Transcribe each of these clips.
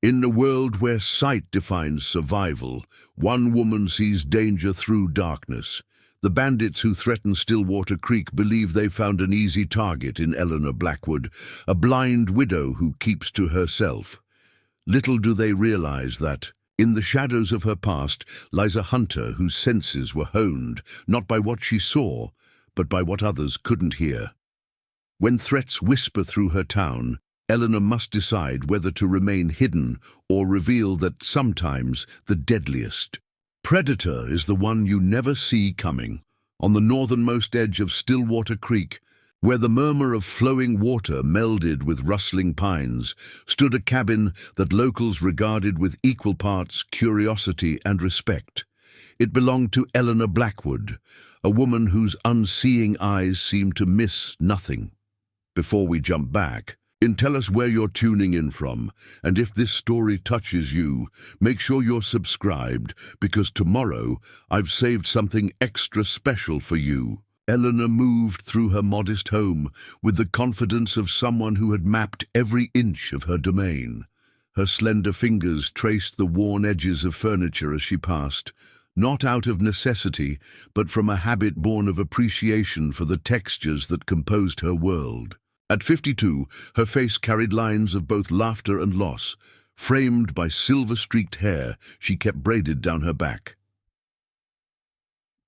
In a world where sight defines survival, one woman sees danger through darkness. The bandits who threaten Stillwater Creek believe they found an easy target in Eleanor Blackwood, a blind widow who keeps to herself. Little do they realize that, in the shadows of her past, lies a hunter whose senses were honed not by what she saw, but by what others couldn't hear. When threats whisper through her town, Eleanor must decide whether to remain hidden or reveal that sometimes the deadliest predator is the one you never see coming. On the northernmost edge of Stillwater Creek, where the murmur of flowing water melded with rustling pines, stood a cabin that locals regarded with equal parts curiosity and respect. It belonged to Eleanor Blackwood, a woman whose unseeing eyes seemed to miss nothing. Before we jump back, tell us where you're tuning in from, and if this story touches you, make sure you're subscribed, because tomorrow I've saved something extra special for you. Eleanor moved through her modest home with the confidence of someone who had mapped every inch of her domain. Her slender fingers traced the worn edges of furniture as she passed, not out of necessity, but from a habit born of appreciation for the textures that composed her world. At 52, her face carried lines of both laughter and loss. Framed by silver-streaked hair she kept braided down her back.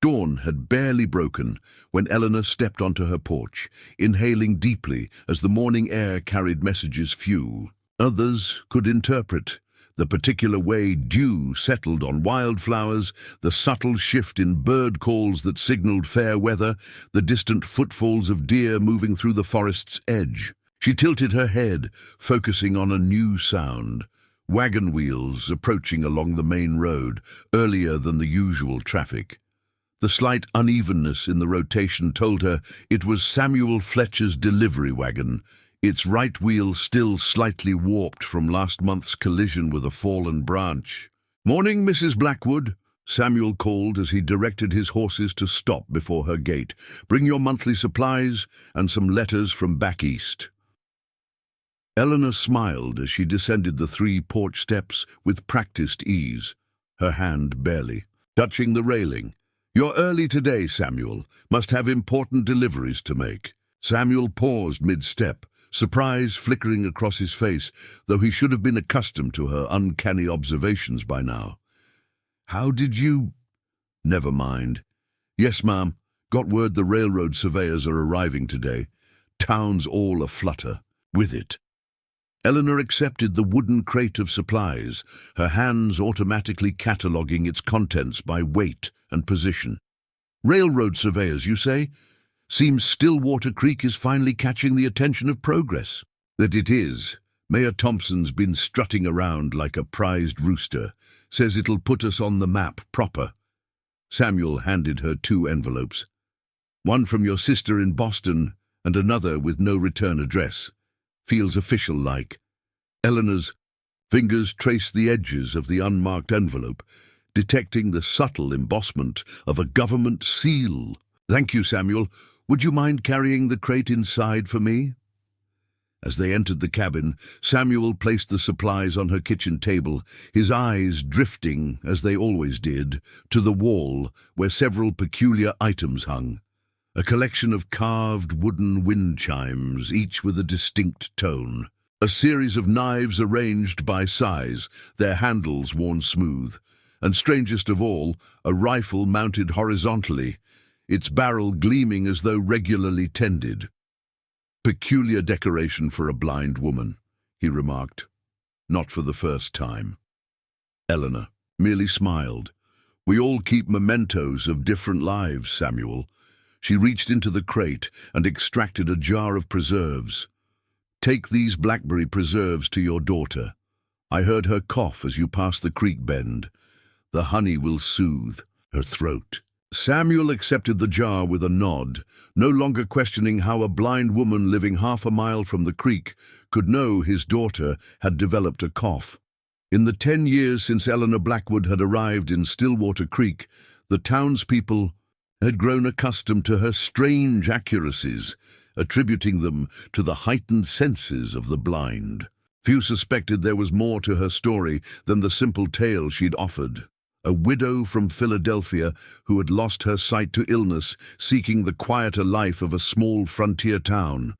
Dawn had barely broken when Eleanor stepped onto her porch, inhaling deeply as the morning air carried messages few others could interpret. The particular way dew settled on wildflowers, the subtle shift in bird calls that signaled fair weather, the distant footfalls of deer moving through the forest's edge. She tilted her head, focusing on a new sound. Wagon wheels approaching along the main road, earlier than the usual traffic. The slight unevenness in the rotation told her it was Samuel Fletcher's delivery wagon, its right wheel still slightly warped from last month's collision with a fallen branch. "Morning, Mrs. Blackwood," Samuel called as he directed his horses to stop before her gate. "Bring your monthly supplies and some letters from back east." Eleanor smiled as she descended the 3 porch steps with practiced ease, her hand barely touching the railing. "You're early today, Samuel. Must have important deliveries to make." Samuel paused mid-step, surprise flickering across his face, though he should have been accustomed to her uncanny observations by now. "How did you—" "Never mind." "Yes, ma'am. Got word the railroad surveyors are arriving today. Town's all aflutter with it." Eleanor accepted the wooden crate of supplies, her hands automatically cataloguing its contents by weight and position. "Railroad surveyors, you say? Seems Stillwater Creek is finally catching the attention of progress." "That it is. Mayor Thompson's been strutting around like a prized rooster. Says it'll put us on the map proper." Samuel handed her 2 envelopes. "One from your sister in Boston and another with no return address. Feels official-like." Eleanor's fingers traced the edges of the unmarked envelope, detecting the subtle embossment of a government seal. "Thank you, Samuel. Would you mind carrying the crate inside for me?" As they entered the cabin, Samuel placed the supplies on her kitchen table, his eyes drifting, as they always did, to the wall where several peculiar items hung. A collection of carved wooden wind chimes, each with a distinct tone. A series of knives arranged by size, their handles worn smooth. And strangest of all, a rifle mounted horizontally, its barrel gleaming as though regularly tended. "Peculiar decoration for a blind woman," he remarked. "Not for the first time." Eleanor merely smiled. "We all keep mementos of different lives, Samuel." She reached into the crate and extracted a jar of preserves. "Take these blackberry preserves to your daughter. I heard her cough as you passed the creek bend. The honey will soothe her throat." Samuel accepted the jar with a nod, no longer questioning how a blind woman living half a mile from the creek could know his daughter had developed a cough. In the 10 years since Eleanor Blackwood had arrived in Stillwater Creek, the townspeople had grown accustomed to her strange accuracies, attributing them to the heightened senses of the blind. Few suspected there was more to her story than the simple tale she'd offered. A widow from Philadelphia who had lost her sight to illness, seeking the quieter life of a small frontier town.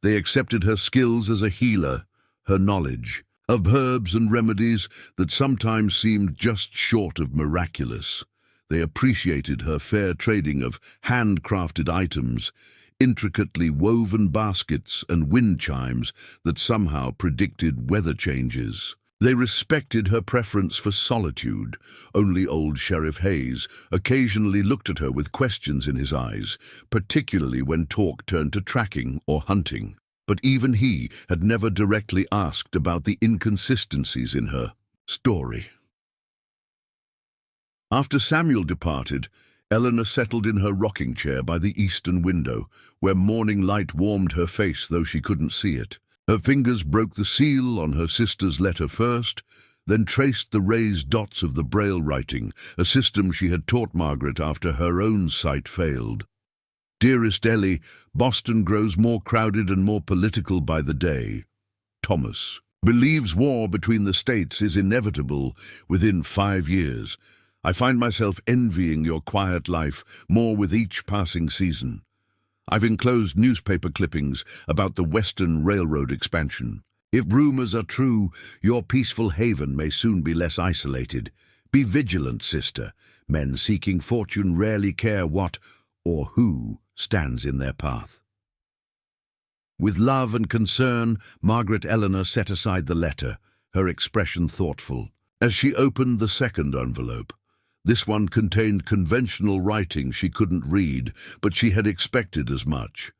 They accepted her skills as a healer, her knowledge of herbs and remedies that sometimes seemed just short of miraculous. They appreciated her fair trading of handcrafted items, intricately woven baskets and wind chimes that somehow predicted weather changes. They respected her preference for solitude. Only old Sheriff Hayes occasionally looked at her with questions in his eyes, particularly when talk turned to tracking or hunting. But even he had never directly asked about the inconsistencies in her story. After Samuel departed, Eleanor settled in her rocking chair by the eastern window, where morning light warmed her face though she couldn't see it. Her fingers broke the seal on her sister's letter first, then traced the raised dots of the Braille writing, a system she had taught Margaret after her own sight failed. Dearest Ellie, Boston grows more crowded and more political by the day. Thomas believes war between the states is inevitable within 5 years. I find myself envying your quiet life more with each passing season. I've enclosed newspaper clippings about the Western Railroad expansion. If rumors are true, your peaceful haven may soon be less isolated. Be vigilant, sister. Men seeking fortune rarely care what or who stands in their path. With love and concern, Margaret Eleanor set aside the letter, her expression thoughtful. As she opened the second envelope, this one contained conventional writing she couldn't read, but she had expected as much.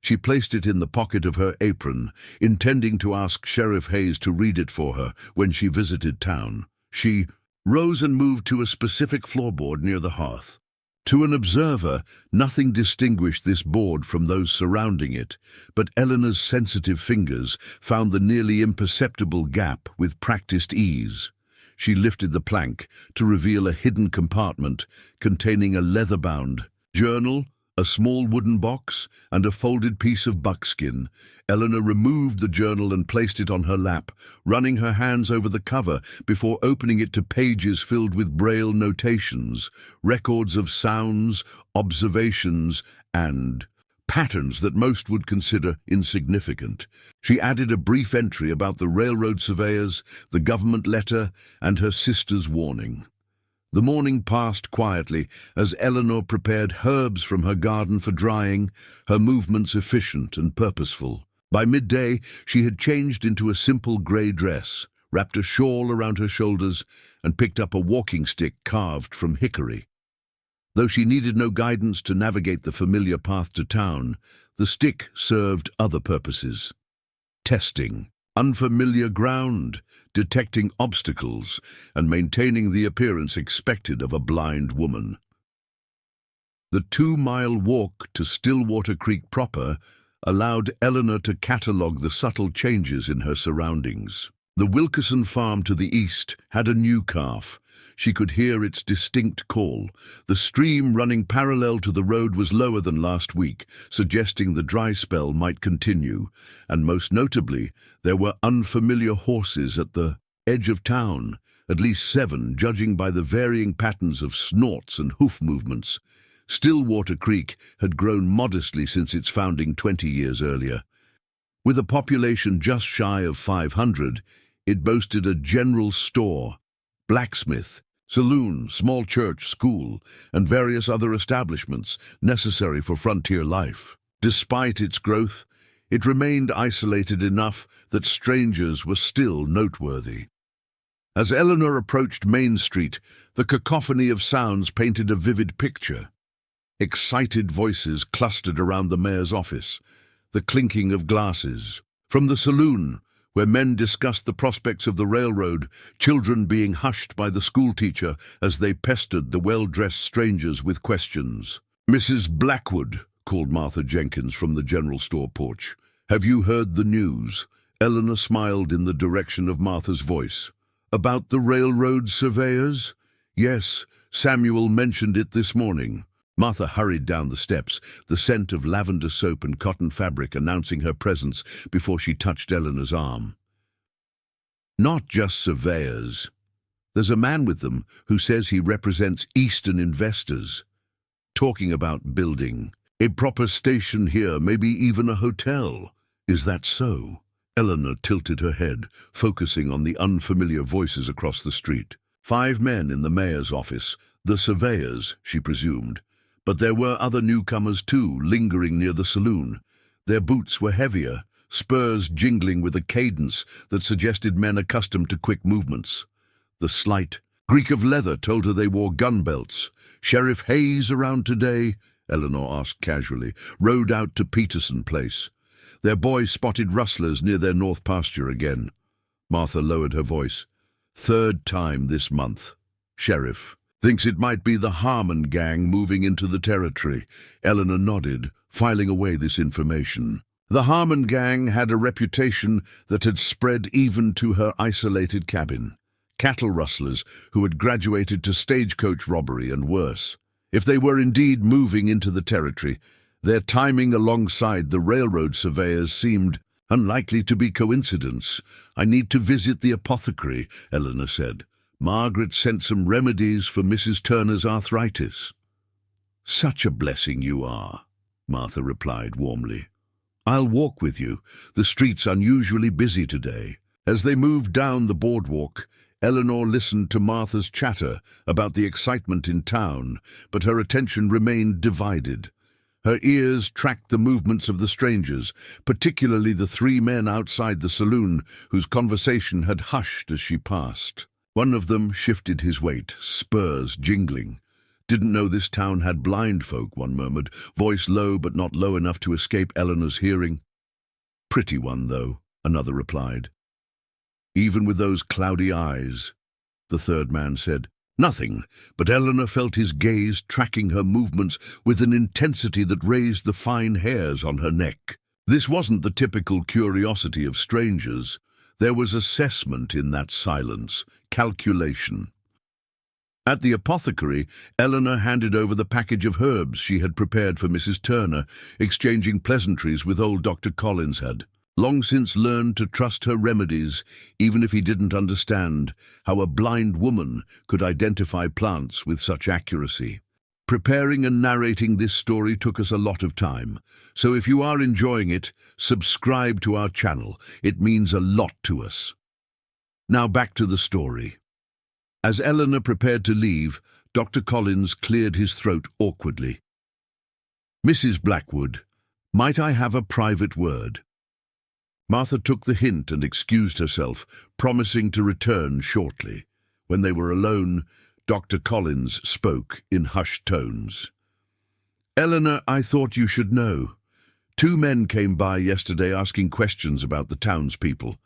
She placed it in the pocket of her apron, intending to ask Sheriff Hayes to read it for her when she visited town. She rose and moved to a specific floorboard near the hearth. To an observer, nothing distinguished this board from those surrounding it, but Eleanor's sensitive fingers found the nearly imperceptible gap with practiced ease. She lifted the plank to reveal a hidden compartment containing a leather-bound journal, a small wooden box, and a folded piece of buckskin. Eleanor removed the journal and placed it on her lap, running her hands over the cover before opening it to pages filled with Braille notations, records of sounds, observations, and patterns that most would consider insignificant. She added a brief entry about the railroad surveyors, the government letter, and her sister's warning. The morning passed quietly as Eleanor prepared herbs from her garden for drying, her movements efficient and purposeful. By midday, she had changed into a simple grey dress, wrapped a shawl around her shoulders, and picked up a walking stick carved from hickory. Though she needed no guidance to navigate the familiar path to town, the stick served other purposes. Testing unfamiliar ground, detecting obstacles, and maintaining the appearance expected of a blind woman. The 2-mile walk to Stillwater Creek proper allowed Eleanor to catalogue the subtle changes in her surroundings. The Wilkerson farm to the east had a new calf. She could hear its distinct call. The stream running parallel to the road was lower than last week, suggesting the dry spell might continue. And most notably, there were unfamiliar horses at the edge of town, at least 7, judging by the varying patterns of snorts and hoof movements. Stillwater Creek had grown modestly since its founding 20 years earlier. With a population just shy of 500, it boasted a general store, blacksmith, saloon, small church, school, and various other establishments necessary for frontier life. Despite its growth, it remained isolated enough that strangers were still noteworthy. As Eleanor approached Main Street, the cacophony of sounds painted a vivid picture. Excited voices clustered around the mayor's office, the clinking of glasses. From the saloon, where men discussed the prospects of the railroad, children being hushed by the schoolteacher as they pestered the well-dressed strangers with questions. "Mrs. Blackwood," called Martha Jenkins from the general store porch. "Have you heard the news?" Eleanor smiled in the direction of Martha's voice. "About the railroad surveyors?" "Yes, Samuel mentioned it this morning." Martha hurried down the steps, the scent of lavender soap and cotton fabric announcing her presence before she touched Eleanor's arm. Not just surveyors. There's a man with them who says he represents Eastern investors, talking about building a proper station here, maybe even a hotel. Is that so? Eleanor tilted her head, focusing on the unfamiliar voices across the street. 5 men in the mayor's office, the surveyors, she presumed. But there were other newcomers too, lingering near the saloon. Their boots were heavier, spurs jingling with a cadence that suggested men accustomed to quick movements. The slight creak of leather told her they wore gun belts. Sheriff Hayes around today? Eleanor asked casually. Rode out to Peterson Place. Their boy spotted rustlers near their north pasture again. Martha lowered her voice. 3rd time this month. Sheriff thinks it might be the Harmon gang moving into the territory. Eleanor nodded, filing away this information. The Harmon gang had a reputation that had spread even to her isolated cabin. Cattle rustlers who had graduated to stagecoach robbery and worse. If they were indeed moving into the territory, their timing alongside the railroad surveyors seemed unlikely to be coincidence. I need to visit the apothecary, Eleanor said. Margaret sent some remedies for Mrs. Turner's arthritis. Such a blessing you are, Martha replied warmly. I'll walk with you. The street's unusually busy today. As they moved down the boardwalk, Eleanor listened to Martha's chatter about the excitement in town, but her attention remained divided. Her ears tracked the movements of the strangers, particularly the 3 men outside the saloon whose conversation had hushed as she passed. One of them shifted his weight, spurs jingling. Didn't know this town had blind folk, one murmured, voice low but not low enough to escape Eleanor's hearing. Pretty one, though, another replied. Even with those cloudy eyes, the 3rd man said. Nothing, but Eleanor felt his gaze tracking her movements with an intensity that raised the fine hairs on her neck. This wasn't the typical curiosity of strangers. There was assessment in that silence, calculation. At the apothecary, Eleanor handed over the package of herbs she had prepared for Mrs. Turner, exchanging pleasantries with old Dr. Collins had long since learned to trust her remedies, even if he didn't understand how a blind woman could identify plants with such accuracy. Preparing and narrating this story took us a lot of time, so if you are enjoying it, subscribe to our channel. It means a lot to us. Now back to the story. As Eleanor prepared to leave, Dr. Collins cleared his throat awkwardly. Mrs. Blackwood, might I have a private word? Martha took the hint and excused herself, promising to return shortly. When they were alone, Dr. Collins spoke in hushed tones. Eleanor, I thought you should know. 2 men came by yesterday asking questions about the townspeople.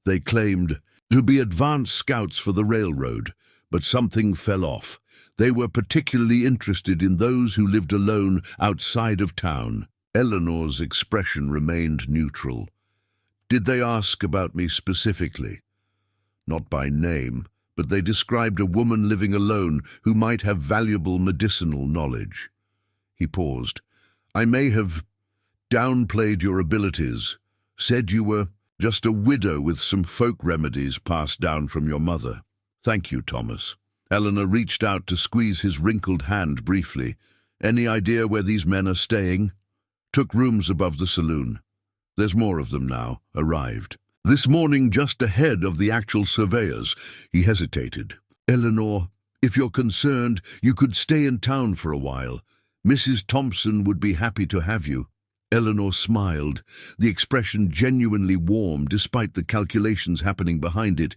They claimed to be advance scouts for the railroad, but something fell off. They were particularly interested in those who lived alone outside of town. Eleanor's expression remained neutral. Did they ask about me specifically? Not by name, but they described a woman living alone who might have valuable medicinal knowledge. He paused. I may have downplayed your abilities, said you were just a widow with some folk remedies passed down from your mother. Thank you, Thomas. Eleanor reached out to squeeze his wrinkled hand briefly. Any idea where these men are staying? Took rooms above the saloon. There's more of them now, arrived. This morning, just ahead of the actual surveyors. He hesitated. Eleanor, if you're concerned, you could stay in town for a while. Mrs. Thompson would be happy to have you. Eleanor smiled, the expression genuinely warm despite the calculations happening behind it.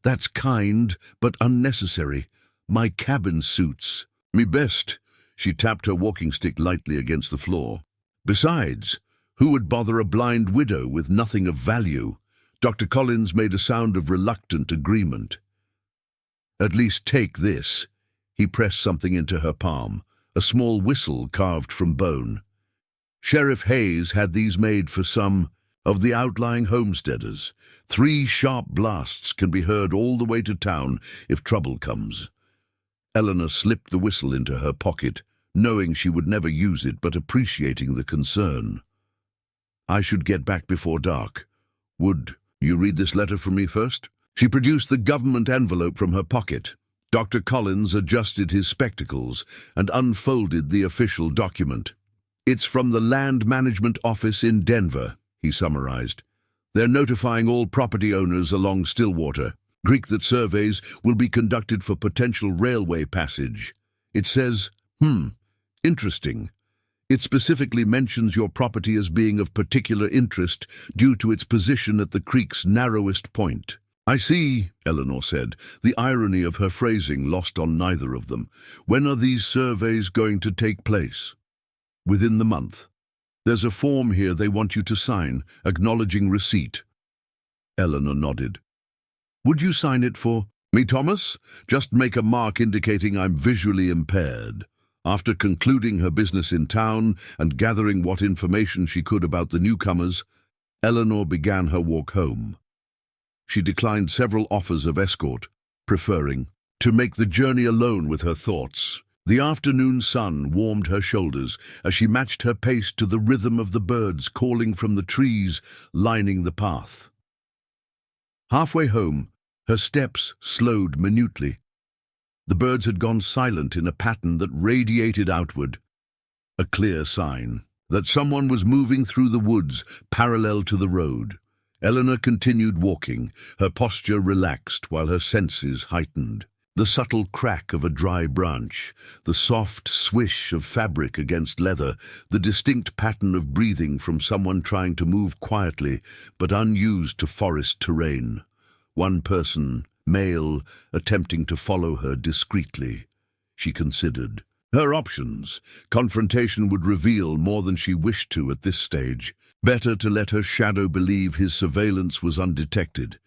That's kind, but unnecessary. My cabin suits me best. She tapped her walking stick lightly against the floor. Besides, who would bother a blind widow with nothing of value? Dr. Collins made a sound of reluctant agreement. At least take this. He pressed something into her palm, a small whistle carved from bone. Sheriff Hayes had these made for some of the outlying homesteaders. 3 sharp blasts can be heard all the way to town if trouble comes. Eleanor slipped the whistle into her pocket, knowing she would never use it but appreciating the concern. I should get back before dark. Would you read this letter from me first? She produced the government envelope from her pocket. Dr. Collins adjusted his spectacles and unfolded the official document. "It's from the Land Management Office in Denver," he summarized. "They're notifying all property owners along Stillwater Creek that surveys will be conducted for potential railway passage. It says, interesting. It specifically mentions your property as being of particular interest due to its position at the creek's narrowest point." "I see," Eleanor said, the irony of her phrasing lost on neither of them. "When are these surveys going to take place?" "Within the month. There's a form here they want you to sign, acknowledging receipt." Eleanor nodded. "Would you sign it for me, Thomas? Just make a mark indicating I'm visually impaired." After concluding her business in town and gathering what information she could about the newcomers, Eleanor began her walk home. She declined several offers of escort, preferring to make the journey alone with her thoughts. The afternoon sun warmed her shoulders as she matched her pace to the rhythm of the birds calling from the trees lining the path. Halfway home, her steps slowed minutely. The birds had gone silent in a pattern that radiated outward, a clear sign that someone was moving through the woods parallel to the road. Eleanor continued walking, her posture relaxed while her senses heightened. The subtle crack of a dry branch, the soft swish of fabric against leather, the distinct pattern of breathing from someone trying to move quietly but unused to forest terrain. One person, male, attempting to follow her discreetly. She considered her options. Confrontation would reveal more than she wished to at this stage. Better to let her shadow believe his surveillance was undetected.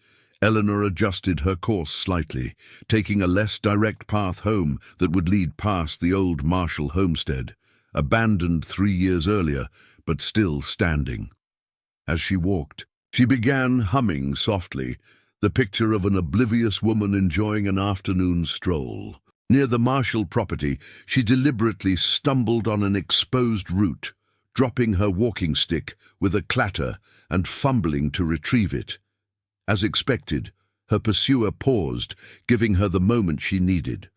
Eleanor adjusted her course slightly, taking a less direct path home that would lead past the old Marshall homestead, abandoned 3 years earlier, but still standing. As she walked, she began humming softly, the picture of an oblivious woman enjoying an afternoon stroll. Near the Marshall property, she deliberately stumbled on an exposed root, dropping her walking stick with a clatter and fumbling to retrieve it. As expected, her pursuer paused, giving her the moment she needed.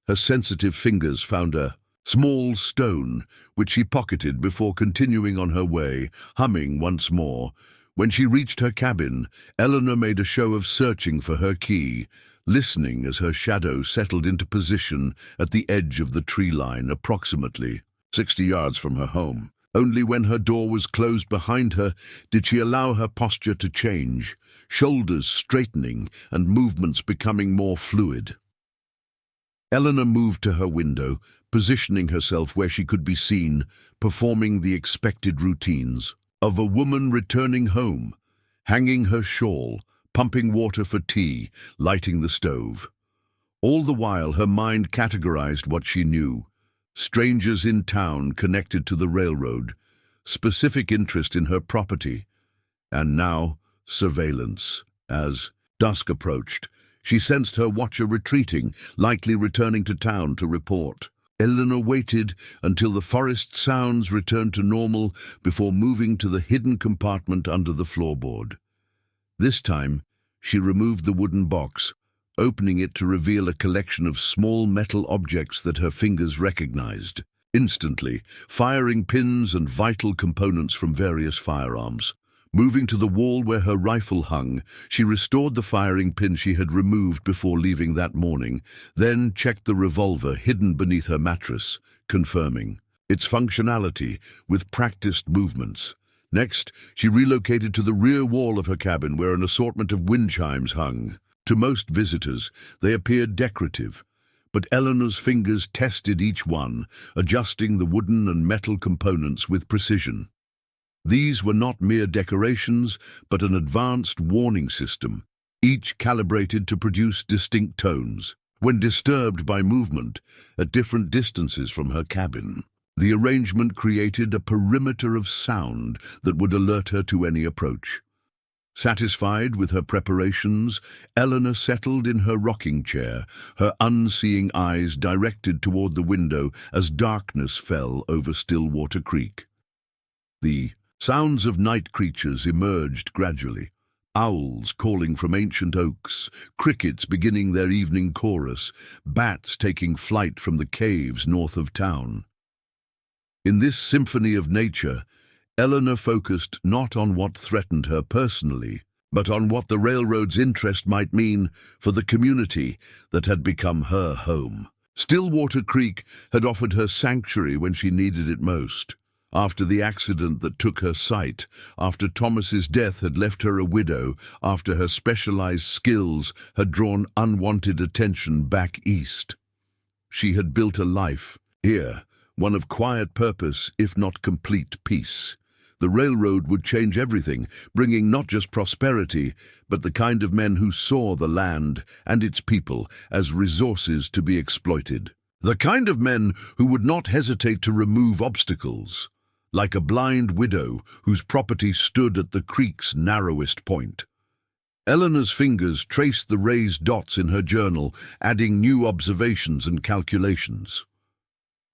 Her sensitive fingers found a small stone, which she pocketed before continuing on her way, humming once more. When she reached her cabin, Eleanor made a show of searching for her key, listening as her shadow settled into position at the edge of the tree line, approximately 60 yards from her home. Only when her door was closed behind her did she allow her posture to change, shoulders straightening and movements becoming more fluid. Eleanor moved to her window, positioning herself where she could be seen, performing the expected routines of a woman returning home, hanging her shawl, pumping water for tea, lighting the stove. All the while her mind categorized what she knew. Strangers in town connected to the railroad, specific interest in her property, and now surveillance. As dusk approached, she sensed her watcher retreating, likely returning to town to report. Eleanor waited until the forest sounds returned to normal before moving to the hidden compartment under the floorboard. This time, she removed the wooden box, opening it to reveal a collection of small metal objects that her fingers recognized. Instantly, firing pins and vital components from various firearms. Moving to the wall where her rifle hung, she restored the firing pin she had removed before leaving that morning, then checked the revolver hidden beneath her mattress, confirming its functionality with practiced movements. Next, she relocated to the rear wall of her cabin where an assortment of wind chimes hung. To most visitors, they appeared decorative, but Eleanor's fingers tested each one, adjusting the wooden and metal components with precision. These were not mere decorations, but an advanced warning system, each calibrated to produce distinct tones. When disturbed by movement, at different distances from her cabin, the arrangement created a perimeter of sound that would alert her to any approach. Satisfied with her preparations, Eleanor settled in her rocking chair, her unseeing eyes directed toward the window as darkness fell over Stillwater Creek. The sounds of night creatures emerged gradually, owls calling from ancient oaks, crickets beginning their evening chorus, bats taking flight from the caves north of town. In this symphony of nature, Eleanor focused not on what threatened her personally, but on what the railroad's interest might mean for the community that had become her home. Stillwater Creek had offered her sanctuary when she needed it most. After the accident that took her sight, after Thomas's death had left her a widow, after her specialized skills had drawn unwanted attention back east. She had built a life here, one of quiet purpose, if not complete peace. The railroad would change everything, bringing not just prosperity, but the kind of men who saw the land and its people as resources to be exploited. The kind of men who would not hesitate to remove obstacles, like a blind widow whose property stood at the creek's narrowest point. Eleanor's fingers traced the raised dots in her journal, adding new observations and calculations.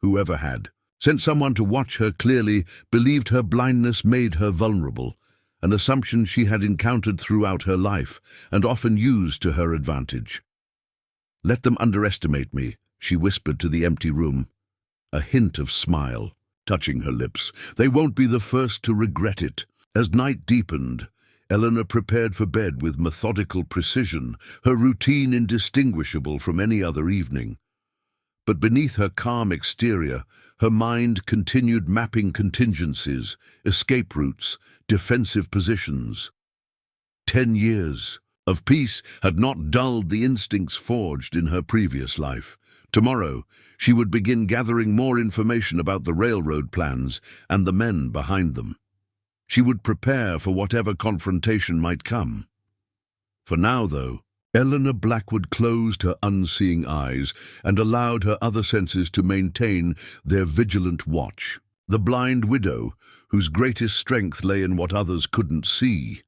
Whoever had sent someone to watch her clearly believed her blindness made her vulnerable, an assumption she had encountered throughout her life and often used to her advantage. "Let them underestimate me," she whispered to the empty room, a hint of smile touching her lips. "They won't be the first to regret it." As night deepened, Eleanor prepared for bed with methodical precision, her routine indistinguishable from any other evening. But beneath her calm exterior, her mind continued mapping contingencies, escape routes, defensive positions. 10 years of peace had not dulled the instincts forged in her previous life. Tomorrow, she would begin gathering more information about the railroad plans and the men behind them. She would prepare for whatever confrontation might come. For now, though, Eleanor Blackwood closed her unseeing eyes and allowed her other senses to maintain their vigilant watch. The blind widow, whose greatest strength lay in what others couldn't see.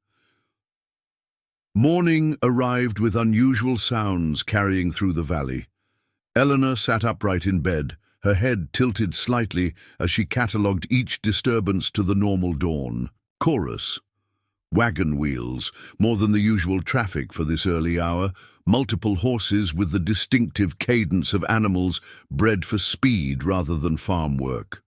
Morning arrived with unusual sounds carrying through the valley. Eleanor sat upright in bed, her head tilted slightly as she catalogued each disturbance to the normal dawn. Chorus. Wagon wheels, more than the usual traffic for this early hour, multiple horses with the distinctive cadence of animals bred for speed rather than farm work.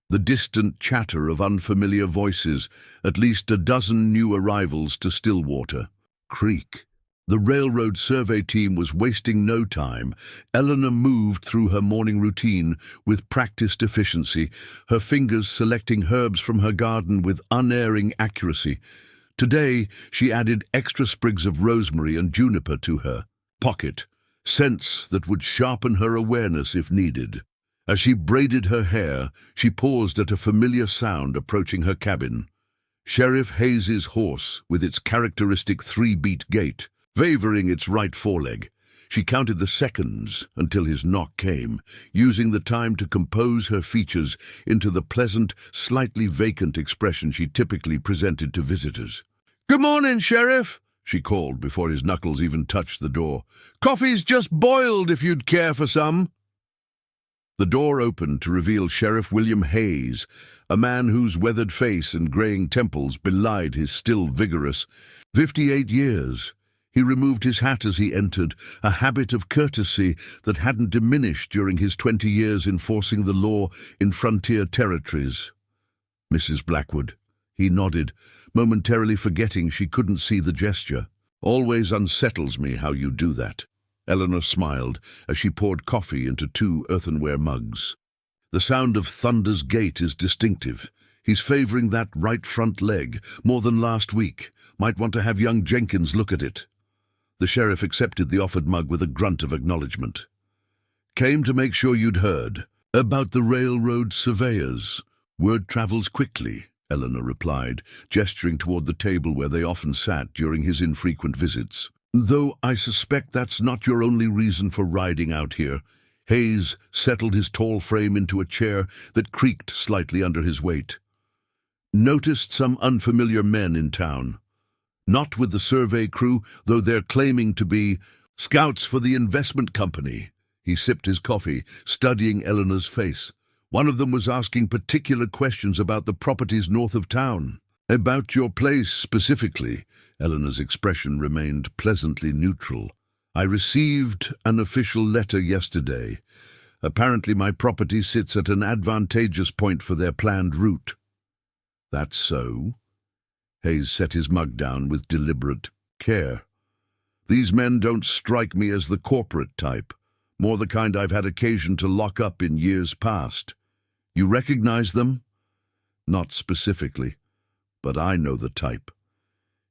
The distant chatter of unfamiliar voices, at least a dozen new arrivals to Stillwater Creek. The railroad survey team was wasting no time. Eleanor moved through her morning routine with practiced efficiency, her fingers selecting herbs from her garden with unerring accuracy. Today, she added extra sprigs of rosemary and juniper to her pocket, scents that would sharpen her awareness if needed. As she braided her hair, she paused at a familiar sound approaching her cabin. Sheriff Hayes's horse, with its characteristic 3-beat gait, favoring its right foreleg. She counted the seconds until his knock came, using the time to compose her features into the pleasant, slightly vacant expression she typically presented to visitors. "Good morning, Sheriff," she called before his knuckles even touched the door. "Coffee's just boiled if you'd care for some." The door opened to reveal Sheriff William Hayes, a man whose weathered face and graying temples belied his still vigorous 58 years. He removed his hat as he entered, a habit of courtesy that hadn't diminished during his 20 years enforcing the law in frontier territories. "Mrs. Blackwood," he nodded, momentarily forgetting she couldn't see the gesture. "Always unsettles me how you do that." Eleanor smiled as she poured coffee into 2 earthenware mugs. "The sound of Thunder's gait is distinctive. He's favoring that right front leg more than last week. Might want to have young Jenkins look at it." The sheriff accepted the offered mug with a grunt of acknowledgement. "Came to make sure you'd heard about the railroad surveyors. Word travels quickly," Eleanor replied, gesturing toward the table where they often sat during his infrequent visits. "Though I suspect that's not your only reason for riding out here." Hayes settled his tall frame into a chair that creaked slightly under his weight. "Noticed some unfamiliar men in town. Not with the survey crew, though they're claiming to be scouts for the investment company." He sipped his coffee, studying Eleanor's face. "One of them was asking particular questions about the properties north of town." About your place specifically, Eleanor's expression remained pleasantly neutral. I received an official letter yesterday. Apparently my property sits at an advantageous point for their planned route. That's so? Hayes set his mug down with deliberate care. These men don't strike me as the corporate type, more the kind I've had occasion to lock up in years past. You recognize them? Not specifically, but I know the type.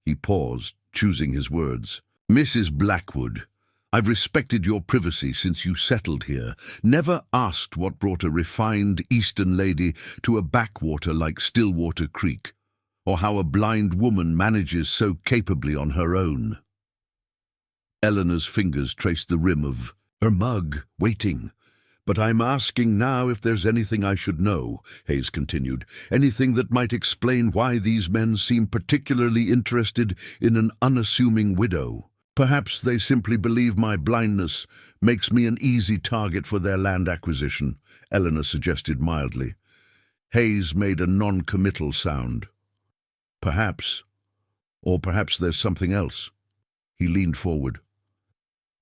He paused, choosing his words. Mrs. Blackwood, I've respected your privacy since you settled here, never asked what brought a refined Eastern lady to a backwater like Stillwater Creek, or how a blind woman manages so capably on her own. Eleanor's fingers traced the rim of her mug, waiting. But I'm asking now if there's anything I should know, Hayes continued, anything that might explain why these men seem particularly interested in an unassuming widow. Perhaps they simply believe my blindness makes me an easy target for their land acquisition, Eleanor suggested mildly. Hayes made a non-committal sound. Perhaps. Or perhaps there's something else. He leaned forward.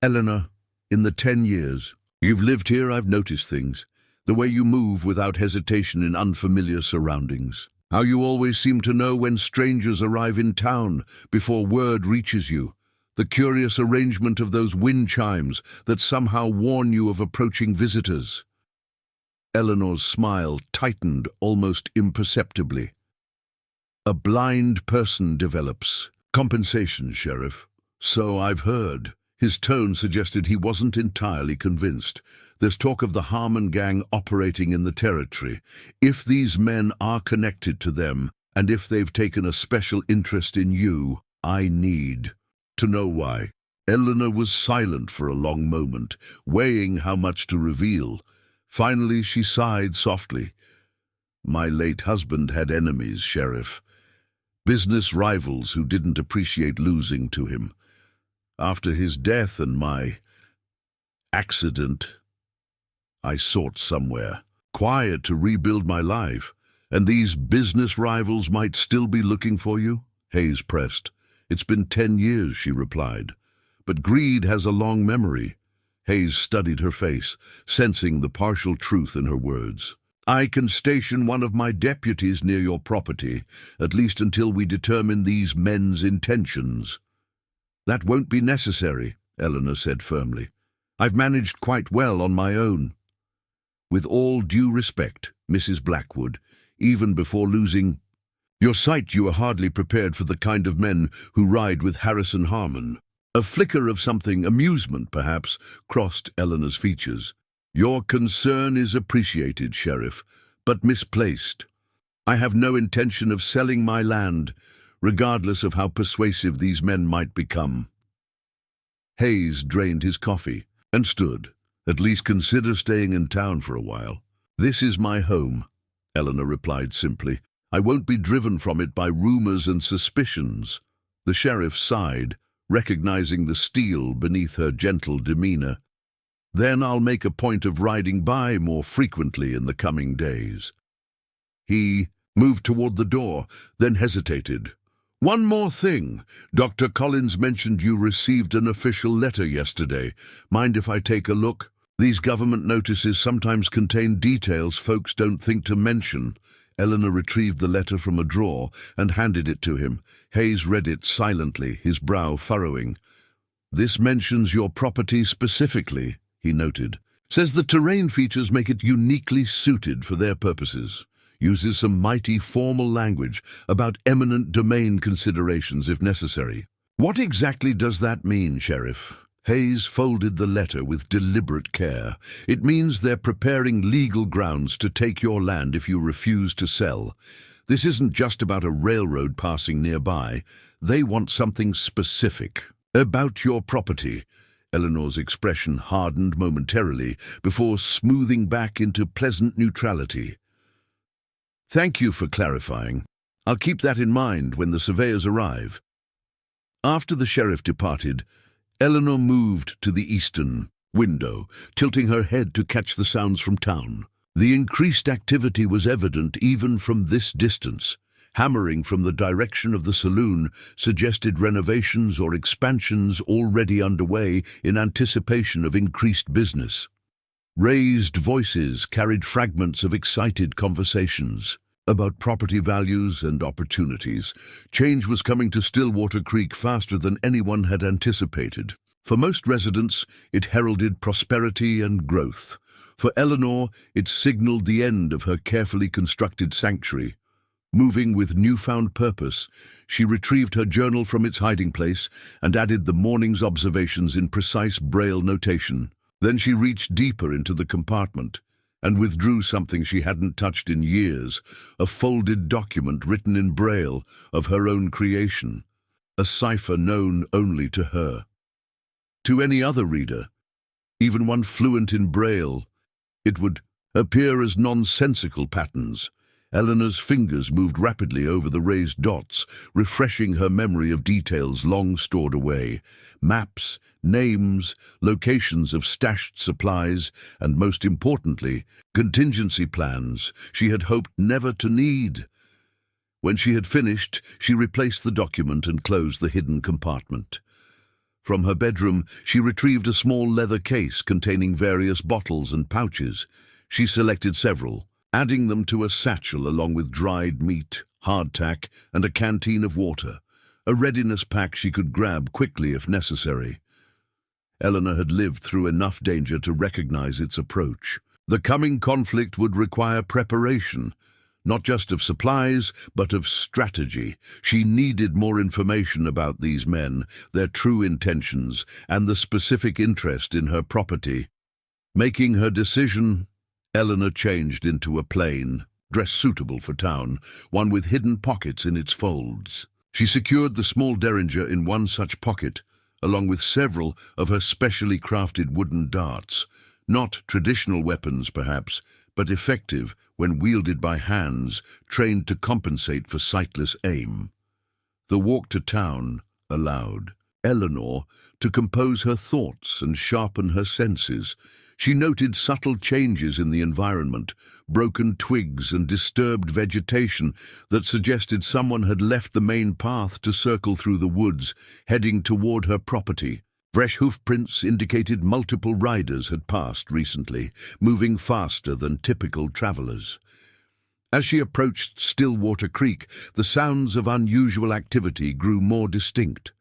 Eleanor, in the 10 years you've lived here, I've noticed things. The way you move without hesitation in unfamiliar surroundings. How you always seem to know when strangers arrive in town before word reaches you. The curious arrangement of those wind chimes that somehow warn you of approaching visitors. Eleanor's smile tightened almost imperceptibly. A blind person develops. Compensation, Sheriff. So I've heard. His tone suggested he wasn't entirely convinced. There's talk of the Harmon gang operating in the territory. If these men are connected to them, and if they've taken a special interest in you, I need to know why. Eleanor was silent for a long moment, weighing how much to reveal. Finally, she sighed softly. My late husband had enemies, Sheriff. Business rivals who didn't appreciate losing to him. After his death and my accident, I sought somewhere quiet to rebuild my life. And these business rivals might still be looking for you? Hayes pressed. It's been 10 years, she replied. But greed has a long memory. Hayes studied her face, sensing the partial truth in her words. I can station one of my deputies near your property, at least until we determine these men's intentions. That won't be necessary, Eleanor said firmly. I've managed quite well on my own. With all due respect, Mrs. Blackwood, even before losing your sight, you are hardly prepared for the kind of men who ride with Harrison Harmon. A flicker of something, amusement perhaps, crossed Eleanor's features. Your concern is appreciated, Sheriff, but misplaced. I have no intention of selling my land, regardless of how persuasive these men might become. Hayes drained his coffee and stood. At least consider staying in town for a while. This is my home, Eleanor replied simply. I won't be driven from it by rumors and suspicions. The sheriff sighed, recognizing the steel beneath her gentle demeanor. Then I'll make a point of riding by more frequently in the coming days. He moved toward the door, then hesitated. One more thing. Dr. Collins mentioned you received an official letter yesterday. Mind if I take a look? These government notices sometimes contain details folks don't think to mention. Eleanor retrieved the letter from a drawer and handed it to him. Hayes read it silently, his brow furrowing. This mentions your property specifically, he noted. Says the terrain features make it uniquely suited for their purposes. Uses some mighty formal language about eminent domain considerations if necessary. What exactly does that mean, Sheriff? Hayes folded the letter with deliberate care. It means they're preparing legal grounds to take your land if you refuse to sell. This isn't just about a railroad passing nearby. They want something specific. About your property. Eleanor's expression hardened momentarily before smoothing back into pleasant neutrality. Thank you for clarifying. I'll keep that in mind when the surveyors arrive. After the sheriff departed, Eleanor moved to the eastern window, tilting her head to catch the sounds from town. The increased activity was evident even from this distance. hammering from the direction of the saloon suggested renovations or expansions already underway in anticipation of increased business. Raised voices carried fragments of excited conversations about property values and opportunities. Change was coming to Stillwater Creek faster than anyone had anticipated. For most residents, it heralded prosperity and growth. For Eleanor, it signaled the end of her carefully constructed sanctuary. Moving with newfound purpose, she retrieved her journal from its hiding place and added the morning's observations in precise Braille notation. Then she reached deeper into the compartment and withdrew something she hadn't touched in years, a folded document written in Braille of her own creation, a cipher known only to her. To any other reader, even one fluent in Braille, it would appear as nonsensical patterns. Eleanor's fingers moved rapidly over the raised dots, refreshing her memory of details long stored away. Maps, names, locations of stashed supplies, and most importantly, contingency plans she had hoped never to need. When she had finished, she replaced the document and closed the hidden compartment. From her bedroom, she retrieved a small leather case containing various bottles and pouches. She selected several, adding them to a satchel along with dried meat, hardtack, and a canteen of water, a readiness pack she could grab quickly if necessary. Eleanor had lived through enough danger to recognize its approach. The coming conflict would require preparation, not just of supplies, but of strategy. She needed more information about these men, their true intentions, and the specific interest in her property. Making her decision, Eleanor changed into a plain dress suitable for town, one with hidden pockets in its folds. She secured the small derringer in one such pocket, along with several of her specially crafted wooden darts, not traditional weapons perhaps, but effective when wielded by hands trained to compensate for sightless aim. The walk to town allowed Eleanor to compose her thoughts and sharpen her senses. She noted subtle changes in the environment, broken twigs and disturbed vegetation that suggested someone had left the main path to circle through the woods, heading toward her property. Fresh hoofprints indicated multiple riders had passed recently, moving faster than typical travelers. As she approached Stillwater Creek, the sounds of unusual activity grew more distinct.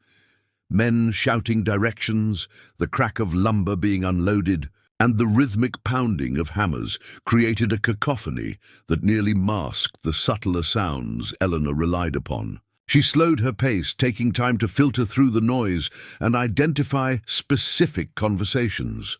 Men shouting directions, the crack of lumber being unloaded, and the rhythmic pounding of hammers created a cacophony that nearly masked the subtler sounds Eleanor relied upon. She slowed her pace, taking time to filter through the noise and identify specific conversations.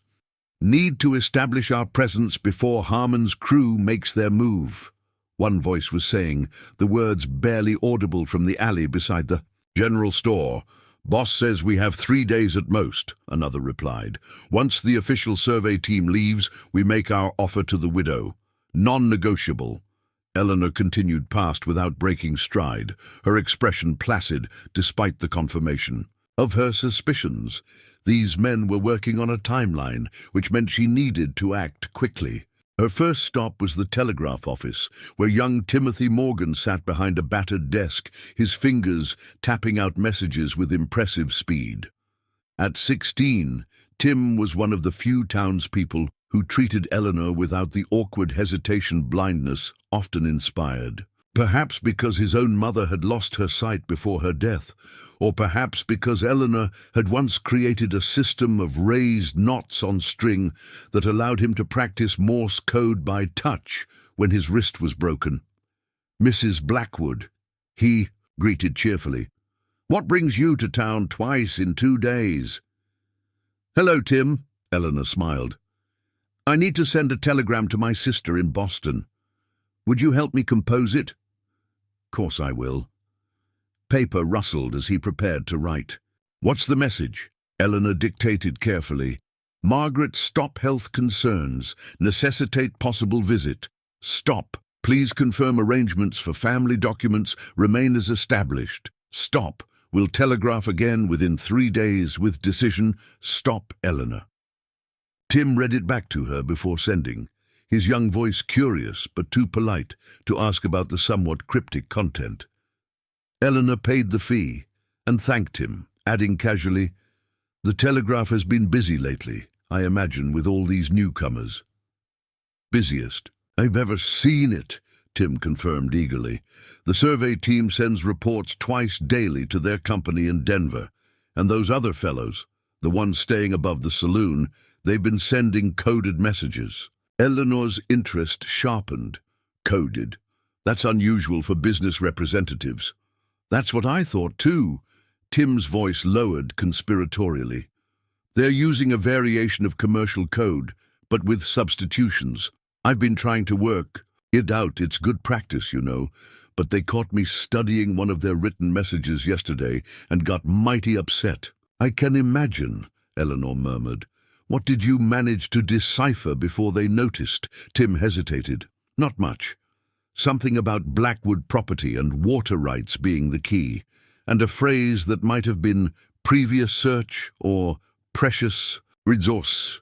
"Need to establish our presence before Harmon's crew makes their move," one voice was saying, the words barely audible from the alley beside the general store. "Boss says we have 3 days at most," another replied. "Once the official survey team leaves, we make our offer to the widow. Non-negotiable." Eleanor continued past without breaking stride, her expression placid despite the confirmation of her suspicions. These men were working on a timeline, which meant she needed to act quickly. Her first stop was the telegraph office, where young Timothy Morgan sat behind a battered desk, his fingers tapping out messages with impressive speed. At 16, Tim was one of the few townspeople who treated Eleanor without the awkward hesitation blindness often inspired. Perhaps because his own mother had lost her sight before her death, or perhaps because Eleanor had once created a system of raised knots on string that allowed him to practice Morse code by touch when his wrist was broken. "Mrs. Blackwood," he greeted cheerfully. "What brings you to town twice in 2 days?" "Hello, Tim," Eleanor smiled. "I need to send a telegram to my sister in Boston. Would you help me compose it?" "Course I will." Paper rustled as he prepared to write. "What's the message?" Eleanor dictated carefully. "Margaret, stop health concerns. Necessitate possible visit. Stop. Please confirm arrangements for family documents remain as established. Stop. Will telegraph again within 3 days with decision. Stop, Eleanor." Tim read it back to her before sending. his young voice curious but too polite to ask about the somewhat cryptic content. Eleanor paid the fee and thanked him, adding casually, "The Telegraph has been busy lately, I imagine, with all these newcomers." "Busiest I've ever seen it," Tim confirmed eagerly. "The survey team sends reports twice daily to their company in Denver, and those other fellows, the ones staying above the saloon, they've been sending coded messages." Eleanor's interest sharpened. Coded. That's unusual for business representatives. "That's what I thought too." Tim's voice lowered conspiratorially. "They're using a variation of commercial code, but with substitutions. I've been trying to work it out. It's good practice, you know, but they caught me studying one of their written messages yesterday and got mighty upset." "I can imagine," Eleanor murmured. "What did you manage to decipher before they noticed?" Tim hesitated. "Not much. Something about Blackwood property and water rights being the key, and a phrase that might have been previous search or precious resource.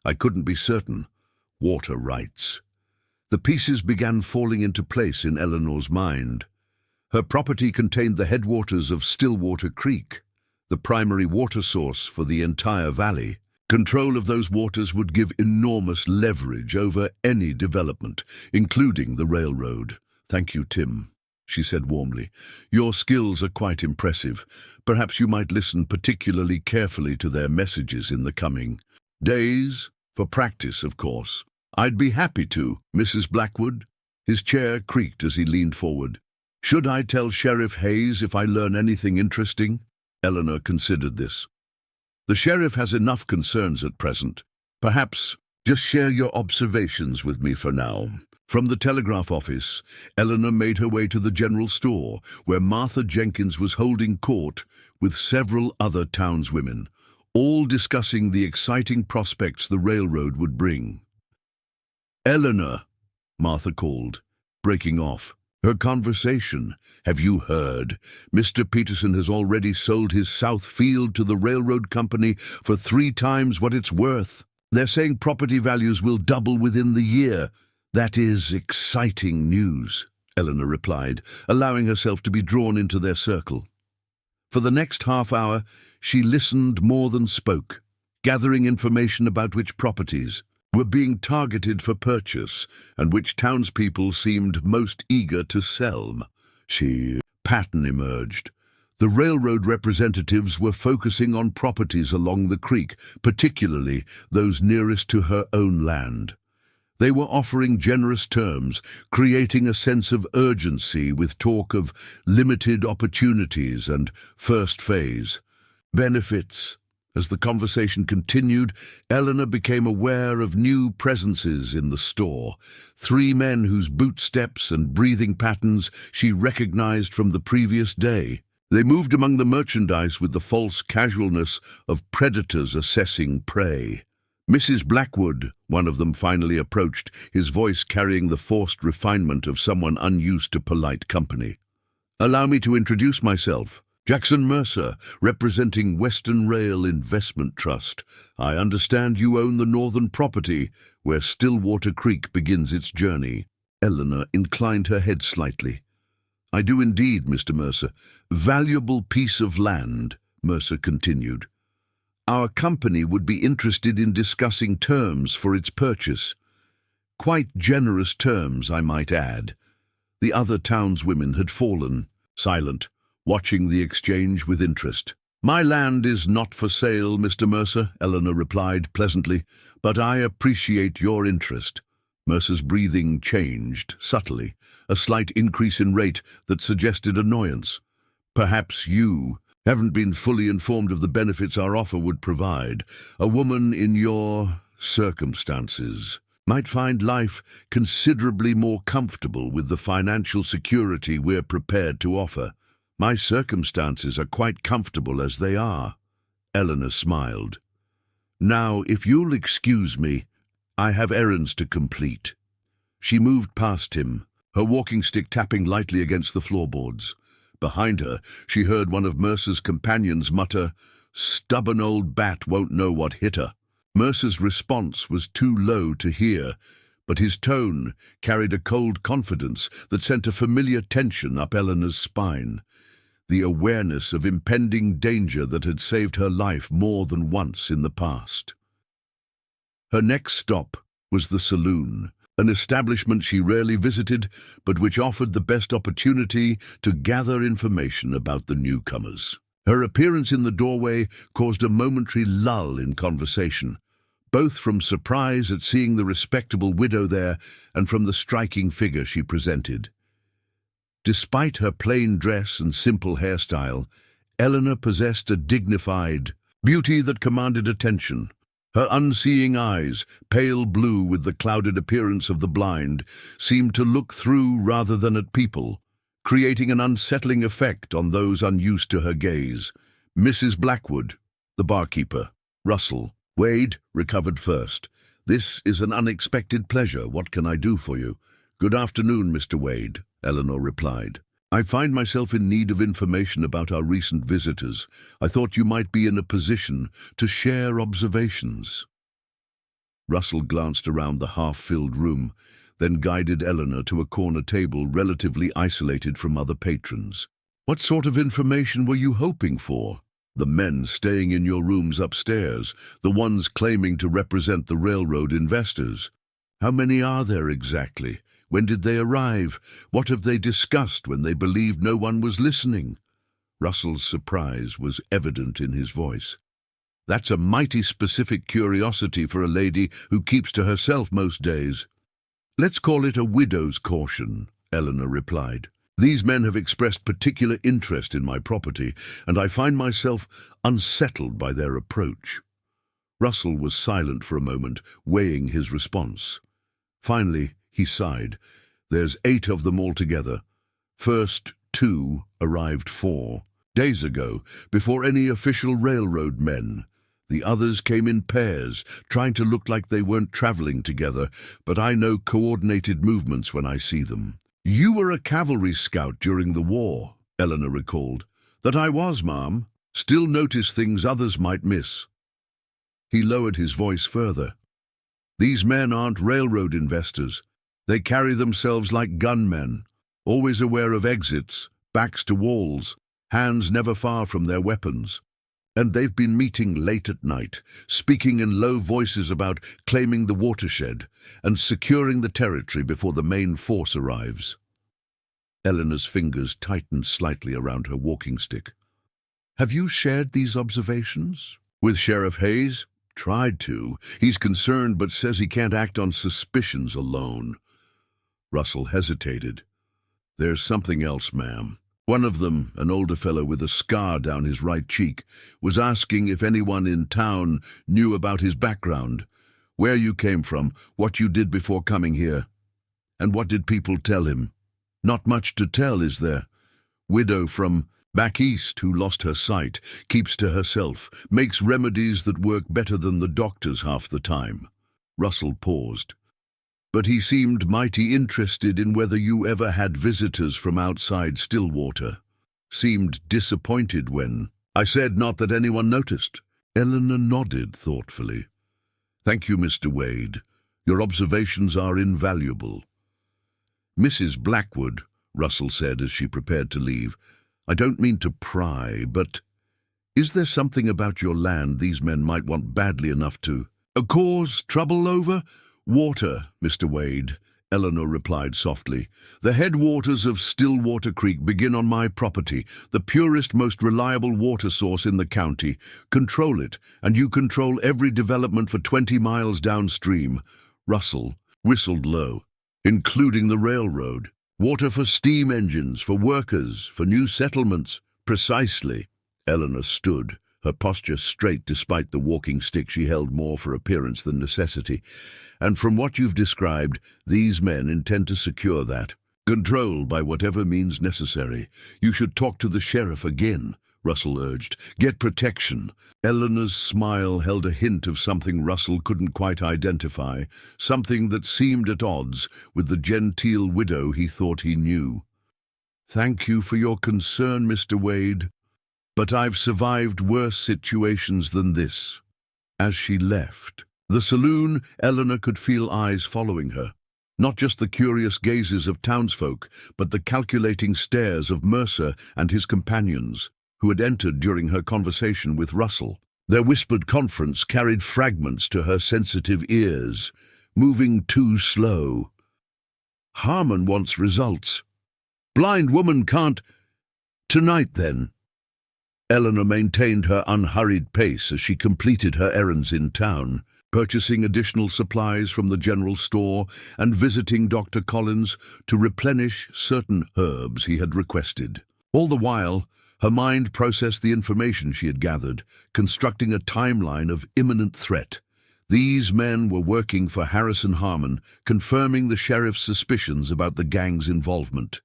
I couldn't be certain. Water rights." The pieces began falling into place in Eleanor's mind. Her property contained the headwaters of Stillwater Creek, the primary water source for the entire valley. Control of those waters would give enormous leverage over any development, including the railroad. "Thank you, Tim," she said warmly. "Your skills are quite impressive. Perhaps you might listen particularly carefully to their messages in the coming days, for practice, of course." "I'd be happy to, Mrs. Blackwood." His chair creaked as he leaned forward. "Should I tell Sheriff Hayes if I learn anything interesting?" Eleanor considered this. "The sheriff has enough concerns at present. Perhaps just share your observations with me for now." From the telegraph office, Eleanor made her way to the general store, where Martha Jenkins was holding court with several other townswomen, all discussing the exciting prospects the railroad would bring. "Eleanor," Martha called, breaking off her conversation. "Have you heard? Mr. Peterson has already sold his South Field to the railroad company for 3 times what it's worth. They're saying property values will double within the year." "That is exciting news," Eleanor replied, allowing herself to be drawn into their circle. For the next half hour, she listened more than spoke, gathering information about which properties were being targeted for purchase and which townspeople seemed most eager to sell. Pattern emerged. The railroad representatives were focusing on properties along the creek, particularly those nearest to her own land. They were offering generous terms, creating a sense of urgency with talk of limited opportunities and first phase benefits. As the conversation continued, Eleanor became aware of new presences in the store. 3 men whose boot steps and breathing patterns she recognized from the previous day. They moved among the merchandise with the false casualness of predators assessing prey. "Mrs. Blackwood," one of them finally approached, his voice carrying the forced refinement of someone unused to polite company. "Allow me to introduce myself. Jackson Mercer, representing Western Rail Investment Trust. I understand you own the northern property where Stillwater Creek begins its journey." Eleanor inclined her head slightly. "I do indeed, Mr. Mercer. Valuable piece of land," Mercer continued. "Our company would be interested in discussing terms for its purchase. Quite generous terms, I might add." The other townswomen had fallen, silent, watching the exchange with interest. "My land is not for sale, Mr. Mercer," Eleanor replied pleasantly, "but I appreciate your interest." Mercer's breathing changed, subtly, a slight increase in rate that suggested annoyance. "Perhaps you haven't been fully informed of the benefits our offer would provide. A woman in your circumstances might find life considerably more comfortable with the financial security we're prepared to offer." "My circumstances are quite comfortable as they are," Eleanor smiled. "Now, if you'll excuse me, I have errands to complete." She moved past him, her walking stick tapping lightly against the floorboards. Behind her, she heard one of Mercer's companions mutter, "Stubborn old bat won't know what hit her." Mercer's response was too low to hear, but his tone carried a cold confidence that sent a familiar tension up Eleanor's spine, the awareness of impending danger that had saved her life more than once in the past. Her next stop was the saloon, an establishment she rarely visited, but which offered the best opportunity to gather information about the newcomers. Her appearance in the doorway caused a momentary lull in conversation, both from surprise at seeing the respectable widow there and from the striking figure she presented. Despite her plain dress and simple hairstyle, Eleanor possessed a dignified beauty that commanded attention. Her unseeing eyes, pale blue with the clouded appearance of the blind, seemed to look through rather than at people, creating an unsettling effect on those unused to her gaze. Mrs. Blackwood, the barkeeper. Russell. Wade recovered first. This is an unexpected pleasure. What can I do for you? Good afternoon, Mr. Wade, Eleanor replied. I find myself in need of information about our recent visitors. I thought you might be in a position to share observations. Russell glanced around the half-filled room, then guided Eleanor to a corner table relatively isolated from other patrons. What sort of information were you hoping for? The men staying in your rooms upstairs, the ones claiming to represent the railroad investors. How many are there exactly? When did they arrive? What have they discussed when they believed no one was listening? Russell's surprise was evident in his voice. That's a mighty specific curiosity for a lady who keeps to herself most days. Let's call it a widow's caution, Eleanor replied. These men have expressed particular interest in my property, and I find myself unsettled by their approach. Russell was silent for a moment, weighing his response. Finally, he sighed. There's 8 of them altogether. First 2 arrived 4 days ago, before any official railroad men. The others came in pairs, trying to look like they weren't traveling together, but I know coordinated movements when I see them. You were a cavalry scout during the war, Eleanor recalled. That I was, ma'am. Still notice things others might miss. He lowered his voice further. These men aren't railroad investors. They carry themselves like gunmen, always aware of exits, backs to walls, hands never far from their weapons. And they've been meeting late at night, speaking in low voices about claiming the watershed and securing the territory before the main force arrives. Eleanor's fingers tightened slightly around her walking stick. Have you shared these observations? With Sheriff Hayes? Tried to. He's concerned but says he can't act on suspicions alone. Russell hesitated. There's something else, ma'am. One of them, an older fellow with a scar down his right cheek, was asking if anyone in town knew about his background, where you came from, what you did before coming here. And what did people tell him? Not much to tell, is there? Widow from back east who lost her sight, keeps to herself, makes remedies that work better than the doctors half the time. Russell paused. But he seemed mighty interested in whether you ever had visitors from outside Stillwater. Seemed disappointed when I said not that anyone noticed. Eleanor nodded thoughtfully. Thank you, Mr. Wade. Your observations are invaluable. Mrs. Blackwood, Russell said as she prepared to leave, I don't mean to pry, but is there something about your land these men might want badly enough to cause trouble over? Water, Mr. Wade, Eleanor replied softly. The headwaters of Stillwater Creek begin on my property, the purest, most reliable water source in the county. Control it, and you control every development for 20 miles downstream. Russell whistled low. Including the railroad. Water for steam engines, for workers, for new settlements. Precisely. Eleanor stood, her posture straight despite the walking stick she held more for appearance than necessity. And from what you've described, these men intend to secure that. Control by whatever means necessary. You should talk to the sheriff again, Russell urged. Get protection. Eleanor's smile held a hint of something Russell couldn't quite identify, something that seemed at odds with the genteel widow he thought he knew. Thank you for your concern, Mr. Wade, but I've survived worse situations than this. As she left, The saloon, Eleanor could feel eyes following her. Not just the curious gazes of townsfolk, but the calculating stares of Mercer and his companions, who had entered during her conversation with Russell. Their whispered conference carried fragments to her sensitive ears, moving too slow. Harmon wants results. Blind woman can't. Tonight, then. Eleanor maintained her unhurried pace as she completed her errands in town, purchasing additional supplies from the general store and visiting Dr. Collins to replenish certain herbs he had requested. All the while, her mind processed the information she had gathered, constructing a timeline of imminent threat. These men were working for Harrison Harmon, confirming the sheriff's suspicions about the gang's involvement.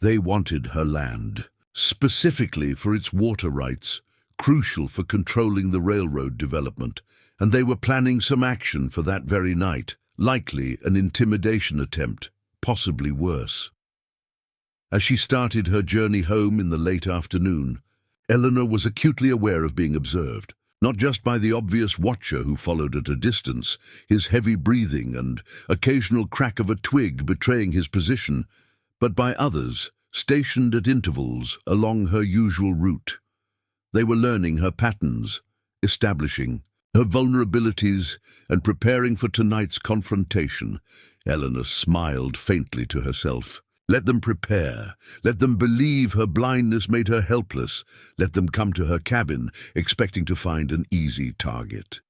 They wanted her land, specifically for its water rights, crucial for controlling the railroad development, and they were planning some action for that very night, likely an intimidation attempt, possibly worse. As she started her journey home in the late afternoon, Eleanor was acutely aware of being observed, not just by the obvious watcher who followed at a distance, his heavy breathing and occasional crack of a twig betraying his position, but by others, stationed at intervals along her usual route. They were learning her patterns, establishing her vulnerabilities, and preparing for tonight's confrontation. Eleanor smiled faintly to herself. Let them prepare. Let them believe her blindness made her helpless. Let them come to her cabin, expecting to find an easy target.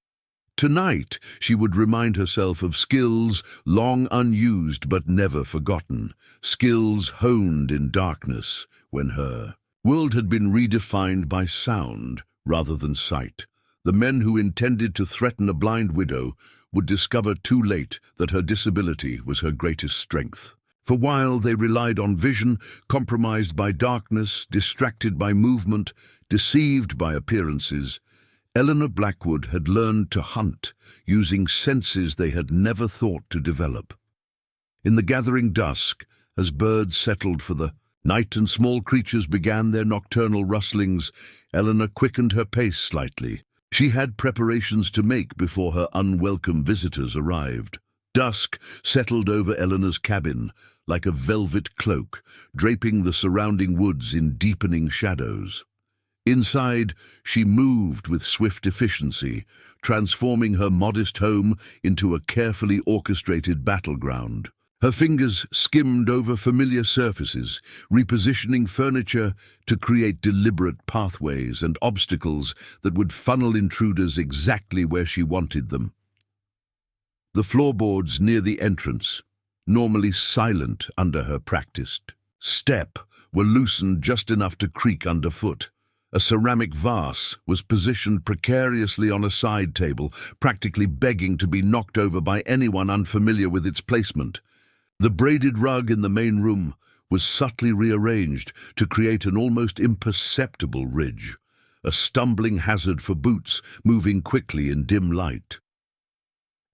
Tonight, she would remind herself of skills long unused but never forgotten, skills honed in darkness when her world had been redefined by sound rather than sight. The men who intended to threaten a blind widow would discover too late that her disability was her greatest strength. For while they relied on vision, compromised by darkness, distracted by movement, deceived by appearances, Eleanor Blackwood had learned to hunt, using senses they had never thought to develop. In the gathering dusk, as birds settled for the night and small creatures began their nocturnal rustlings, Eleanor quickened her pace slightly. She had preparations to make before her unwelcome visitors arrived. Dusk settled over Eleanor's cabin like a velvet cloak, draping the surrounding woods in deepening shadows. Inside, she moved with swift efficiency, transforming her modest home into a carefully orchestrated battleground. Her fingers skimmed over familiar surfaces, repositioning furniture to create deliberate pathways and obstacles that would funnel intruders exactly where she wanted them. The floorboards near the entrance, normally silent under her practiced step, were loosened just enough to creak underfoot. A ceramic vase was positioned precariously on a side table, practically begging to be knocked over by anyone unfamiliar with its placement. The braided rug in the main room was subtly rearranged to create an almost imperceptible ridge, a stumbling hazard for boots moving quickly in dim light.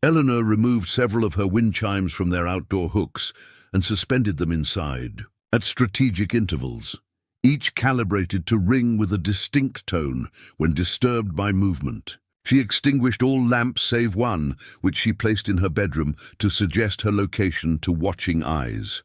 Eleanor removed several of her wind chimes from their outdoor hooks and suspended them inside, at strategic intervals, each calibrated to ring with a distinct tone when disturbed by movement. She extinguished all lamps save one, which she placed in her bedroom to suggest her location to watching eyes.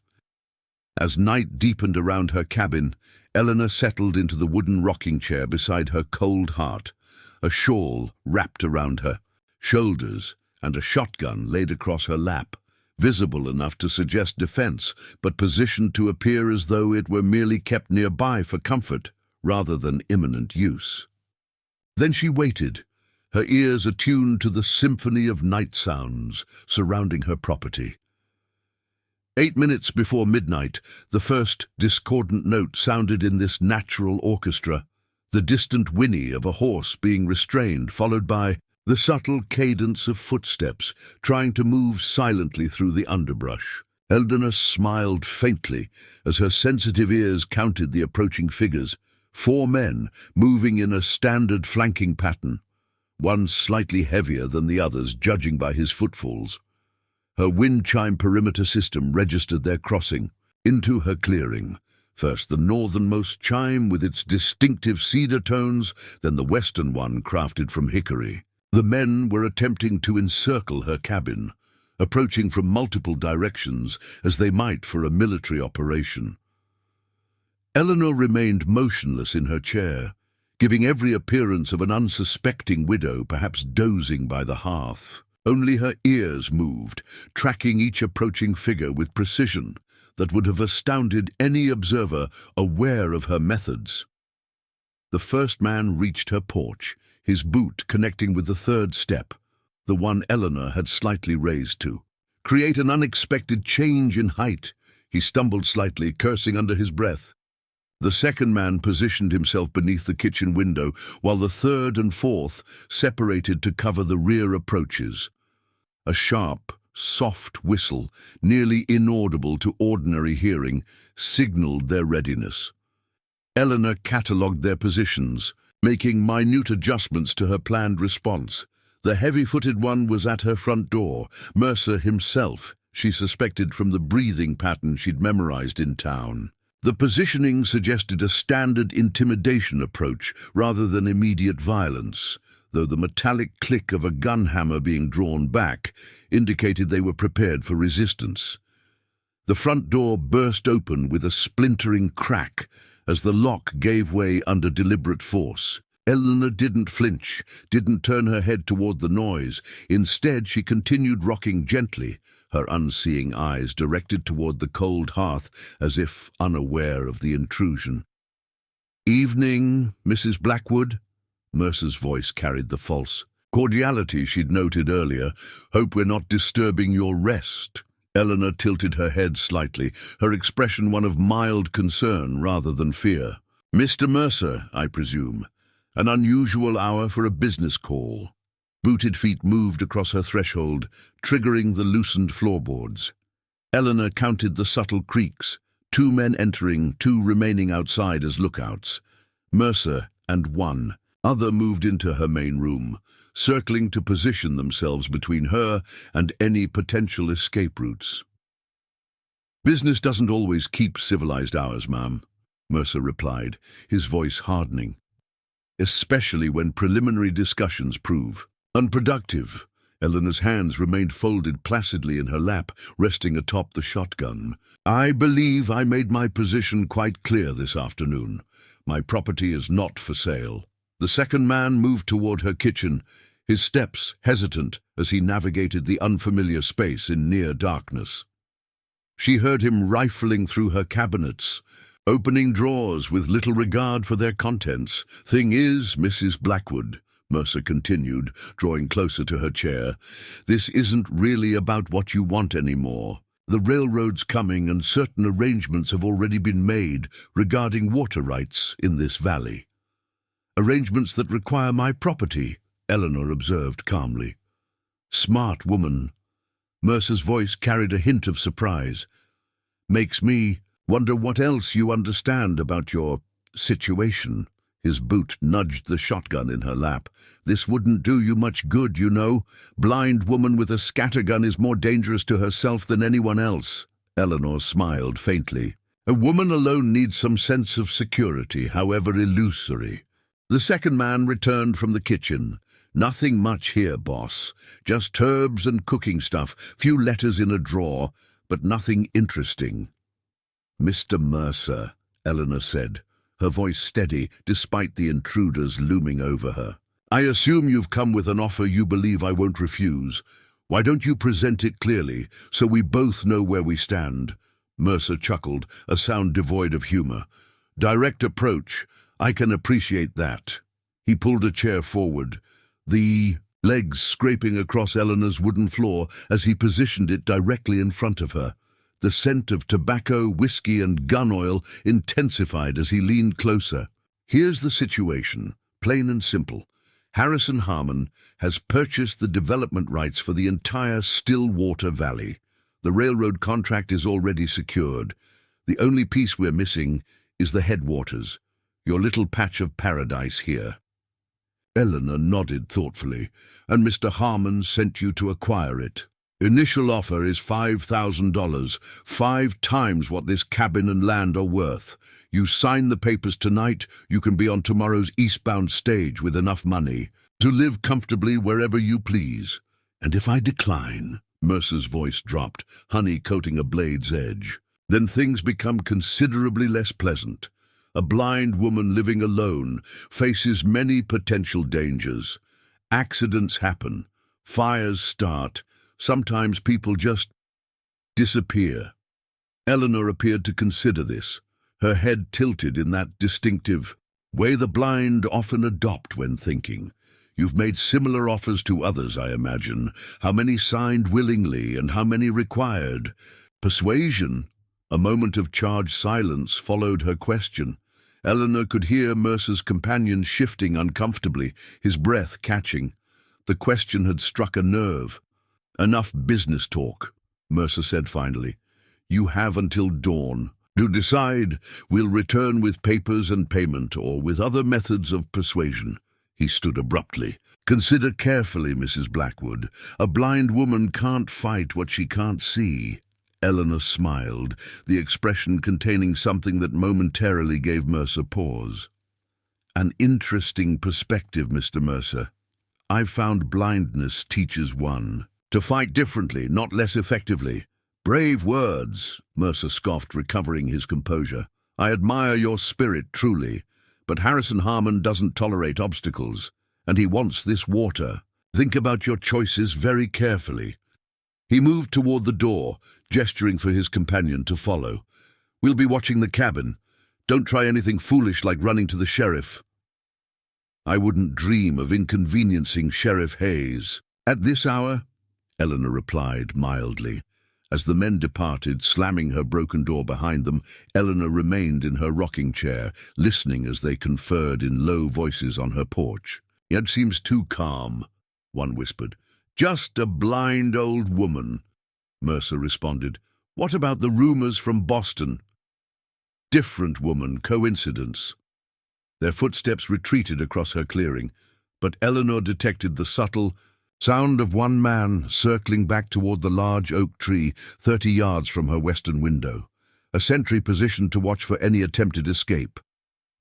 As night deepened around her cabin, Eleanor settled into the wooden rocking chair beside her cold heart, a shawl wrapped around her shoulders and a shotgun laid across her lap, visible enough to suggest defense, but positioned to appear as though it were merely kept nearby for comfort rather than imminent use. Then she waited, her ears attuned to the symphony of night sounds surrounding her property. 8 minutes before midnight, the first discordant note sounded in this natural orchestra, the distant whinny of a horse being restrained, followed by the subtle cadence of footsteps trying to move silently through the underbrush. Eleanor smiled faintly as her sensitive ears counted the approaching figures, 4 men moving in a standard flanking pattern, one slightly heavier than the others, judging by his footfalls. Her wind chime perimeter system registered their crossing into her clearing. First the northernmost chime with its distinctive cedar tones, then the western one crafted from hickory. The men were attempting to encircle her cabin, approaching from multiple directions as they might for a military operation. Eleanor remained motionless in her chair, giving every appearance of an unsuspecting widow, perhaps dozing by the hearth. Only her ears moved, tracking each approaching figure with precision that would have astounded any observer aware of her methods. The first man reached her porch, his boot connecting with the third step, the one Eleanor had slightly raised to create an unexpected change in height. He stumbled slightly, cursing under his breath. The second man positioned himself beneath the kitchen window, while the third and fourth separated to cover the rear approaches. A sharp, soft whistle, nearly inaudible to ordinary hearing, signaled their readiness. Eleanor catalogued their positions, making minute adjustments to her planned response. The heavy-footed one was at her front door, Mercer himself, she suspected from the breathing pattern she'd memorized in town. The positioning suggested a standard intimidation approach rather than immediate violence, though the metallic click of a gun hammer being drawn back indicated they were prepared for resistance. The front door burst open with a splintering crack as the lock gave way under deliberate force. Eleanor didn't flinch, didn't turn her head toward the noise. Instead, she continued rocking gently, her unseeing eyes directed toward the cold hearth as if unaware of the intrusion. "Evening, Mrs. Blackwood?" Mercer's voice carried the false cordiality she'd noted earlier. "Hope we're not disturbing your rest." Eleanor tilted her head slightly, her expression one of mild concern rather than fear. "Mr. Mercer, I presume. An unusual hour for a business call." Booted feet moved across her threshold, triggering the loosened floorboards. Eleanor counted the subtle creaks, 2 men entering, 2 remaining outside as lookouts. Mercer and 1 other moved into her main room, circling to position themselves between her and any potential escape routes. "Business doesn't always keep civilized hours, ma'am," Mercer replied, his voice hardening. "Especially when preliminary discussions prove unproductive." Eleanor's hands remained folded placidly in her lap, resting atop the shotgun. "I believe I made my position quite clear this afternoon. My property is not for sale." The second man moved toward her kitchen, his steps hesitant as he navigated the unfamiliar space in near darkness. She heard him rifling through her cabinets, opening drawers with little regard for their contents. "Thing is, Mrs. Blackwood," Mercer continued, drawing closer to her chair, "this isn't really about what you want anymore. The railroad's coming and certain arrangements have already been made regarding water rights in this valley." "Arrangements that require my property," Eleanor observed calmly. "Smart woman." Mercer's voice carried a hint of surprise. "Makes me wonder what else you understand about your situation." His boot nudged the shotgun in her lap. "This wouldn't do you much good, you know. Blind woman with a scattergun is more dangerous to herself than anyone else." Eleanor smiled faintly. "A woman alone needs some sense of security, however illusory." The second man returned from the kitchen. "Nothing much here, boss. Just herbs and cooking stuff, few letters in a drawer, but nothing interesting." "Mr. Mercer," Eleanor said, her voice steady despite the intruders looming over her. "I assume you've come with an offer you believe I won't refuse. Why don't you present it clearly, so we both know where we stand?" Mercer chuckled, a sound devoid of humor. "Direct approach. I can appreciate that." He pulled a chair forward, the legs scraping across Eleanor's wooden floor as he positioned it directly in front of her. The scent of tobacco, whiskey, and gun oil intensified as he leaned closer. "Here's the situation, plain and simple. Harrison Harmon has purchased the development rights for the entire Stillwater Valley. The railroad contract is already secured. The only piece we're missing is the headwaters, your little patch of paradise here." Eleanor nodded thoughtfully. "And Mr. Harmon sent you to acquire it?" "Initial offer is $5,000, 5 times what this cabin and land are worth. You sign the papers tonight, you can be on tomorrow's eastbound stage with enough money." To live comfortably wherever you please. And if I decline, Mercer's voice dropped, honey coating a blade's edge, then things become considerably less pleasant. A blind woman living alone faces many potential dangers. Accidents happen. Fires start. Sometimes people just disappear. Eleanor appeared to consider this, her head tilted in that distinctive way the blind often adopt when thinking. You've made similar offers to others, I imagine. How many signed willingly and how many required? Persuasion? A moment of charged silence followed her question. Eleanor could hear Mercer's companion shifting uncomfortably, his breath catching. The question had struck a nerve. Enough business talk, Mercer said finally. You have until dawn to decide. We'll return with papers and payment or with other methods of persuasion. He stood abruptly. Consider carefully, Mrs. Blackwood. A blind woman can't fight what she can't see. Eleanor smiled, the expression containing something that momentarily gave Mercer pause. An interesting perspective, Mr. Mercer. I've found blindness teaches one to fight differently, not less effectively. Brave words, Mercer scoffed, recovering his composure. I admire your spirit, truly. But Harrison Harmon doesn't tolerate obstacles, and he wants this water. Think about your choices very carefully. He moved toward the door, gesturing for his companion to follow. We'll be watching the cabin. Don't try anything foolish like running to the sheriff. I wouldn't dream of inconveniencing Sheriff Hayes. At this hour? Eleanor replied mildly. As the men departed, slamming her broken door behind them, Eleanor remained in her rocking chair, listening as they conferred in low voices on her porch. It seems too calm, one whispered. Just a blind old woman, Mercer responded. What about the rumors from Boston? Different woman, coincidence. Their footsteps retreated across her clearing, but Eleanor detected the subtle sound of one man circling back toward the large oak tree 30 yards from her western window, a sentry positioned to watch for any attempted escape.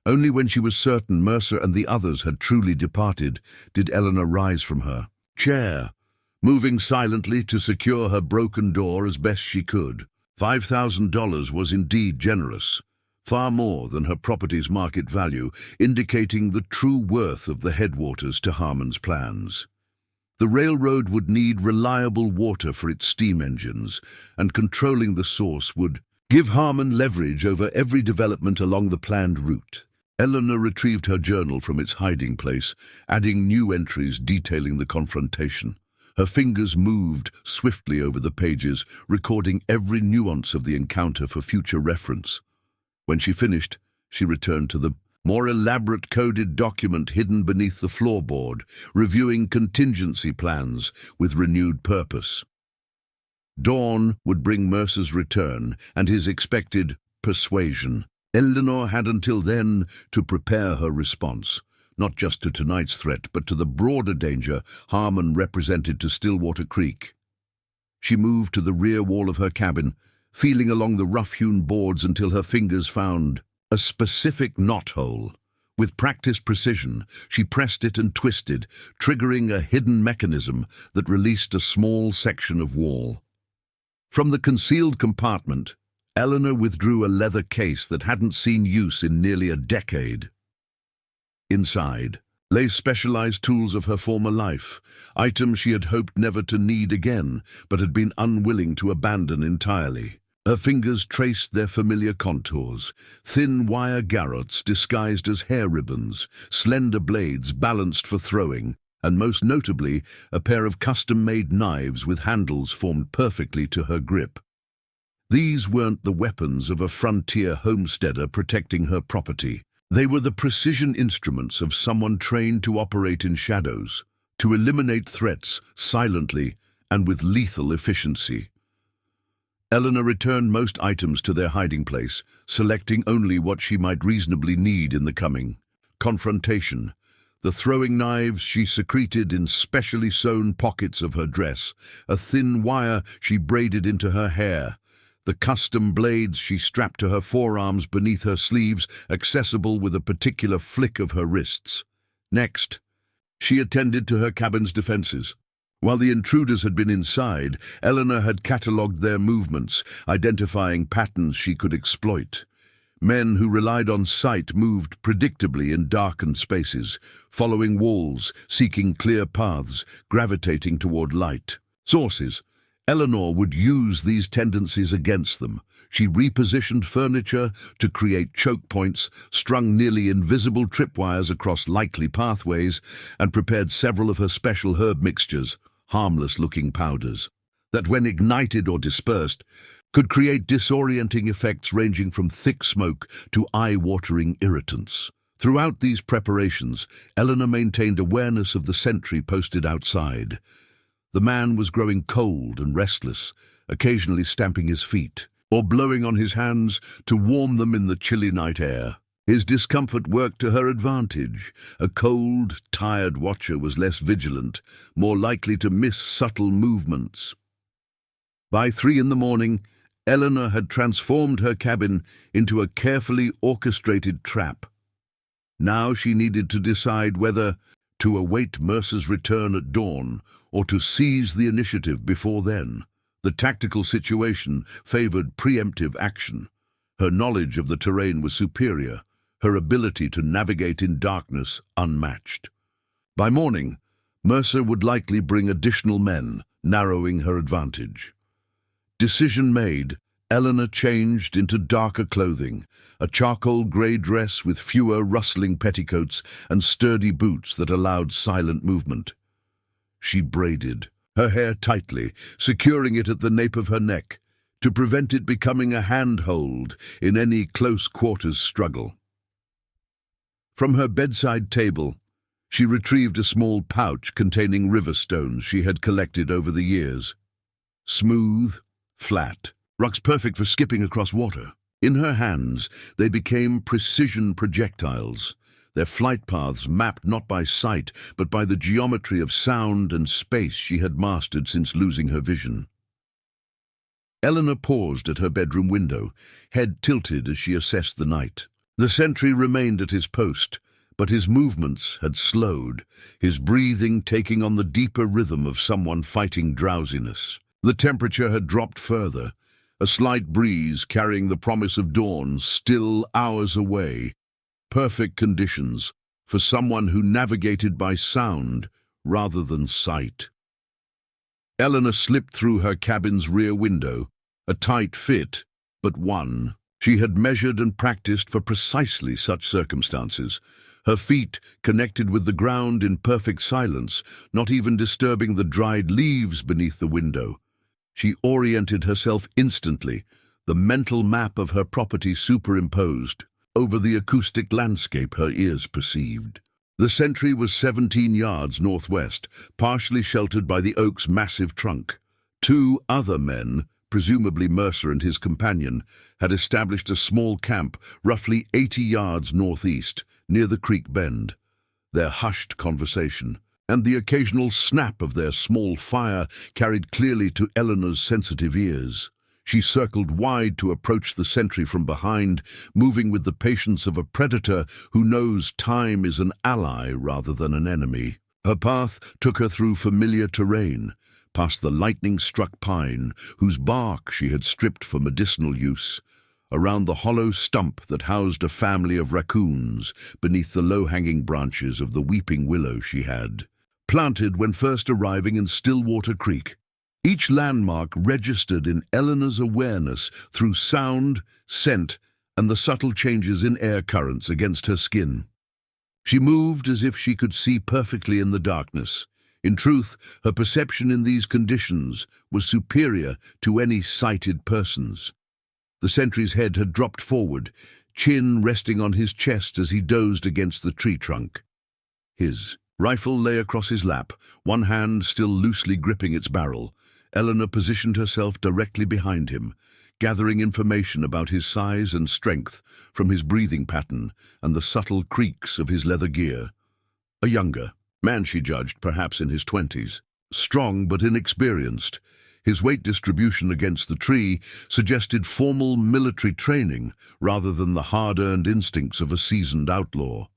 Only when she was certain Mercer and the others had truly departed did Eleanor rise from her chair, moving silently to secure her broken door as best she could. $5,000 was indeed generous, far more than her property's market value, indicating the true worth of the headwaters to Harmon's plans. The railroad would need reliable water for its steam engines, and controlling the source would give Harmon leverage over every development along the planned route. Eleanor retrieved her journal from its hiding place, adding new entries detailing the confrontation. Her fingers moved swiftly over the pages, recording every nuance of the encounter for future reference. When she finished, she returned to the more elaborate coded document hidden beneath the floorboard, reviewing contingency plans with renewed purpose. Dawn would bring Mercer's return and his expected persuasion. Eleanor had until then to prepare her response, not just to tonight's threat, but to the broader danger Harmon represented to Stillwater Creek. She moved to the rear wall of her cabin, feeling along the rough-hewn boards until her fingers found a specific knothole. With practiced precision, she pressed it and twisted, triggering a hidden mechanism that released a small section of wall. From the concealed compartment, Eleanor withdrew a leather case that hadn't seen use in nearly a decade. Inside lay specialized tools of her former life, items she had hoped never to need again, but had been unwilling to abandon entirely. Her fingers traced their familiar contours, thin wire garrots disguised as hair ribbons, slender blades balanced for throwing, and most notably, a pair of custom-made knives with handles formed perfectly to her grip. These weren't the weapons of a frontier homesteader protecting her property. They were the precision instruments of someone trained to operate in shadows, to eliminate threats silently and with lethal efficiency. Eleanor returned most items to their hiding place, selecting only what she might reasonably need in the coming confrontation. The throwing knives she secreted in specially sewn pockets of her dress, a thin wire she braided into her hair, the custom blades she strapped to her forearms beneath her sleeves, accessible with a particular flick of her wrists. Next, She attended to her cabin's defenses. While the intruders had been inside, Eleanor had catalogued their movements, identifying patterns she could exploit. Men who relied on sight moved predictably in darkened spaces, following walls, seeking clear paths, gravitating toward light. Sources. Eleanor would use these tendencies against them. She repositioned furniture to create choke points, strung nearly invisible tripwires across likely pathways, and prepared several of her special herb mixtures, harmless-looking powders, that when ignited or dispersed, could create disorienting effects ranging from thick smoke to eye-watering irritants. Throughout these preparations, Eleanor maintained awareness of the sentry posted outside. The man was growing cold and restless, occasionally stamping his feet, or blowing on his hands to warm them in the chilly night air. His discomfort worked to her advantage. A cold, tired watcher was less vigilant, more likely to miss subtle movements. By 3 a.m, Eleanor had transformed her cabin into a carefully orchestrated trap. Now she needed to decide whether to await Mercer's return at dawn or to seize the initiative before then. The tactical situation favored preemptive action. Her knowledge of the terrain was superior, her ability to navigate in darkness unmatched. By morning, Mercer would likely bring additional men, narrowing her advantage. Decision made, Eleanor changed into darker clothing, a charcoal grey dress with fewer rustling petticoats and sturdy boots that allowed silent movement. She braided her hair tightly, securing it at the nape of her neck, to prevent it becoming a handhold in any close-quarters struggle. From her bedside table, she retrieved a small pouch containing river stones she had collected over the years. Smooth, flat, rocks perfect for skipping across water. In her hands, they became precision projectiles, their flight paths mapped not by sight, but by the geometry of sound and space she had mastered since losing her vision. Eleanor paused at her bedroom window, head tilted as she assessed the night. The sentry remained at his post, but his movements had slowed, his breathing taking on the deeper rhythm of someone fighting drowsiness. The temperature had dropped further, a slight breeze carrying the promise of dawn still hours away. Perfect conditions for someone who navigated by sound rather than sight. Eleanor slipped through her cabin's rear window, a tight fit, but one. She had measured and practiced for precisely such circumstances, her feet connected with the ground in perfect silence, not even disturbing the dried leaves beneath the window. She oriented herself instantly, the mental map of her property superimposed over the acoustic landscape her ears perceived. The sentry was 17 yards northwest, partially sheltered by the oak's massive trunk. 2 other men, presumably Mercer and his companion, had established a small camp roughly 80 yards northeast, near the creek bend. Their hushed conversation and the occasional snap of their small fire carried clearly to Eleanor's sensitive ears. She circled wide to approach the sentry from behind, moving with the patience of a predator who knows time is an ally rather than an enemy. Her path took her through familiar terrain, past the lightning-struck pine, whose bark she had stripped for medicinal use, around the hollow stump that housed a family of raccoons beneath the low-hanging branches of the weeping willow she had planted when first arriving in Stillwater Creek. Each landmark registered in Eleanor's awareness through sound, scent, and the subtle changes in air currents against her skin. She moved as if she could see perfectly in the darkness. In truth, her perception in these conditions was superior to any sighted person's. The sentry's head had dropped forward, chin resting on his chest as he dozed against the tree trunk. His rifle lay across his lap, one hand still loosely gripping its barrel. Eleanor positioned herself directly behind him, gathering information about his size and strength from his breathing pattern and the subtle creaks of his leather gear. A younger man, she judged, perhaps in his 20s, strong but inexperienced. His weight distribution against the tree suggested formal military training rather than the hard-earned instincts of a seasoned outlaw.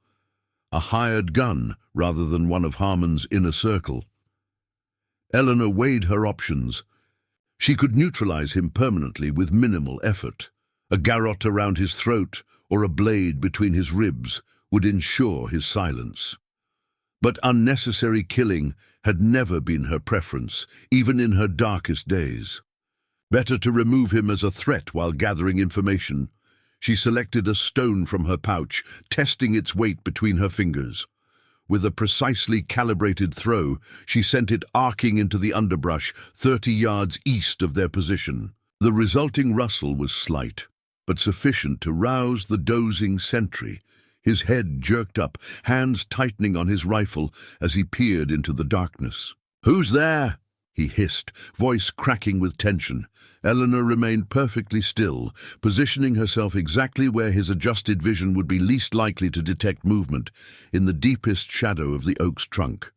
a hired gun rather than one of Harmon's inner circle. Eleanor weighed her options. She could neutralize him permanently with minimal effort. A garrote around his throat or a blade between his ribs would ensure his silence. But unnecessary killing had never been her preference, even in her darkest days. Better to remove him as a threat while gathering information. She selected a stone from her pouch, testing its weight between her fingers. With a precisely calibrated throw, she sent it arcing into the underbrush 30 yards east of their position. The resulting rustle was slight, but sufficient to rouse the dozing sentry. His head jerked up, hands tightening on his rifle as he peered into the darkness. "Who's there?" he hissed, voice cracking with tension. Eleanor remained perfectly still, positioning herself exactly where his adjusted vision would be least likely to detect movement, in the deepest shadow of the oak's trunk.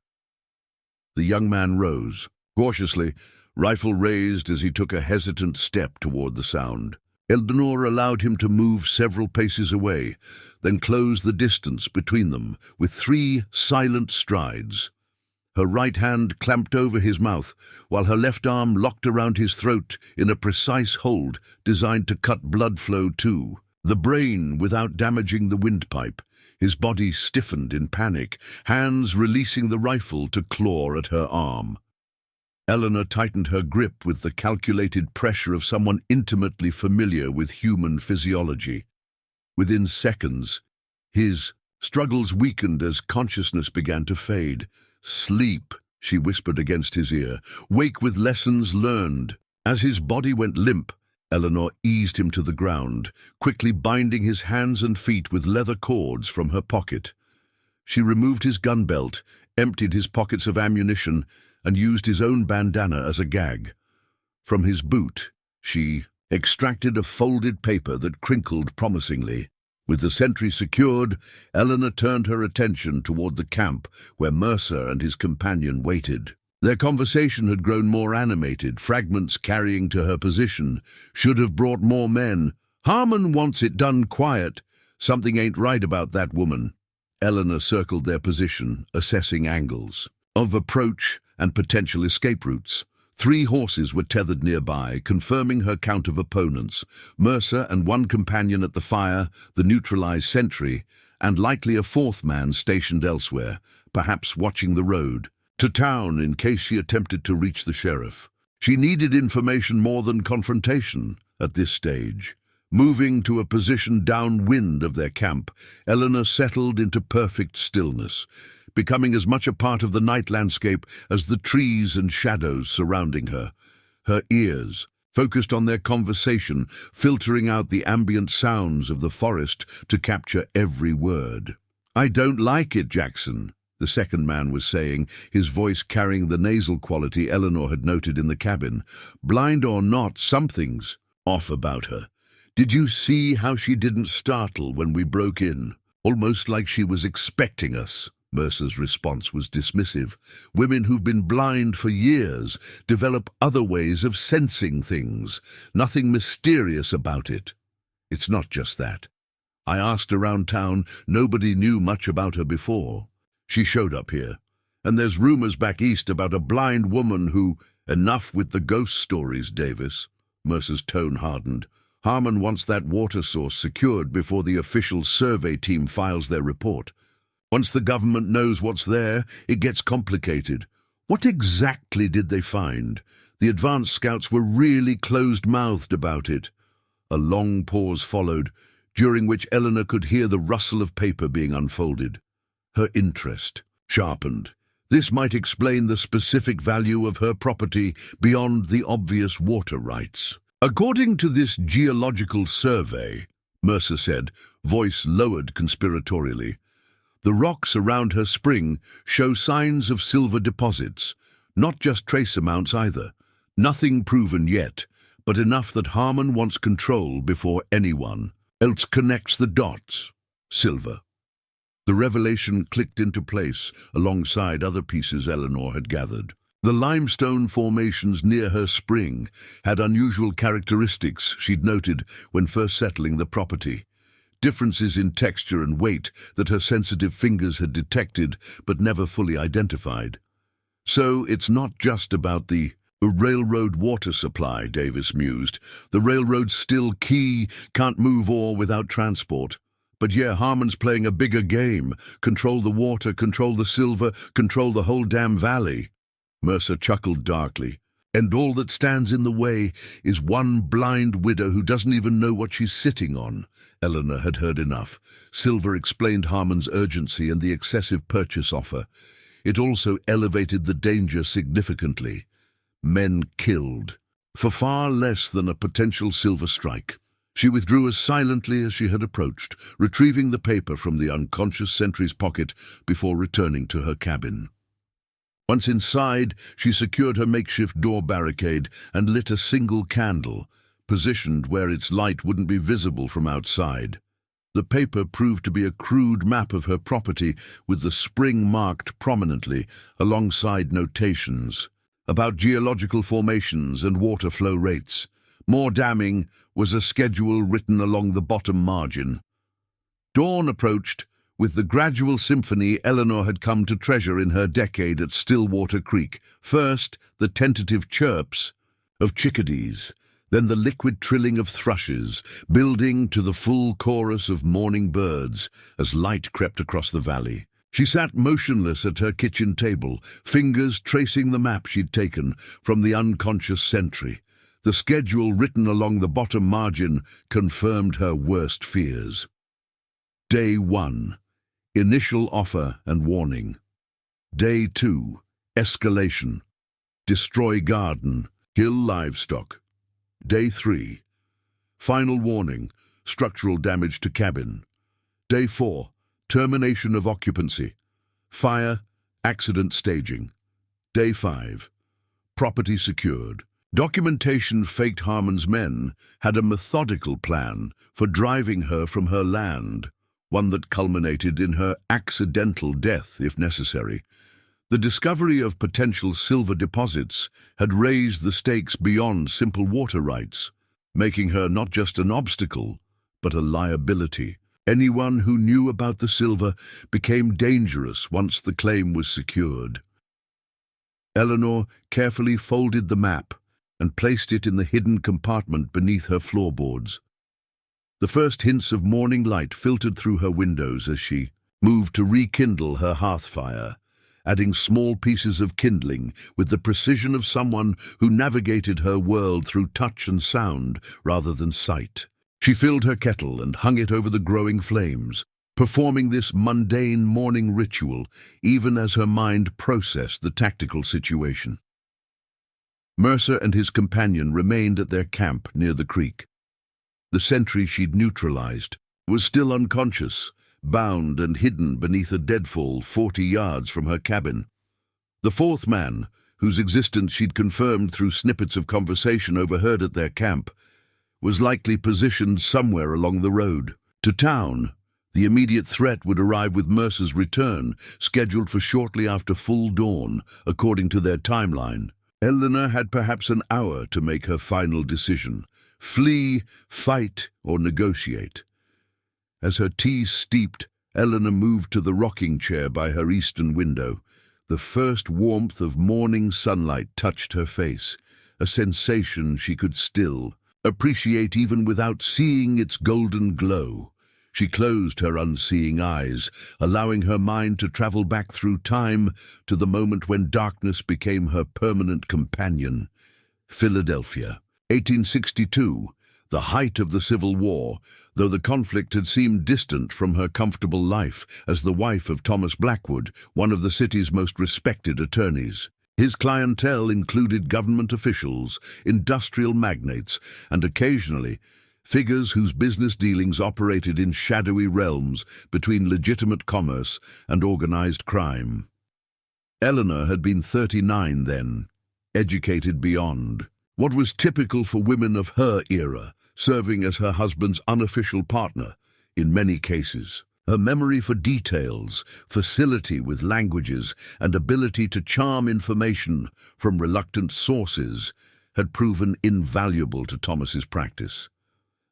The young man rose, cautiously, rifle raised as he took a hesitant step toward the sound. Eleanor allowed him to move several paces away, then closed the distance between them with 3 silent strides. Her right hand clamped over his mouth, while her left arm locked around his throat in a precise hold designed to cut blood flow too. The brain without damaging the windpipe. His body stiffened in panic, hands releasing the rifle to claw at her arm. Eleanor tightened her grip with the calculated pressure of someone intimately familiar with human physiology. Within seconds, his struggles weakened as consciousness began to fade. "Sleep," she whispered against his ear. "Wake with lessons learned." As his body went limp, Eleanor eased him to the ground, quickly binding his hands and feet with leather cords from her pocket. She removed his gun belt, emptied his pockets of ammunition, and used his own bandana as a gag. From his boot, she extracted a folded paper that crinkled promisingly. With the sentry secured, Eleanor turned her attention toward the camp where Mercer and his companion waited. Their conversation had grown more animated, fragments carrying to her position. "Should have brought more men. Harmon wants it done quiet. Something ain't right about that woman." Eleanor circled their position, assessing angles of approach and potential escape routes. 3 horses were tethered nearby, confirming her count of opponents. Mercer and 1 companion at the fire, the neutralized sentry, and likely a 4th man stationed elsewhere, perhaps watching the road. To town in case she attempted to reach the sheriff. She needed information more than confrontation at this stage. Moving to a position downwind of their camp, Eleanor settled into perfect stillness, becoming as much a part of the night landscape as the trees and shadows surrounding her. Her ears, focused on their conversation, filtering out the ambient sounds of the forest to capture every word. "I don't like it, Jackson," the second man was saying, his voice carrying the nasal quality Eleanor had noted in the cabin. "Blind or not, something's off about her. Did you see how she didn't startle when we broke in? Almost like she was expecting us." Mercer's response was dismissive. "Women who've been blind for years develop other ways of sensing things. Nothing mysterious about it." "It's not just that. I asked around town, nobody knew much about her before. She showed up here. And there's rumors back east about a blind woman who—" "Enough with the ghost stories, Davis." Mercer's tone hardened. "Harmon wants that water source secured before the official survey team files their report. Once the government knows what's there, it gets complicated. What exactly did they find? The advanced scouts were really closed-mouthed about it." A long pause followed, during which Eleanor could hear the rustle of paper being unfolded. Her interest sharpened. This might explain the specific value of her property beyond the obvious water rights. "According to this geological survey," Mercer said, voice lowered conspiratorially, "the rocks around her spring show signs of silver deposits, not just trace amounts either. Nothing proven yet, but enough that Harmon wants control before anyone else connects the dots. Silver." The revelation clicked into place alongside other pieces Eleanor had gathered. The limestone formations near her spring had unusual characteristics she'd noted when first settling the property. differences in texture and weight that her sensitive fingers had detected but never fully identified. So it's not just about the railroad water supply, Davis mused. The railroad's still key, can't move ore without transport. But yeah, Harmon's playing a bigger game. Control the water, control the silver, control the whole damn valley. Mercer chuckled darkly. And all that stands in the way is one blind widow who doesn't even know what she's sitting on. Eleanor had heard enough. Silver explained Harmon's urgency and the excessive purchase offer. It also elevated the danger significantly. Men killed, for far less than a potential silver strike. She withdrew as silently as she had approached, retrieving the paper from the unconscious sentry's pocket before returning to her cabin. Once inside, she secured her makeshift door barricade and lit a single candle, positioned where its light wouldn't be visible from outside. The paper proved to be a crude map of her property, with the spring marked prominently alongside notations about geological formations and water flow rates. More damning was a schedule written along the bottom margin. Dawn approached, with the gradual symphony Eleanor had come to treasure in her decade at Stillwater Creek. First, the tentative chirps of chickadees, then the liquid trilling of thrushes, building to the full chorus of morning birds as light crept across the valley. She sat motionless at her kitchen table, fingers tracing the map she'd taken from the unconscious sentry. The schedule written along the bottom margin confirmed her worst fears. Day 1. Initial offer and warning. Day 2. Escalation. Destroy garden. Kill livestock. Day 3. Final warning. Structural damage to cabin. Day 4. Termination of occupancy. Fire. Accident staging. Day 5. Property secured. Documentation faked Harmon's men had a methodical plan for driving her from her land, one that culminated in her accidental death, if necessary. The discovery of potential silver deposits had raised the stakes beyond simple water rights, making her not just an obstacle, but a liability. Anyone who knew about the silver became dangerous once the claim was secured. Eleanor carefully folded the map and placed it in the hidden compartment beneath her floorboards. The first hints of morning light filtered through her windows as she moved to rekindle her hearth fire, adding small pieces of kindling with the precision of someone who navigated her world through touch and sound rather than sight. She filled her kettle and hung it over the growing flames, performing this mundane morning ritual even as her mind processed the tactical situation. Mercer and his companion remained at their camp near the creek. The sentry she'd neutralized was still unconscious, bound and hidden beneath a deadfall 40 yards from her cabin. The fourth man, whose existence she'd confirmed through snippets of conversation overheard at their camp, was likely positioned somewhere along the road. To town, the immediate threat would arrive with Mercer's return, scheduled for shortly after full dawn, according to their timeline. Eleanor had perhaps an hour to make her final decision: flee, fight, or negotiate. As her tea steeped, Eleanor moved to the rocking chair by her eastern window. The first warmth of morning sunlight touched her face, a sensation she could still appreciate even without seeing its golden glow. She closed her unseeing eyes, allowing her mind to travel back through time to the moment when darkness became her permanent companion. Philadelphia, 1862, the height of the Civil War, though the conflict had seemed distant from her comfortable life as the wife of Thomas Blackwood, one of the city's most respected attorneys. His clientele included government officials, industrial magnates, and occasionally figures whose business dealings operated in shadowy realms between legitimate commerce and organized crime. Eleanor had been 39 then, educated beyond what was typical for women of her era, serving as her husband's unofficial partner in many cases. Her memory for details, facility with languages, and ability to charm information from reluctant sources had proven invaluable to Thomas's practice.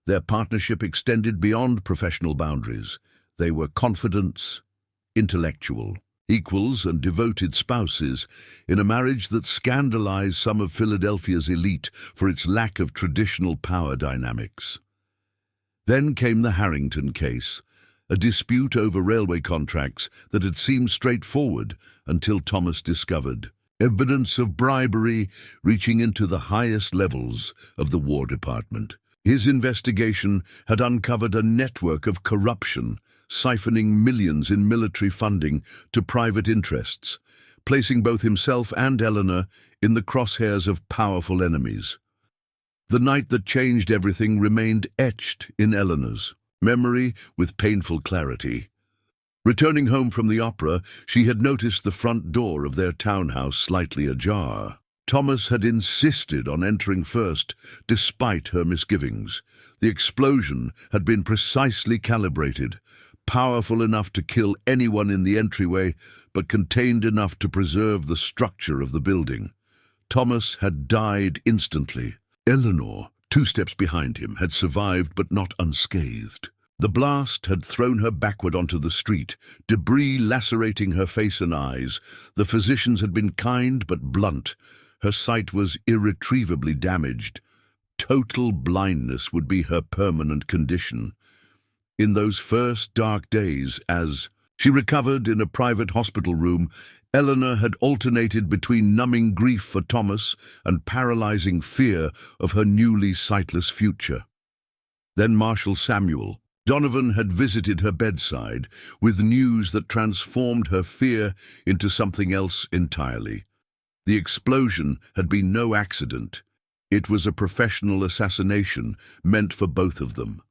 Their partnership extended beyond professional boundaries. They were confidants, intellectual, equals and devoted spouses in a marriage that scandalized some of Philadelphia's elite for its lack of traditional power dynamics. Then came the Harrington case, a dispute over railway contracts that had seemed straightforward until Thomas discovered evidence of bribery reaching into the highest levels of the War Department. His investigation had uncovered a network of corruption, siphoning millions in military funding to private interests, placing both himself and Eleanor in the crosshairs of powerful enemies. The night that changed everything remained etched in Eleanor's memory with painful clarity. Returning home from the opera, she had noticed the front door of their townhouse slightly ajar. Thomas had insisted on entering first, despite her misgivings. The explosion had been precisely calibrated, powerful enough to kill anyone in the entryway, but contained enough to preserve the structure of the building. Thomas had died instantly. Eleanor, 2 steps behind him, had survived but not unscathed. The blast had thrown her backward onto the street, debris lacerating her face and eyes. The physicians had been kind but blunt. Her sight was irretrievably damaged. Total blindness would be her permanent condition. In those first dark days, as she recovered in a private hospital room, Eleanor had alternated between numbing grief for Thomas and paralyzing fear of her newly sightless future. Then Marshal Samuel Donovan had visited her bedside with news that transformed her fear into something else entirely. The explosion had been no accident. It was a professional assassination meant for both of them.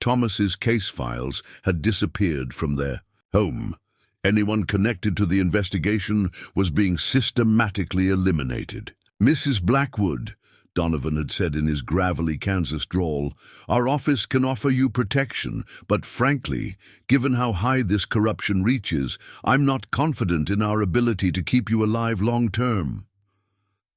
Thomas's case files had disappeared from their home. Anyone connected to the investigation was being systematically eliminated. "Mrs. Blackwood," Donovan had said in his gravelly Kansas drawl, "our office can offer you protection, but frankly, given how high this corruption reaches, I'm not confident in our ability to keep you alive long-term."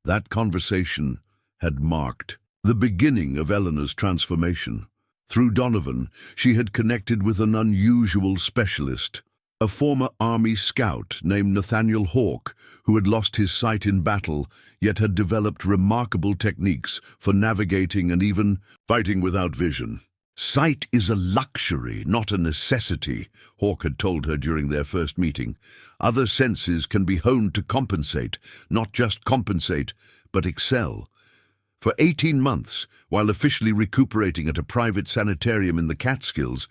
That conversation had marked the beginning of Eleanor's transformation. Through Donovan, she had connected with an unusual specialist, a former Army scout named Nathaniel Hawke, who had lost his sight in battle, yet had developed remarkable techniques for navigating and even fighting without vision. "Sight is a luxury, not a necessity," Hawke had told her during their first meeting. "Other senses can be honed to compensate, not just compensate, but excel." For 18 months, while officially recuperating at a private sanitarium in the Catskills,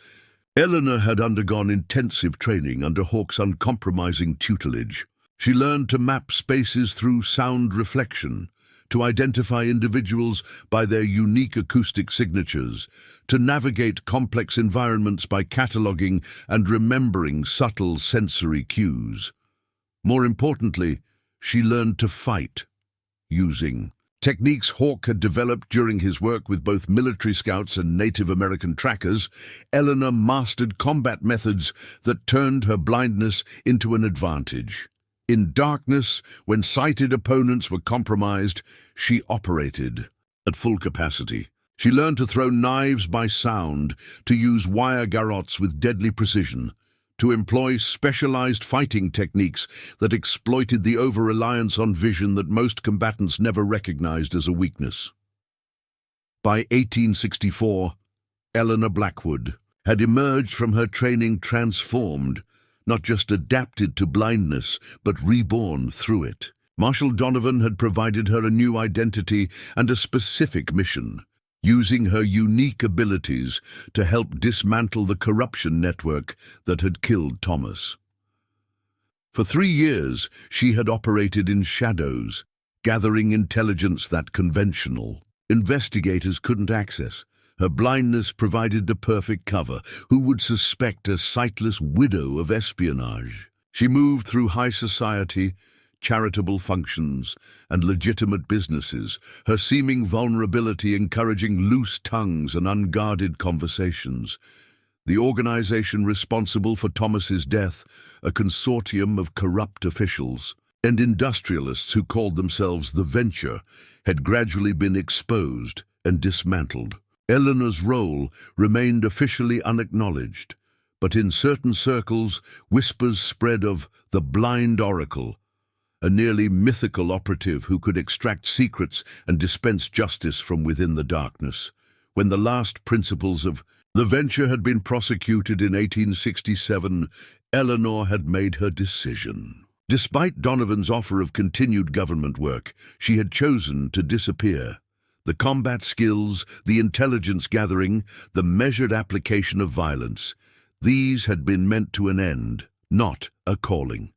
Eleanor had undergone intensive training under Hawke's uncompromising tutelage. She learned to map spaces through sound reflection, to identify individuals by their unique acoustic signatures, to navigate complex environments by cataloging and remembering subtle sensory cues. More importantly, she learned to fight using techniques Hawke had developed during his work with both military scouts and Native American trackers. Eleanor mastered combat methods that turned her blindness into an advantage. In darkness, when sighted opponents were compromised, she operated at full capacity. She learned to throw knives by sound, to use wire garrots with deadly precision, to employ specialized fighting techniques that exploited the over-reliance on vision that most combatants never recognized as a weakness. By 1864, Eleanor Blackwood had emerged from her training transformed, not just adapted to blindness, but reborn through it. Marshal Donovan had provided her a new identity and a specific mission, using her unique abilities to help dismantle the corruption network that had killed Thomas. For 3 years, she had operated in shadows, gathering intelligence that conventional investigators couldn't access. Her blindness provided the perfect cover. Who would suspect a sightless widow of espionage? She moved through high society, charitable functions, and legitimate businesses, her seeming vulnerability encouraging loose tongues and unguarded conversations. The organization responsible for Thomas's death, a consortium of corrupt officials and industrialists who called themselves the Venture, had gradually been exposed and dismantled. Eleanor's role remained officially unacknowledged, but in certain circles whispers spread of the blind oracle, a nearly mythical operative who could extract secrets and dispense justice from within the darkness. When the last principles of the venture had been prosecuted in 1867, Eleanor had made her decision. Despite Donovan's offer of continued government work, she had chosen to disappear. The combat skills, the intelligence gathering, the measured application of violence, these had been meant to an end, not a calling.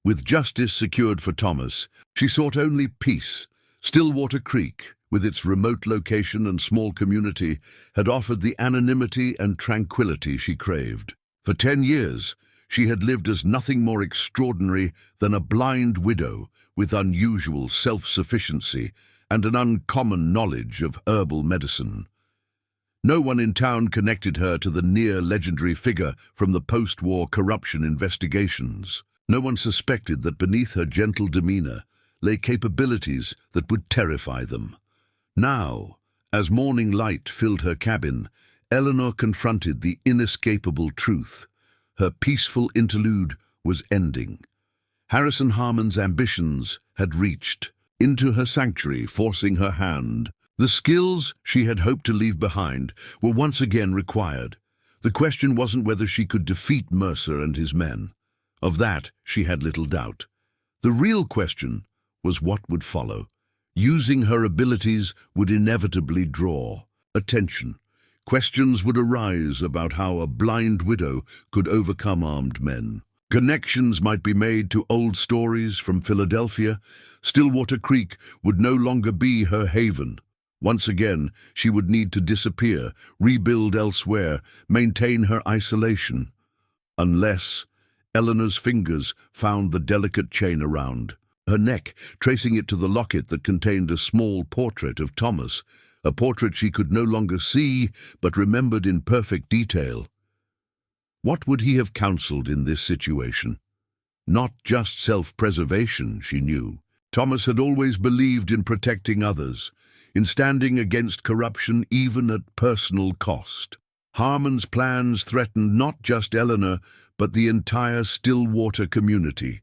With justice secured for Thomas, she sought only peace. Stillwater Creek, with its remote location and small community, had offered the anonymity and tranquility she craved. For 10 years, she had lived as nothing more extraordinary than a blind widow with unusual self-sufficiency and an uncommon knowledge of herbal medicine. No one in town connected her to the near-legendary figure from the post-war corruption investigations. No one suspected that beneath her gentle demeanor lay capabilities that would terrify them. Now, as morning light filled her cabin, Eleanor confronted the inescapable truth. Her peaceful interlude was ending. Harrison Harmon's ambitions had reached into her sanctuary, forcing her hand. The skills she had hoped to leave behind were once again required. The question wasn't whether she could defeat Mercer and his men. Of that, she had little doubt. The real question was what would follow. Using her abilities would inevitably draw attention. Questions would arise about how a blind widow could overcome armed men. Connections might be made to old stories from Philadelphia. Stillwater Creek would no longer be her haven. Once again, she would need to disappear, rebuild elsewhere, maintain her isolation. Unless Eleanor's fingers found the delicate chain around her neck, tracing it to the locket that contained a small portrait of Thomas, a portrait she could no longer see but remembered in perfect detail. What would he have counseled in this situation? Not just self-preservation, she knew. Thomas had always believed in protecting others, in standing against corruption even at personal cost. Harmon's plans threatened not just Eleanor, but the entire Stillwater community.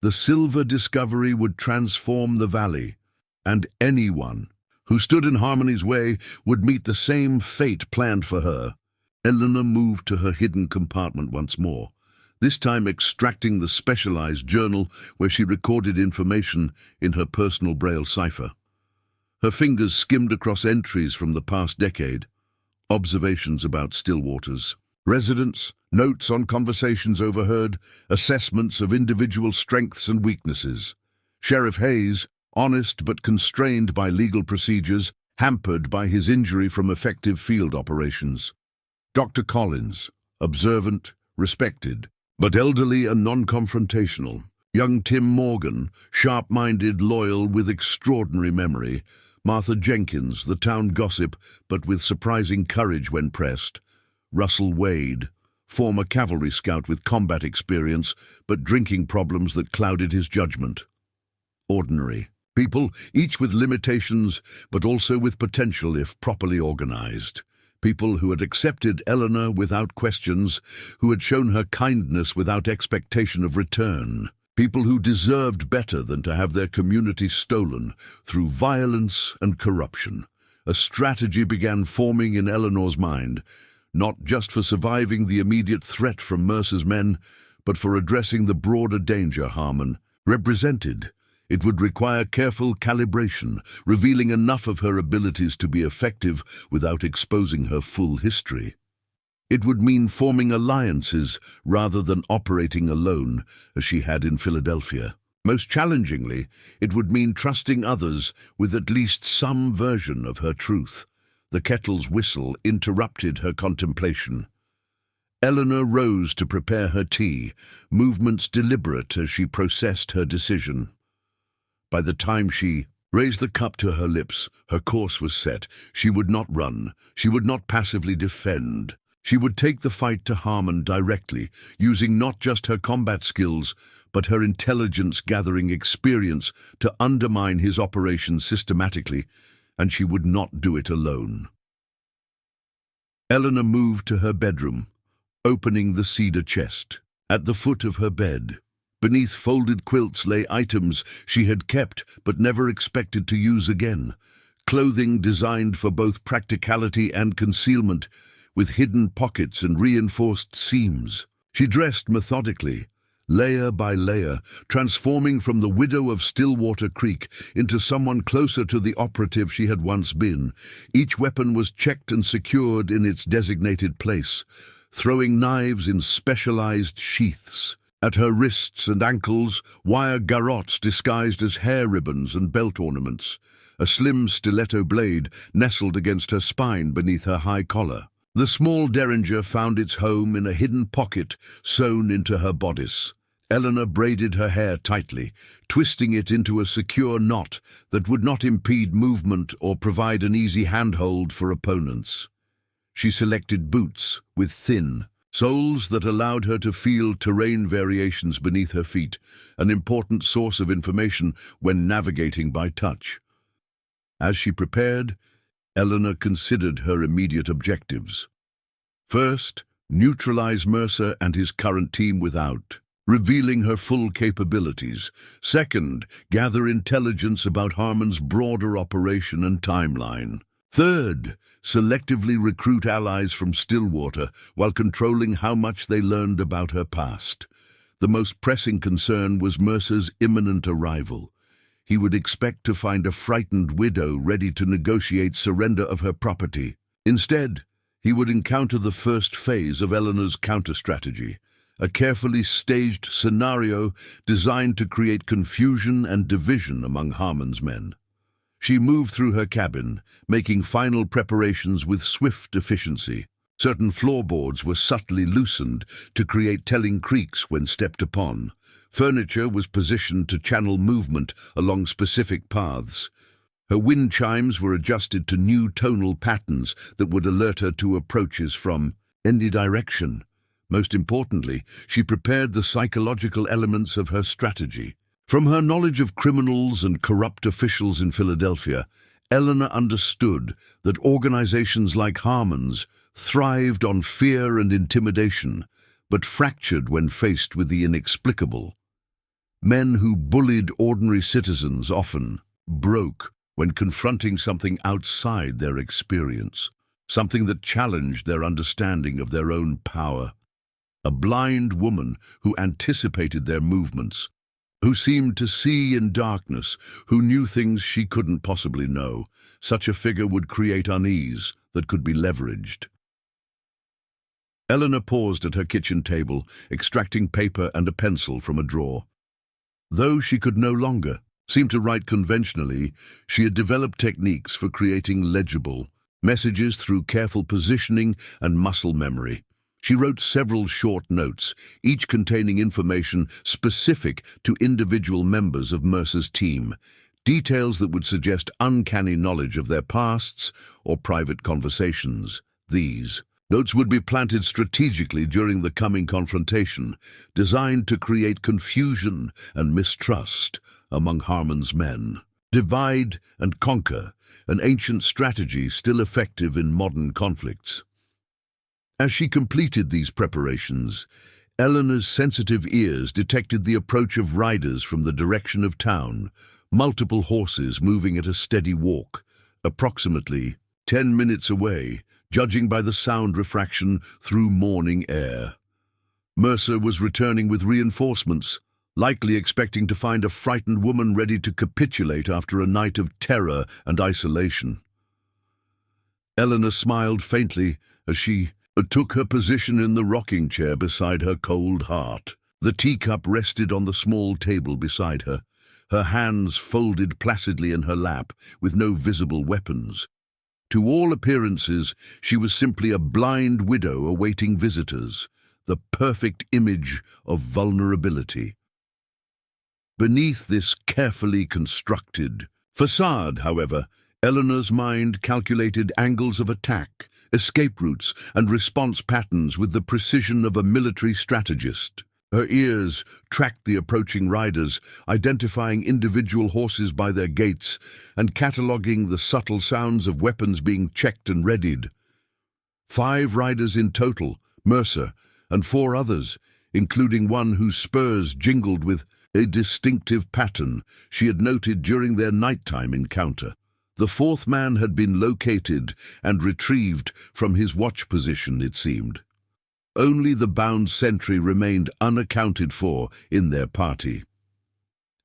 The silver discovery would transform the valley, and anyone who stood in Harmony's way would meet the same fate planned for her. Eleanor moved to her hidden compartment once more, this time extracting the specialized journal where she recorded information in her personal Braille cipher. Her fingers skimmed across entries from the past decade, observations about Stillwater's residents, notes on conversations overheard, assessments of individual strengths and weaknesses. Sheriff Hayes, honest but constrained by legal procedures, hampered by his injury from effective field operations. Dr. Collins, observant, respected, but elderly and non-confrontational. Young Tim Morgan, sharp-minded, loyal, with extraordinary memory. Martha Jenkins, the town gossip, but with surprising courage when pressed. Russell Wade, former cavalry scout with combat experience, but drinking problems that clouded his judgment. Ordinary people, each with limitations, but also with potential if properly organized. People who had accepted Eleanor without questions, who had shown her kindness without expectation of return. People who deserved better than to have their community stolen through violence and corruption. A strategy began forming in Eleanor's mind, not just for surviving the immediate threat from Mercer's men, but for addressing the broader danger Harmon represented. It would require careful calibration, revealing enough of her abilities to be effective without exposing her full history. It would mean forming alliances rather than operating alone, as she had in Philadelphia. Most challengingly, it would mean trusting others with at least some version of her truth. The kettle's whistle interrupted her contemplation. Eleanor rose to prepare her tea, movements deliberate as she processed her decision. By the time she raised the cup to her lips, her course was set. She would not run. She would not passively defend. She would take the fight to Harmon directly, using not just her combat skills, but her intelligence-gathering experience to undermine his operations systematically, and she would not do it alone. Eleanor moved to her bedroom, opening the cedar chest. At the foot of her bed, beneath folded quilts, lay items she had kept but never expected to use again. Clothing designed for both practicality and concealment, with hidden pockets and reinforced seams. She dressed methodically, layer by layer, transforming from the widow of Stillwater Creek into someone closer to the operative she had once been. Each weapon was checked and secured in its designated place, throwing knives in specialized sheaths. At her wrists and ankles, wire garrots disguised as hair ribbons and belt ornaments. A slim stiletto blade nestled against her spine beneath her high collar. The small derringer found its home in a hidden pocket sewn into her bodice. Eleanor braided her hair tightly, twisting it into a secure knot that would not impede movement or provide an easy handhold for opponents. She selected boots with thin soles that allowed her to feel terrain variations beneath her feet, an important source of information when navigating by touch. As she prepared, Eleanor considered her immediate objectives. First, neutralize Mercer and his current team without, revealing her full capabilities. Second, gather intelligence about Harmon's broader operation and timeline. Third, selectively recruit allies from Stillwater while controlling how much they learned about her past. The most pressing concern was Mercer's imminent arrival. He would expect to find a frightened widow ready to negotiate surrender of her property. Instead, he would encounter the first phase of Eleanor's counter-strategy, a carefully staged scenario designed to create confusion and division among Harmon's men. She moved through her cabin, making final preparations with swift efficiency. Certain floorboards were subtly loosened to create telling creaks when stepped upon. Furniture was positioned to channel movement along specific paths. Her wind chimes were adjusted to new tonal patterns that would alert her to approaches from any direction. Most importantly, she prepared the psychological elements of her strategy. From her knowledge of criminals and corrupt officials in Philadelphia, Eleanor understood that organizations like Harmon's thrived on fear and intimidation, but fractured when faced with the inexplicable. Men who bullied ordinary citizens often broke when confronting something outside their experience, something that challenged their understanding of their own power. A blind woman who anticipated their movements, who seemed to see in darkness, who knew things she couldn't possibly know. Such a figure would create unease that could be leveraged. Eleanor paused at her kitchen table, extracting paper and a pencil from a drawer. Though she could no longer seem to write conventionally, she had developed techniques for creating legible messages through careful positioning and muscle memory. She wrote several short notes, each containing information specific to individual members of Mercer's team, details that would suggest uncanny knowledge of their pasts or private conversations. These notes would be planted strategically during the coming confrontation, designed to create confusion and mistrust among Harmon's men. Divide and conquer, an ancient strategy still effective in modern conflicts. As she completed these preparations, Eleanor's sensitive ears detected the approach of riders from the direction of town, multiple horses moving at a steady walk, approximately 10 minutes away, judging by the sound refraction through morning air. Mercer was returning with reinforcements, likely expecting to find a frightened woman ready to capitulate after a night of terror and isolation. Eleanor smiled faintly as she took her position in the rocking chair beside her cold heart. The teacup rested on the small table beside her, her hands folded placidly in her lap with no visible weapons. To all appearances, she was simply a blind widow awaiting visitors, the perfect image of vulnerability. Beneath this carefully constructed facade, however, Eleanor's mind calculated angles of attack, escape routes, and response patterns with the precision of a military strategist. Her ears tracked the approaching riders, identifying individual horses by their gaits and cataloging the subtle sounds of weapons being checked and readied. 5 riders in total, Mercer, and 4 others, including one whose spurs jingled with a distinctive pattern she had noted during their nighttime encounter. The 4th man had been located and retrieved from his watch position, it seemed. Only the bound sentry remained unaccounted for in their party.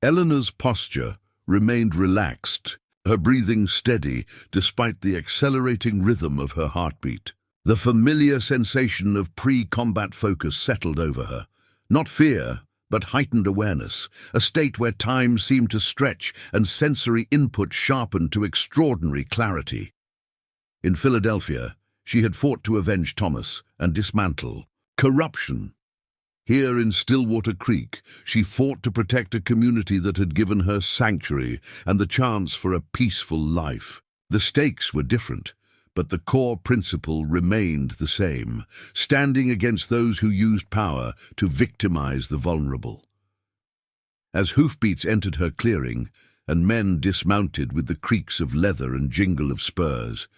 Eleanor's posture remained relaxed, her breathing steady despite the accelerating rhythm of her heartbeat. The familiar sensation of pre-combat focus settled over her. Not fear, but heightened awareness, a state where time seemed to stretch and sensory input sharpened to extraordinary clarity. In Philadelphia, she had fought to avenge Thomas and dismantle corruption. Here in Stillwater Creek, she fought to protect a community that had given her sanctuary and the chance for a peaceful life. The stakes were different, but the core principle remained the same, standing against those who used power to victimize the vulnerable. As hoofbeats entered her clearing, and men dismounted with the creaks of leather and jingle of spurs,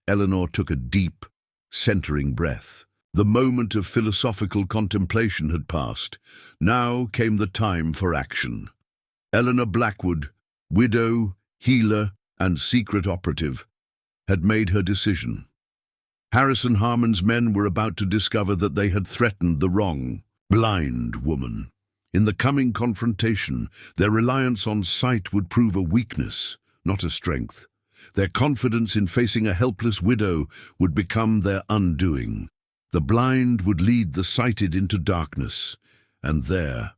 Eleanor took a deep, centering breath. The moment of philosophical contemplation had passed. Now came the time for action. Eleanor Blackwood, widow, healer, and secret operative, had made her decision. Harrison Harmon's men were about to discover that they had threatened the wrong, blind woman. In the coming confrontation, their reliance on sight would prove a weakness, not a strength. Their confidence in facing a helpless widow would become their undoing. The blind would lead the sighted into darkness, and there,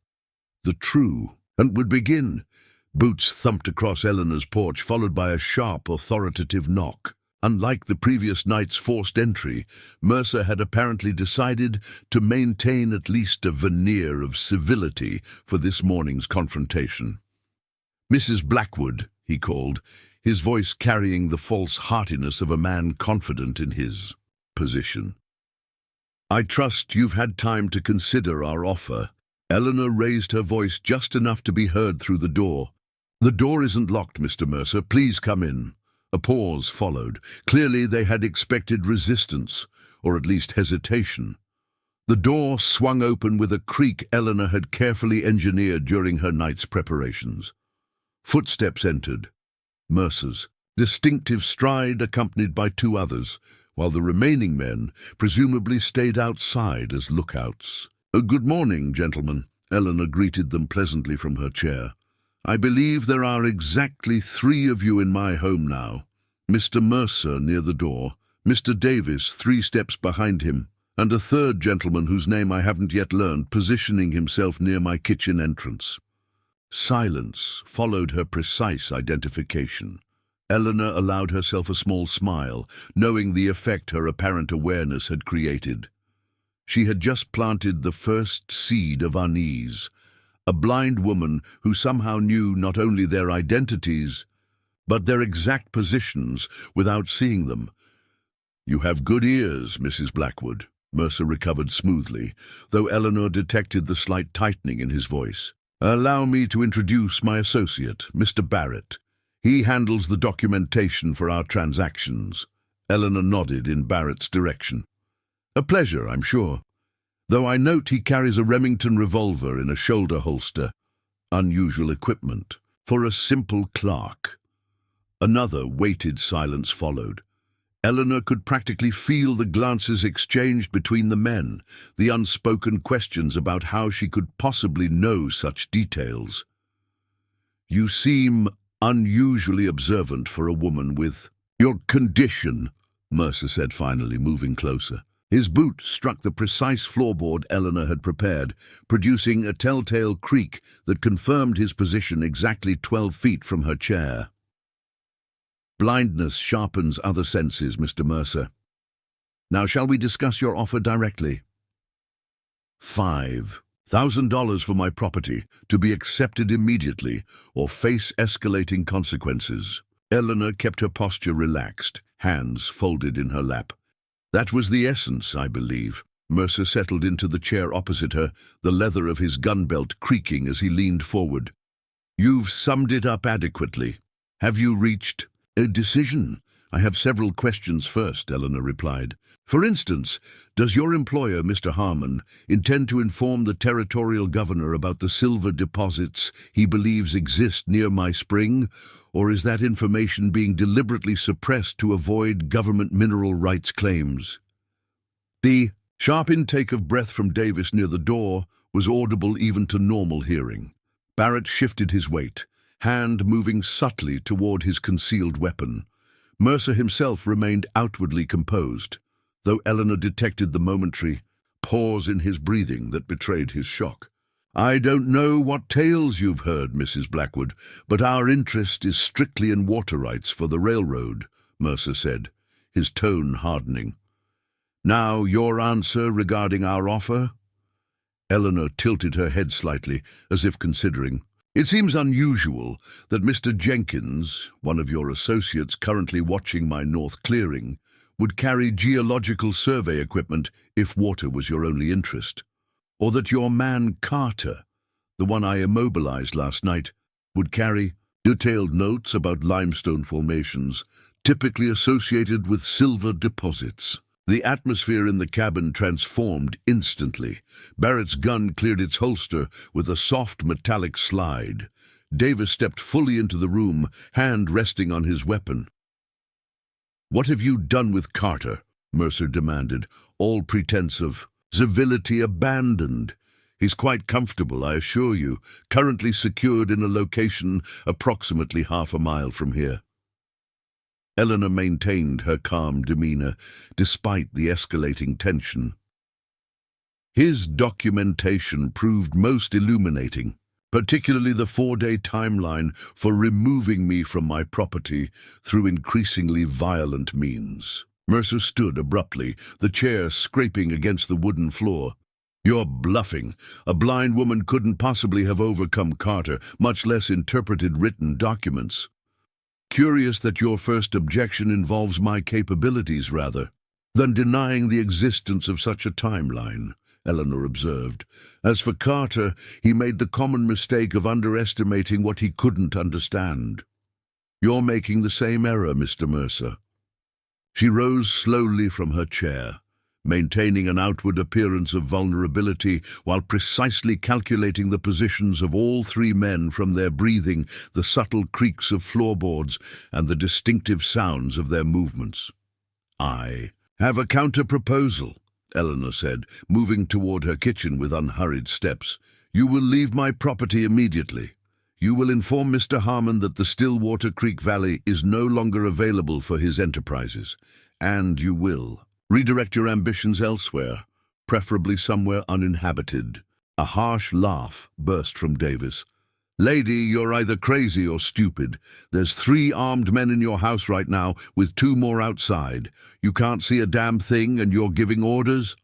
the true hunt would begin. Boots thumped across Eleanor's porch, followed by a sharp, authoritative knock. Unlike the previous night's forced entry, Mercer had apparently decided to maintain at least a veneer of civility for this morning's confrontation. "Mrs. Blackwood," he called, his voice carrying the false heartiness of a man confident in his position. "I trust you've had time to consider our offer." Eleanor raised her voice just enough to be heard through the door. "The door isn't locked, Mr. Mercer. Please come in." A pause followed. Clearly they had expected resistance, or at least hesitation. The door swung open with a creak Eleanor had carefully engineered during her night's preparations. Footsteps entered. Mercer's distinctive stride accompanied by 2 others, while the remaining men presumably stayed outside as lookouts. "Good morning, gentlemen," Eleanor greeted them pleasantly from her chair. "I believe there are exactly 3 of you in my home now. Mr. Mercer near the door, Mr. Davis 3 steps behind him, and a 3rd gentleman whose name I haven't yet learned positioning himself near my kitchen entrance." Silence followed her precise identification. Eleanor allowed herself a small smile, knowing the effect her apparent awareness had created. She had just planted the first seed of unease. A blind woman who somehow knew not only their identities, but their exact positions without seeing them. "You have good ears, Mrs. Blackwood," Mercer recovered smoothly, though Eleanor detected the slight tightening in his voice. "Allow me to introduce my associate, Mr. Barrett. He handles the documentation for our transactions." Eleanor nodded in Barrett's direction. "A pleasure, I'm sure. Though I note he carries a Remington revolver in a shoulder holster. Unusual equipment for a simple clerk." Another weighted silence followed. Eleanor could practically feel the glances exchanged between the men, the unspoken questions about how she could possibly know such details. "You seem unusually observant for a woman with your condition," Mercer said finally, moving closer. His boot struck the precise floorboard Eleanor had prepared, producing a telltale creak that confirmed his position exactly 12 feet from her chair. "Blindness sharpens other senses, Mr. Mercer. Now shall we discuss your offer directly?" $5,000 for my property, to be accepted immediately or face escalating consequences. Eleanor kept her posture relaxed, hands folded in her lap. "That was the essence, I believe." Mercer settled into the chair opposite her, the leather of his gun belt creaking as he leaned forward. "You've summed it up adequately. Have you reached a decision? I have several questions first, Eleanor replied. For instance, does your employer, Mr. Harmon, intend to inform the territorial governor about the silver deposits he believes exist near my spring, or is that information being deliberately suppressed to avoid government mineral rights claims? The sharp intake of breath from Davis near the door was audible even to normal hearing. Barrett shifted his weight, hand moving subtly toward his concealed weapon. Mercer himself remained outwardly composed, though Eleanor detected the momentary pause in his breathing that betrayed his shock. I don't know what tales you've heard, Mrs. Blackwood, but our interest is strictly in water rights for the railroad, Mercer said, his tone hardening. Now, your answer regarding our offer? Eleanor tilted her head slightly, as if considering. It seems unusual that Mr. Jenkins, one of your associates currently watching my north clearing, would carry geological survey equipment if water was your only interest, or that your man Carter, the one I immobilized last night, would carry detailed notes about limestone formations typically associated with silver deposits. The atmosphere in the cabin transformed instantly. Barrett's gun cleared its holster with a soft metallic slide. Davis stepped fully into the room, hand resting on his weapon. What have you done with Carter? Mercer demanded, all pretense of civility abandoned. He's quite comfortable, I assure you, currently secured in a location approximately half a mile from here. Eleanor maintained her calm demeanor, despite the escalating tension. His documentation proved most illuminating, particularly the 4-day timeline for removing me from my property through increasingly violent means. Mercer stood abruptly, the chair scraping against the wooden floor. You're bluffing. A blind woman couldn't possibly have overcome Carter, much less interpreted written documents. Curious that your first objection involves my capabilities rather than denying the existence of such a timeline, Eleanor observed. As for Carter, he made the common mistake of underestimating what he couldn't understand. You're making the same error, Mr. Mercer. She rose slowly from her chair, maintaining an outward appearance of vulnerability while precisely calculating the positions of all 3 men from their breathing, the subtle creaks of floorboards, and the distinctive sounds of their movements. I have a counter-proposal, Eleanor said, moving toward her kitchen with unhurried steps. You will leave my property immediately. You will inform Mr. Harmon that the Stillwater Creek Valley is no longer available for his enterprises, and you will redirect your ambitions elsewhere, preferably somewhere uninhabited. A harsh laugh burst from Davis. Lady, you're either crazy or stupid. There's 3 armed men in your house right now, with 2 more outside. You can't see a damn thing, and you're giving orders?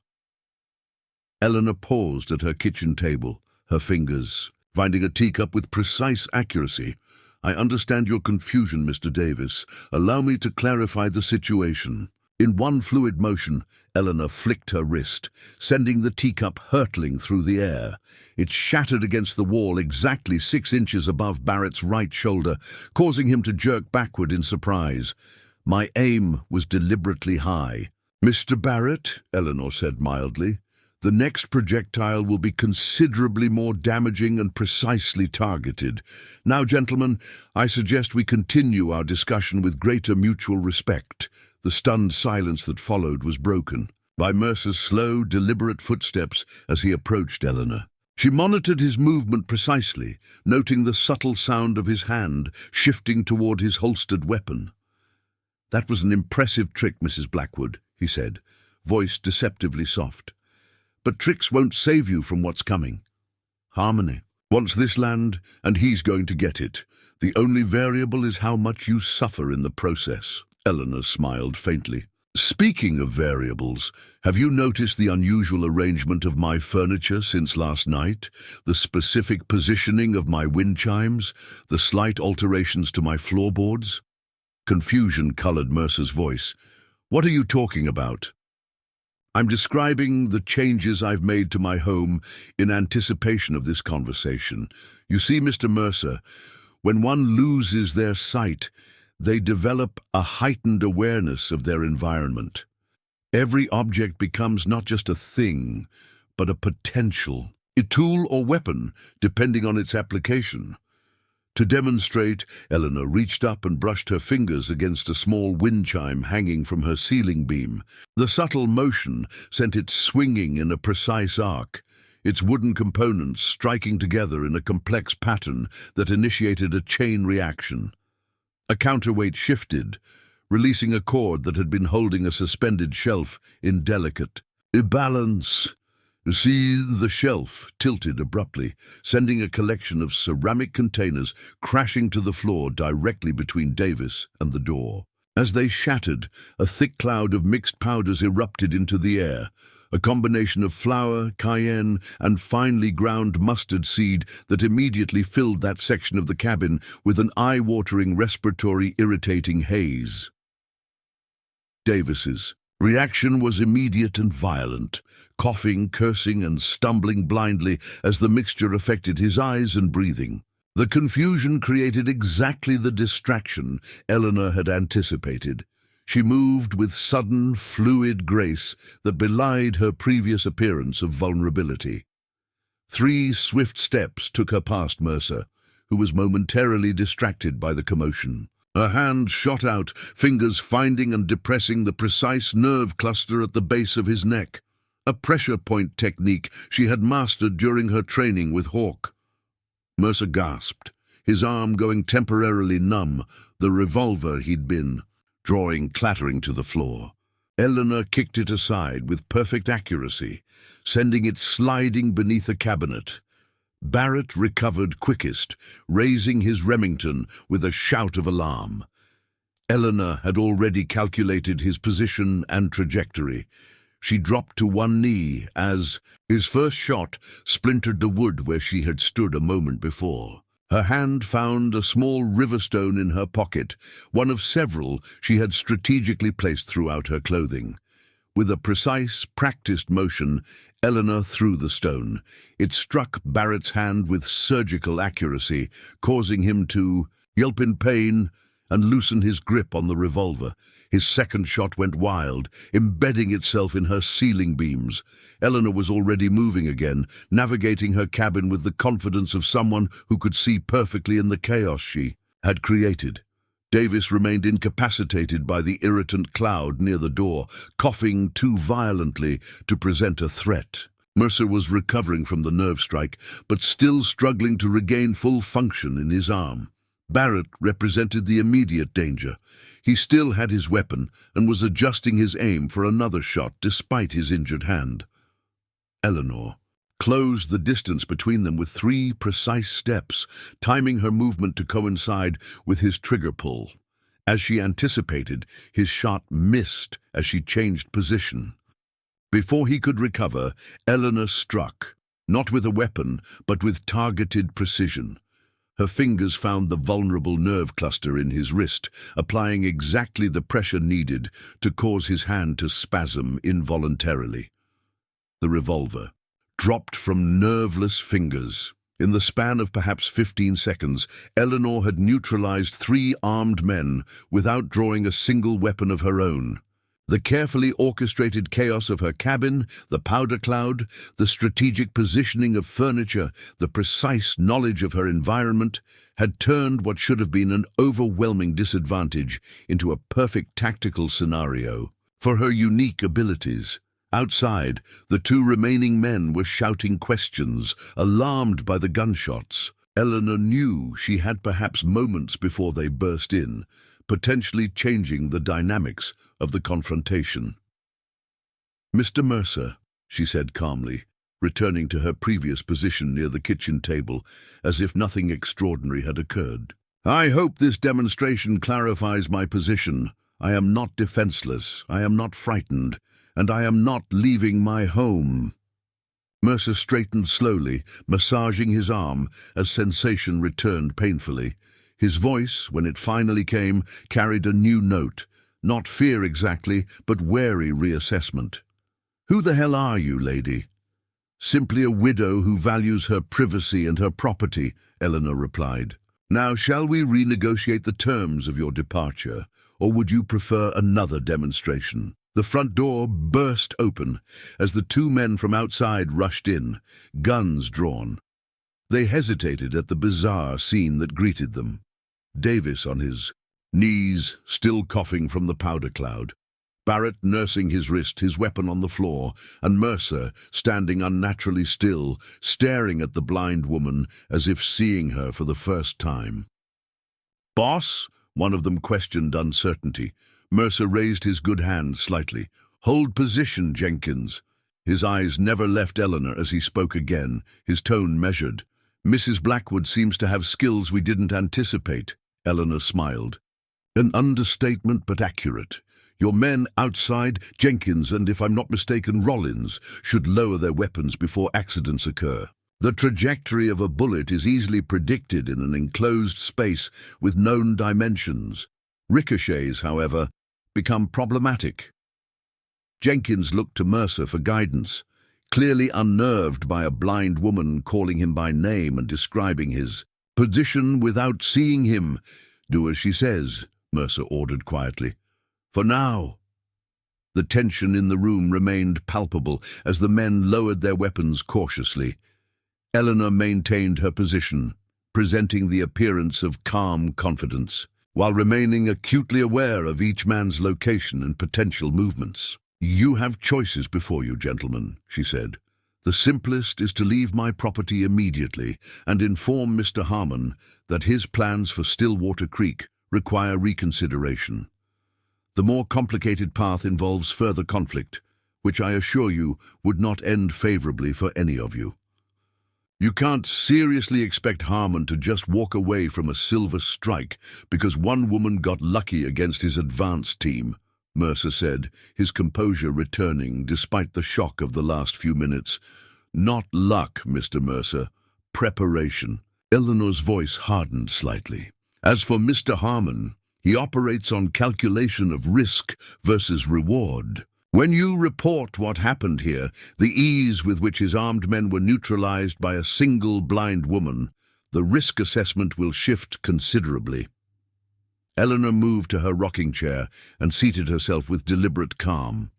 Eleanor paused at her kitchen table, her fingers finding a teacup with precise accuracy. I understand your confusion, Mr. Davis. Allow me to clarify the situation. In one fluid motion, Eleanor flicked her wrist, sending the teacup hurtling through the air. It shattered against the wall exactly 6 inches above Barrett's right shoulder, causing him to jerk backward in surprise. My aim was deliberately high. Mr. Barrett, Eleanor said mildly, the next projectile will be considerably more damaging and precisely targeted. Now, gentlemen, I suggest we continue our discussion with greater mutual respect. The stunned silence that followed was broken by Mercer's slow, deliberate footsteps as he approached Eleanor. She monitored his movement precisely, noting the subtle sound of his hand shifting toward his holstered weapon. That was an impressive trick, Mrs. Blackwood, he said, voice deceptively soft. But tricks won't save you from what's coming. Harmony wants this land, and he's going to get it. The only variable is how much you suffer in the process. Eleanor smiled faintly. Speaking of variables, have you noticed the unusual arrangement of my furniture since last night? The specific positioning of my wind chimes? The slight alterations to my floorboards? Confusion colored Mercer's voice. What are you talking about? I'm describing the changes I've made to my home in anticipation of this conversation. You see, Mr. Mercer, when one loses their sight, They develop a heightened awareness of their environment. Every object becomes not just a thing, but a potential, a tool or weapon, depending on its application. To demonstrate, Eleanor reached up and brushed her fingers against a small wind chime hanging from her ceiling beam. The subtle motion sent it swinging in a precise arc, its wooden components striking together in a complex pattern that initiated a chain reaction. A counterweight shifted, releasing a cord that had been holding a suspended shelf in delicate balance. See, the shelf tilted abruptly, sending a collection of ceramic containers crashing to the floor directly between Davis and the door. As they shattered, a thick cloud of mixed powders erupted into the air, a combination of flour, cayenne, and finely ground mustard seed that immediately filled that section of the cabin with an eye-watering, respiratory, irritating haze. Davis's reaction was immediate and violent, coughing, cursing, and stumbling blindly as the mixture affected his eyes and breathing. The confusion created exactly the distraction Eleanor had anticipated. She moved with sudden, fluid grace that belied her previous appearance of vulnerability. 3 swift steps took her past Mercer, who was momentarily distracted by the commotion. Her hand shot out, fingers finding and depressing the precise nerve cluster at the base of his neck, a pressure point technique she had mastered during her training with Hawk. Mercer gasped, his arm going temporarily numb, the revolver he'd been drawing clattering to the floor. Eleanor kicked it aside with perfect accuracy, sending it sliding beneath a cabinet. Barrett recovered quickest, raising his Remington with a shout of alarm. Eleanor had already calculated his position and trajectory. She dropped to one knee as his first shot splintered the wood where she had stood a moment before. Her hand found a small river stone in her pocket, one of several she had strategically placed throughout her clothing. With a precise, practiced motion, Eleanor threw the stone. It struck Barrett's hand with surgical accuracy, causing him to yelp in pain and loosen his grip on the revolver. His second shot went wild, embedding itself in her ceiling beams. Eleanor was already moving again, navigating her cabin with the confidence of someone who could see perfectly in the chaos she had created. Davis remained incapacitated by the irritant cloud near the door, coughing too violently to present a threat. Mercer was recovering from the nerve strike, but still struggling to regain full function in his arm. Barrett represented the immediate danger. He still had his weapon and was adjusting his aim for another shot despite his injured hand. Eleanor closed the distance between them with 3 precise steps, timing her movement to coincide with his trigger pull. As she anticipated, his shot missed as she changed position. Before he could recover, Eleanor struck, not with a weapon, but with targeted precision. Her fingers found the vulnerable nerve cluster in his wrist, applying exactly the pressure needed to cause his hand to spasm involuntarily. The revolver dropped from nerveless fingers. In the span of perhaps 15 seconds, Eleanor had neutralized 3 armed men without drawing a single weapon of her own. The carefully orchestrated chaos of her cabin, the powder cloud, the strategic positioning of furniture, the precise knowledge of her environment, had turned what should have been an overwhelming disadvantage into a perfect tactical scenario for her unique abilities. Outside, the 2 remaining men were shouting questions, alarmed by the gunshots. Eleanor knew she had perhaps moments before they burst in, potentially changing the dynamics of the confrontation. "Mr. Mercer," she said calmly, returning to her previous position near the kitchen table, as if nothing extraordinary had occurred. "I hope this demonstration clarifies my position. I am not defenseless, I am not frightened, and I am not leaving my home." Mercer straightened slowly, massaging his arm as sensation returned painfully. His voice, when it finally came, carried a new note, not fear exactly, but wary reassessment. "Who the hell are you, lady?" "Simply a widow who values her privacy and her property," Eleanor replied. Now, shall we renegotiate the terms of your departure, or would you prefer another demonstration? The front door burst open as the two men from outside rushed in, guns drawn. They hesitated at the bizarre scene that greeted them. Davis on his knees, still coughing from the powder cloud. Barrett nursing his wrist, his weapon on the floor, and Mercer standing unnaturally still, staring at the blind woman as if seeing her for the first time. "Boss?" one of them questioned uncertainty. Mercer raised his good hand slightly. "Hold position, Jenkins." His eyes never left Eleanor as he spoke again, his tone measured. "Mrs. Blackwood seems to have skills we didn't anticipate." Eleanor smiled. "An understatement, but accurate. Your men outside, Jenkins and, if I'm not mistaken, Rollins, should lower their weapons before accidents occur. The trajectory of a bullet is easily predicted in an enclosed space with known dimensions. Ricochets, however, become problematic." Jenkins looked to Mercer for guidance, clearly unnerved by a blind woman calling him by name and describing his position without seeing him. "Do as she says," Mercer ordered quietly. "For now." The tension in the room remained palpable as the men lowered their weapons cautiously. Eleanor maintained her position, presenting the appearance of calm confidence, while remaining acutely aware of each man's location and potential movements. "You have choices before you, gentlemen," she said. "The simplest is to leave my property immediately and inform Mr. Harmon that his plans for Stillwater Creek require reconsideration. The more complicated path involves further conflict, which I assure you would not end favorably for any of you. You can't seriously expect Harmon to just walk away from a silver strike because one woman got lucky against his advance team," Mercer said, his composure returning despite the shock of the last few minutes. "Not luck, Mr. Mercer. Preparation." Eleanor's voice hardened slightly. "As for Mr. Harmon, he operates on calculation of risk versus reward. When you report what happened here, the ease with which his armed men were neutralized by a single blind woman, the risk assessment will shift considerably." Eleanor moved to her rocking chair and seated herself with deliberate calm.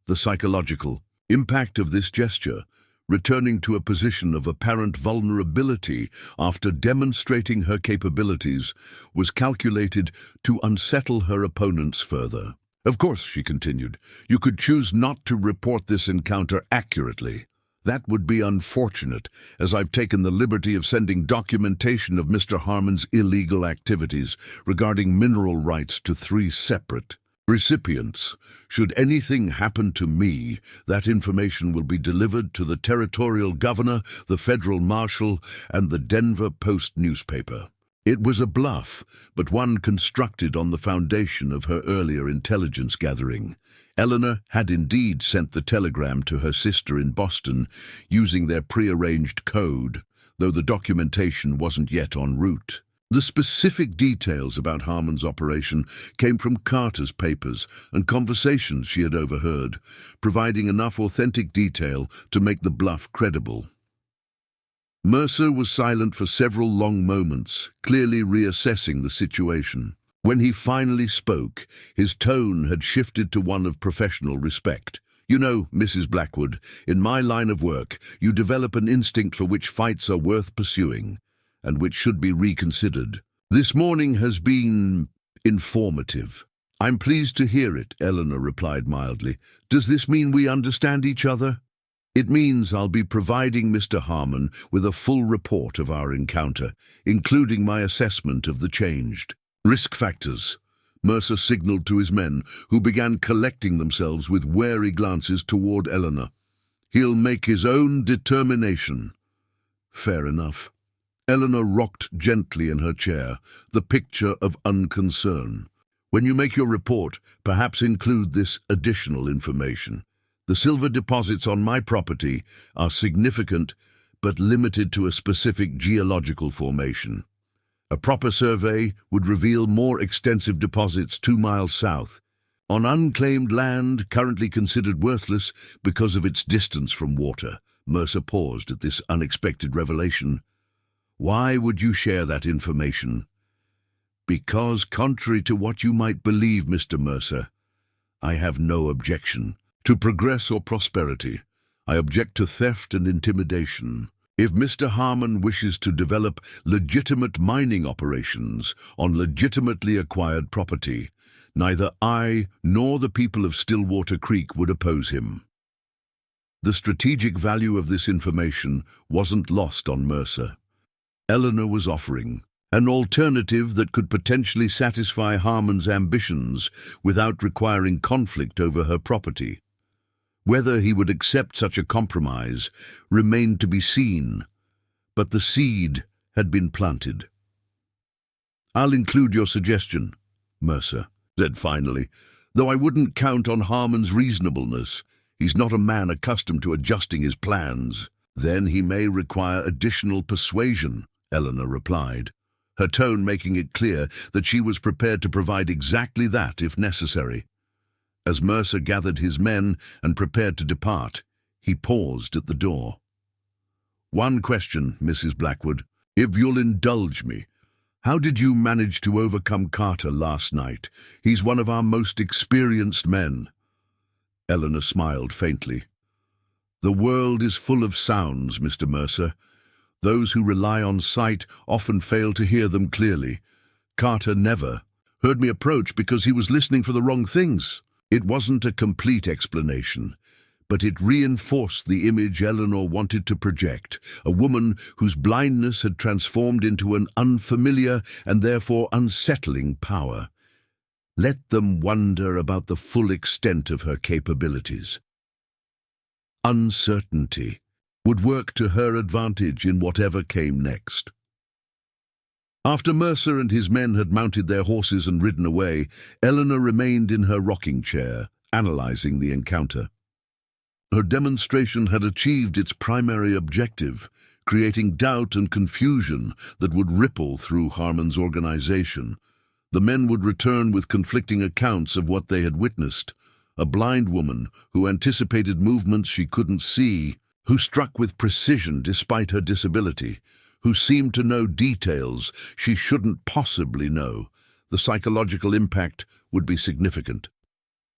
The psychological impact of this gesture, returning to a position of apparent vulnerability after demonstrating her capabilities, was calculated to unsettle her opponents further. "Of course," she continued, "you could choose not to report this encounter accurately. That would be unfortunate, as I've taken the liberty of sending documentation of Mr. Harmon's illegal activities regarding mineral rights to 3 separate recipients. Should anything happen to me, that information will be delivered to the territorial governor, the federal marshal, and the Denver Post newspaper." It was a bluff, but one constructed on the foundation of her earlier intelligence gathering. Eleanor had indeed sent the telegram to her sister in Boston using their prearranged code, though the documentation wasn't yet en route. The specific details about Harmon's operation came from Carter's papers and conversations she had overheard, providing enough authentic detail to make the bluff credible. Mercer was silent for several long moments, clearly reassessing the situation. When he finally spoke, his tone had shifted to one of professional respect. "You know, Mrs. Blackwood, in my line of work, you develop an instinct for which fights are worth pursuing, and which should be reconsidered. This morning has been informative." "I'm pleased to hear it," Eleanor replied mildly. "Does this mean we understand each other?" "It means I'll be providing Mr. Harmon with a full report of our encounter, including my assessment of the changed risk factors." Mercer signaled to his men, who began collecting themselves with wary glances toward Eleanor. "He'll make his own determination." "Fair enough." Eleanor rocked gently in her chair, the picture of unconcern. "When you make your report, perhaps include this additional information. The silver deposits on my property are significant, but limited to a specific geological formation. A proper survey would reveal more extensive deposits 2 miles south, on unclaimed land currently considered worthless because of its distance from water." Mercer paused at this unexpected revelation. Why would you share that information? Because, contrary to what you might believe, Mr. Mercer, I have no objection to progress or prosperity. I object to theft and intimidation. If Mr. Harmon wishes to develop legitimate mining operations on legitimately acquired property, neither I nor the people of Stillwater Creek would oppose him. The strategic value of this information wasn't lost on Mercer. Eleanor was offering an alternative that could potentially satisfy Harmon's ambitions without requiring conflict over her property. Whether he would accept such a compromise remained to be seen, but the seed had been planted. "I'll include your suggestion," Mercer said finally, "though I wouldn't count on Harmon's reasonableness. He's not a man accustomed to adjusting his plans." "Then he may require additional persuasion," Eleanor replied, her tone making it clear that she was prepared to provide exactly that if necessary. As Mercer gathered his men and prepared to depart, he paused at the door. "One question, Mrs. Blackwood, if you'll indulge me. How did you manage to overcome Carter last night? He's one of our most experienced men." Eleanor smiled faintly. "The world is full of sounds, Mr. Mercer. Those who rely on sight often fail to hear them clearly. Carter never heard me approach because he was listening for the wrong things." It wasn't a complete explanation, but it reinforced the image Eleanor wanted to project, a woman whose blindness had transformed into an unfamiliar and therefore unsettling power. Let them wonder about the full extent of her capabilities. Uncertainty would work to her advantage in whatever came next. After Mercer and his men had mounted their horses and ridden away, Eleanor remained in her rocking chair, analyzing the encounter. Her demonstration had achieved its primary objective, creating doubt and confusion that would ripple through Harmon's organization. The men would return with conflicting accounts of what they had witnessed. A blind woman who anticipated movements she couldn't see, who struck with precision despite her disability, who seemed to know details she shouldn't possibly know. The psychological impact would be significant.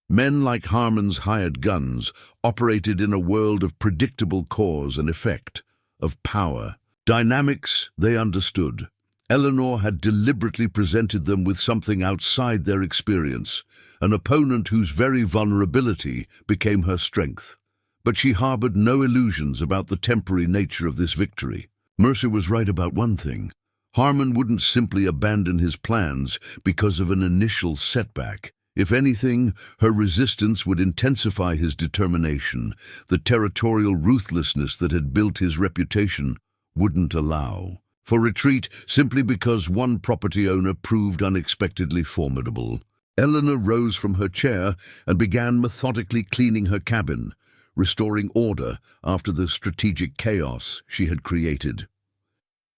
Men like Harmon's hired guns operated in a world of predictable cause and effect, of power. Dynamics they understood. Eleanor had deliberately presented them with something outside their experience, an opponent whose very vulnerability became her strength. But she harbored no illusions about the temporary nature of this victory. Mercer was right about one thing. Harmon wouldn't simply abandon his plans because of an initial setback. If anything, her resistance would intensify his determination. The territorial ruthlessness that had built his reputation wouldn't allow for retreat simply because one property owner proved unexpectedly formidable. Eleanor rose from her chair and began methodically cleaning her cabin, restoring order after the strategic chaos she had created.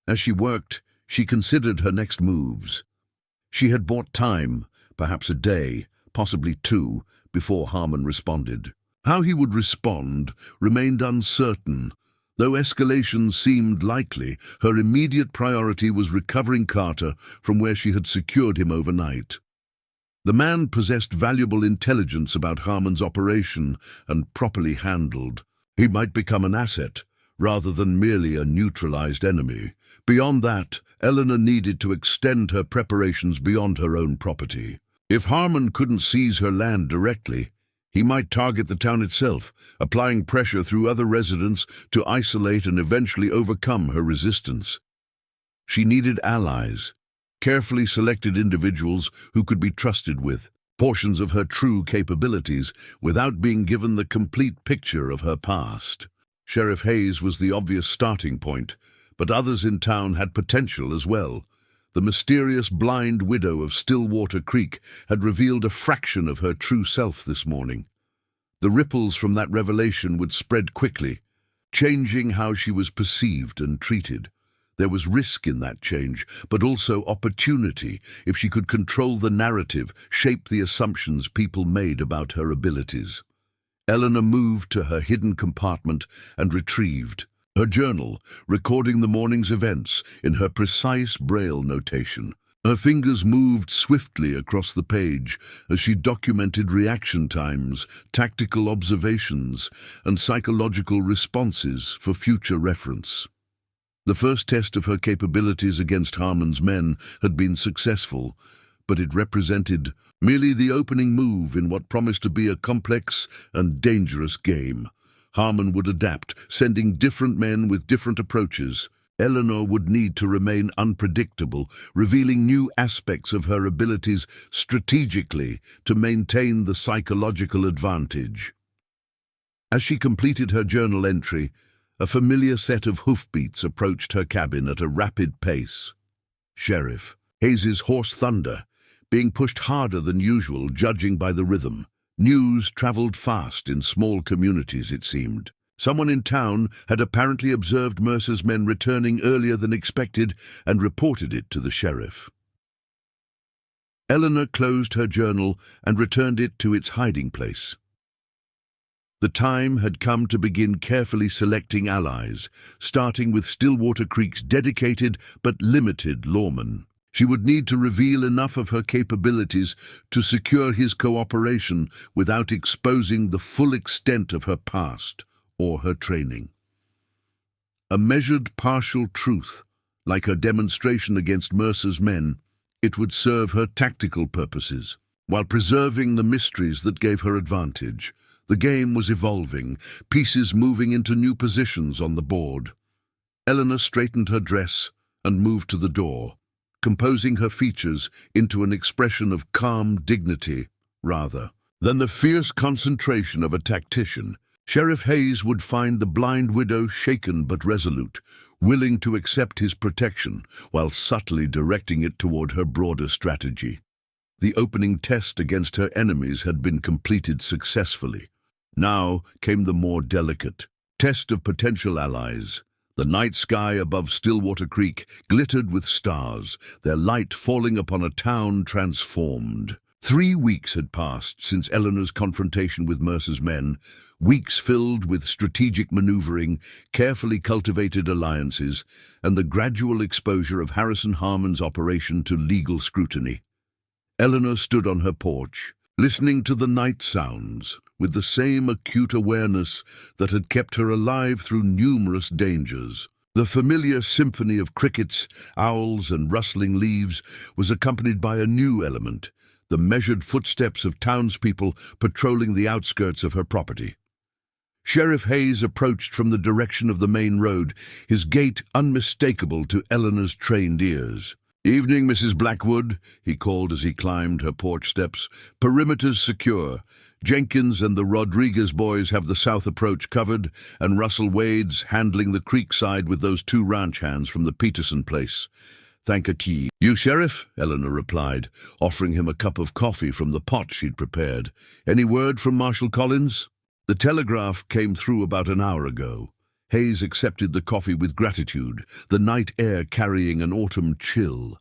As she worked, she considered her next moves. She had bought time, perhaps a day, possibly two, before Harmon responded. How he would respond remained uncertain. Though escalation seemed likely, her immediate priority was recovering Carter from where she had secured him overnight. The man possessed valuable intelligence about Harmon's operation, and properly handled, he might become an asset, rather than merely a neutralized enemy. Beyond that, Eleanor needed to extend her preparations beyond her own property. If Harmon couldn't seize her land directly, he might target the town itself, applying pressure through other residents to isolate and eventually overcome her resistance. She needed allies, carefully selected individuals who could be trusted with portions of her true capabilities without being given the complete picture of her past. Sheriff Hayes was the obvious starting point, but others in town had potential as well. The mysterious blind widow of Stillwater Creek had revealed a fraction of her true self this morning. The ripples from that revelation would spread quickly, changing how she was perceived and treated. There was risk in that change, but also opportunity if she could control the narrative, shape the assumptions people made about her abilities. Eleanor moved to her hidden compartment and retrieved Her journal, recording the morning's events in her precise braille notation. Her fingers moved swiftly across the page as she documented reaction times, tactical observations, and psychological responses for future reference. The first test of her capabilities against Harmon's men had been successful, but it represented merely the opening move in what promised to be a complex and dangerous game. Harmon would adapt, sending different men with different approaches. Eleanor would need to remain unpredictable, revealing new aspects of her abilities strategically to maintain the psychological advantage. As she completed her journal entry, a familiar set of hoofbeats approached her cabin at a rapid pace. Sheriff Hayes's horse Thunder, being pushed harder than usual, judging by the rhythm. News traveled fast in small communities, it seemed. Someone in town had apparently observed Mercer's men returning earlier than expected and reported it to the sheriff. Eleanor closed her journal and returned it to its hiding place. The time had come to begin carefully selecting allies, starting with Stillwater Creek's dedicated but limited lawman. She would need to reveal enough of her capabilities to secure his cooperation without exposing the full extent of her past or her training. A measured partial truth, like her demonstration against Mercer's men, it would serve her tactical purposes, while preserving the mysteries that gave her advantage. The game was evolving, pieces moving into new positions on the board. Eleanor straightened her dress and moved to the door, composing her features into an expression of calm dignity rather than the fierce concentration of a tactician. Sheriff Hayes would find the blind widow shaken but resolute, willing to accept his protection while subtly directing it toward her broader strategy. The opening test against her enemies had been completed successfully. Now came the more delicate test of potential allies. The night sky above Stillwater Creek glittered with stars, their light falling upon a town transformed. 3 weeks had passed since Eleanor's confrontation with Mercer's men, weeks filled with strategic maneuvering, carefully cultivated alliances, and the gradual exposure of Harrison Harmon's operation to legal scrutiny. Eleanor stood on her porch, listening to the night sounds, with the same acute awareness that had kept her alive through numerous dangers. The familiar symphony of crickets, owls, and rustling leaves was accompanied by a new element, the measured footsteps of townspeople patrolling the outskirts of her property. Sheriff Hayes approached from the direction of the main road, his gait unmistakable to Eleanor's trained ears. "Evening, Mrs. Blackwood," he called as he climbed her porch steps. "Perimeters secure. Jenkins and the Rodriguez boys have the south approach covered, and Russell Wade's handling the creek side with those 2 ranch hands from the Peterson place. Thank a tea." "You, Sheriff?" Eleanor replied, offering him a cup of coffee from the pot she'd prepared. "Any word from Marshal Collins?" "The telegraph came through about an hour ago." Hayes accepted the coffee with gratitude, the night air carrying an autumn chill.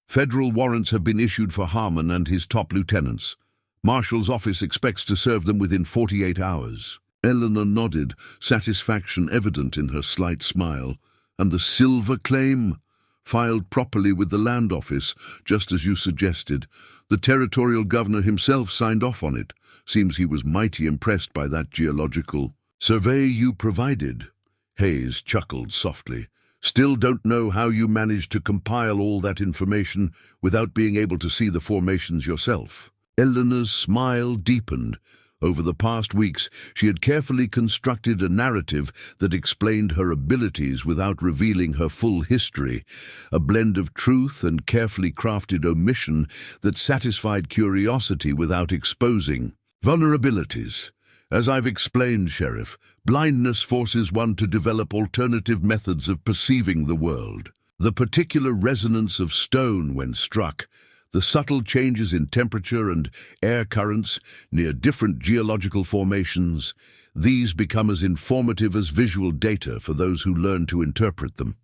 "Federal warrants have been issued for Harmon and his top lieutenants. Marshal's office expects to serve them within 48 hours. Eleanor nodded, satisfaction evident in her slight smile. "And the silver claim?" "Filed properly with the land office, just as you suggested. The territorial governor himself signed off on it. Seems he was mighty impressed by that geological survey you provided." Hayes chuckled softly. "Still don't know how you managed to compile all that information without being able to see the formations yourself." Eleanor's smile deepened. Over the past weeks, she had carefully constructed a narrative that explained her abilities without revealing her full history, a blend of truth and carefully crafted omission that satisfied curiosity without exposing vulnerabilities. "As I've explained, Sheriff, blindness forces one to develop alternative methods of perceiving the world. The particular resonance of stone when struck, the subtle changes in temperature and air currents near different geological formations, these become as informative as visual data for those who learn to interpret them."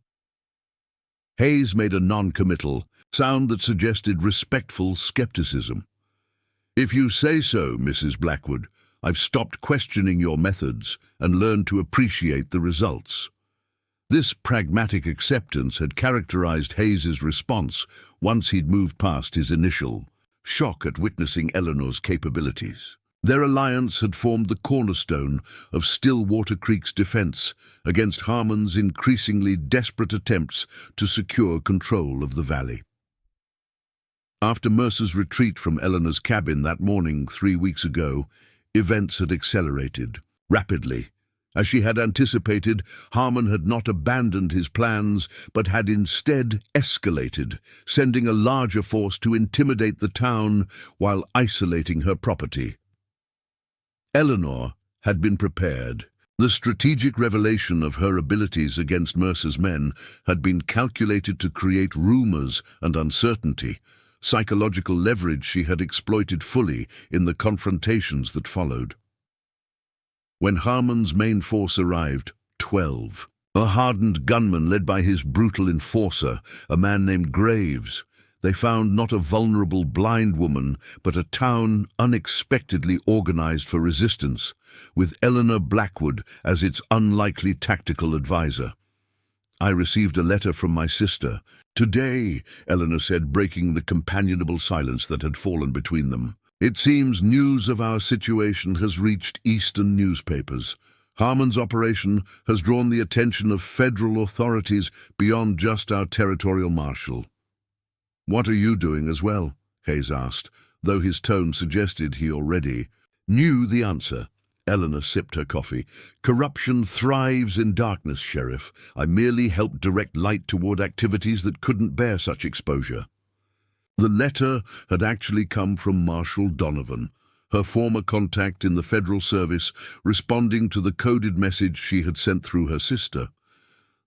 Hayes made a non-committal sound that suggested respectful skepticism. "If you say so, Mrs. Blackwood, I've stopped questioning your methods and learned to appreciate the results." This pragmatic acceptance had characterized Hayes's response once he'd moved past his initial shock at witnessing Eleanor's capabilities. Their alliance had formed the cornerstone of Stillwater Creek's defense against Harmon's increasingly desperate attempts to secure control of the valley. After Mercer's retreat from Eleanor's cabin that morning 3 weeks ago, events had accelerated rapidly. As she had anticipated, Harmon had not abandoned his plans, but had instead escalated, sending a larger force to intimidate the town while isolating her property. Eleanor had been prepared. The strategic revelation of her abilities against Mercer's men had been calculated to create rumors and uncertainty, psychological leverage she had exploited fully in the confrontations that followed. When Harmon's main force arrived, 12, a hardened gunman led by his brutal enforcer, a man named Graves, they found not a vulnerable blind woman, but a town unexpectedly organized for resistance, with Eleanor Blackwood as its unlikely tactical advisor. I received a letter from my sister. "Today," Eleanor said, breaking the companionable silence that had fallen between them. "It seems news of our situation has reached Eastern newspapers. Harmon's operation has drawn the attention of federal authorities beyond just our territorial marshal." "What are you doing as well?" Hayes asked, though his tone suggested he already knew the answer. Eleanor sipped her coffee. "Corruption thrives in darkness, Sheriff. I merely helped direct light toward activities that couldn't bear such exposure." The letter had actually come from Marshal Donovan, her former contact in the federal service, responding to the coded message she had sent through her sister.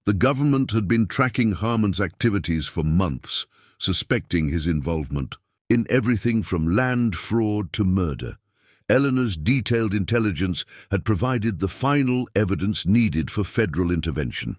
The government had been tracking Harmon's activities for months, suspecting his involvement in everything from land fraud to murder. Eleanor's detailed intelligence had provided the final evidence needed for federal intervention.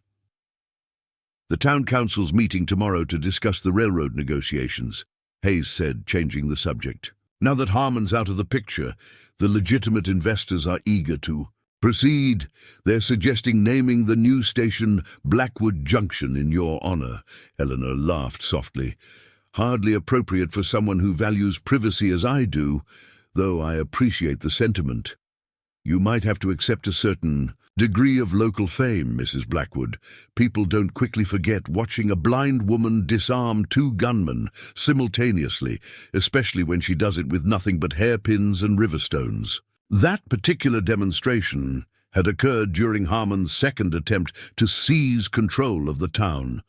"The town council's meeting tomorrow to discuss the railroad negotiations," Hayes said, changing the subject. "Now that Harmon's out of the picture, the legitimate investors are eager to proceed. They're suggesting naming the new station Blackwood Junction in your honor." Eleanor laughed softly. "Hardly appropriate for someone who values privacy as I do, though I appreciate the sentiment. You might have to accept a certain degree of local fame, Mrs. Blackwood. People don't quickly forget watching a blind woman disarm 2 gunmen simultaneously, especially when she does it with nothing but hairpins and riverstones." That particular demonstration had occurred during Harmon's second attempt to seize control of the town.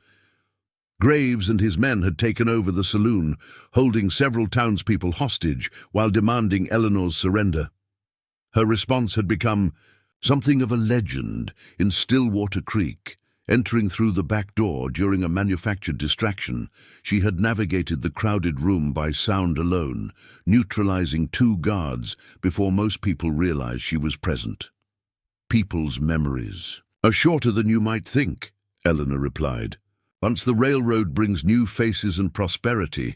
Graves and his men had taken over the saloon, holding several townspeople hostage while demanding Eleanor's surrender. Her response had become something of a legend in Stillwater Creek. Entering through the back door during a manufactured distraction, she had navigated the crowded room by sound alone, neutralizing 2 guards before most people realized she was present. "People's memories are shorter than you might think," Eleanor replied. "Once the railroad brings new faces and prosperity,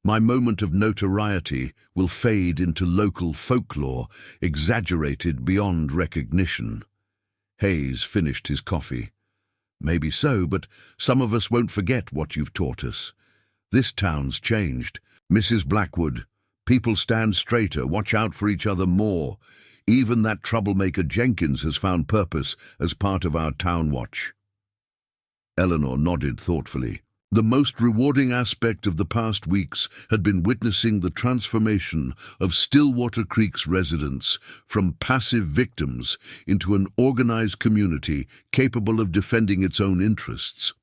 my moment of notoriety will fade into local folklore, exaggerated beyond recognition." Hayes finished his coffee. "Maybe so, but some of us won't forget what you've taught us. This town's changed. Mrs. Blackwood, people stand straighter, watch out for each other more. Even that troublemaker Jenkins has found purpose as part of our town watch." Eleanor nodded thoughtfully. The most rewarding aspect of the past weeks had been witnessing the transformation of Stillwater Creek's residents from passive victims into an organized community capable of defending its own interests.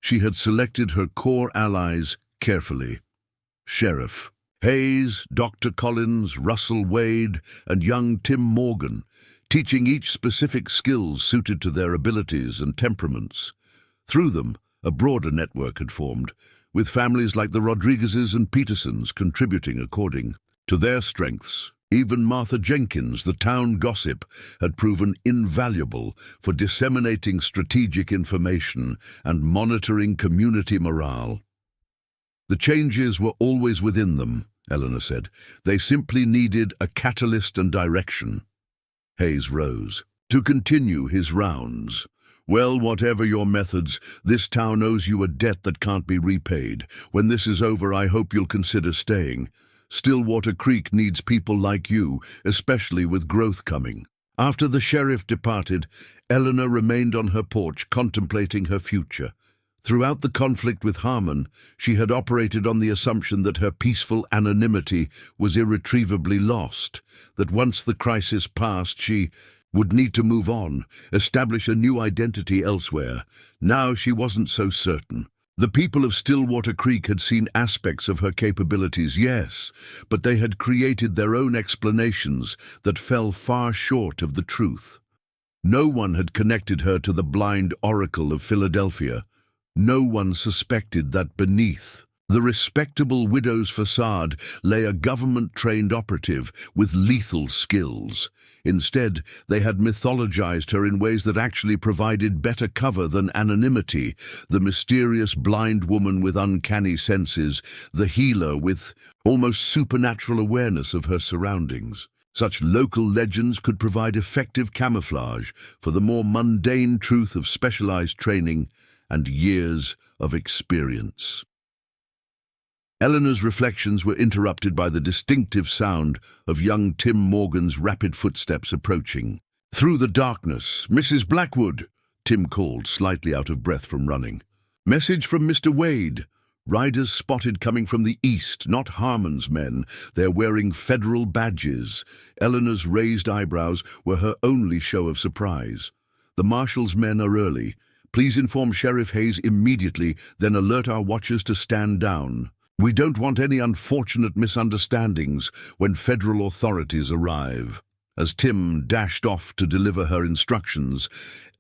She had selected her core allies carefully. Sheriff Hayes, Dr. Collins, Russell Wade, and young Tim Morgan, teaching each specific skills suited to their abilities and temperaments. Through them, a broader network had formed, with families like the Rodriguezes and Petersons contributing according to their strengths. Even Martha Jenkins, the town gossip, had proven invaluable for disseminating strategic information and monitoring community morale. "The changes were always within them," Eleanor said. "They simply needed a catalyst and direction." Hayes rose to continue his rounds. Well, whatever your methods, this town owes you a debt that can't be repaid. When this is over, I hope you'll consider staying. Stillwater Creek needs people like you, especially with growth coming." After the sheriff departed, Eleanor remained on her porch contemplating her future. Throughout the conflict with Harmon, she had operated on the assumption that her peaceful anonymity was irretrievably lost, that once the crisis passed, she would need to move on, establish a new identity elsewhere. Now she wasn't so certain. The people of Stillwater Creek had seen aspects of her capabilities, yes, but they had created their own explanations that fell far short of the truth. No one had connected her to the blind oracle of Philadelphia. No one suspected that beneath the respectable widow's facade lay a government-trained operative with lethal skills. Instead, they had mythologized her in ways that actually provided better cover than anonymity. The mysterious blind woman with uncanny senses, the healer with almost supernatural awareness of her surroundings. Such local legends could provide effective camouflage for the more mundane truth of specialized training and years of experience. Eleanor's reflections were interrupted by the distinctive sound of young Tim Morgan's rapid footsteps approaching. Through the darkness, "Mrs. Blackwood," Tim called, slightly out of breath from running. "Message from Mr. Wade. Riders spotted coming from the east, not Harmon's men. They're wearing federal badges." Eleanor's raised eyebrows were her only show of surprise. "The marshal's men are early. Please inform Sheriff Hayes immediately, then alert our watchers to stand down. We don't want any unfortunate misunderstandings when federal authorities arrive." As Tim dashed off to deliver her instructions,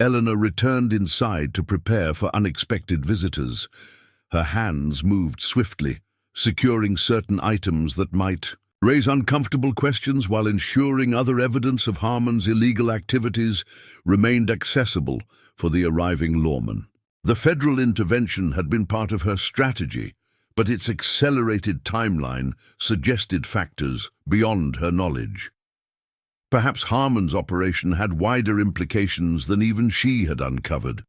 Eleanor returned inside to prepare for unexpected visitors. Her hands moved swiftly, securing certain items that might raise uncomfortable questions while ensuring other evidence of Harmon's illegal activities remained accessible for the arriving lawman. The federal intervention had been part of her strategy, but its accelerated timeline suggested factors beyond her knowledge. Perhaps Harmon's operation had wider implications than even she had uncovered,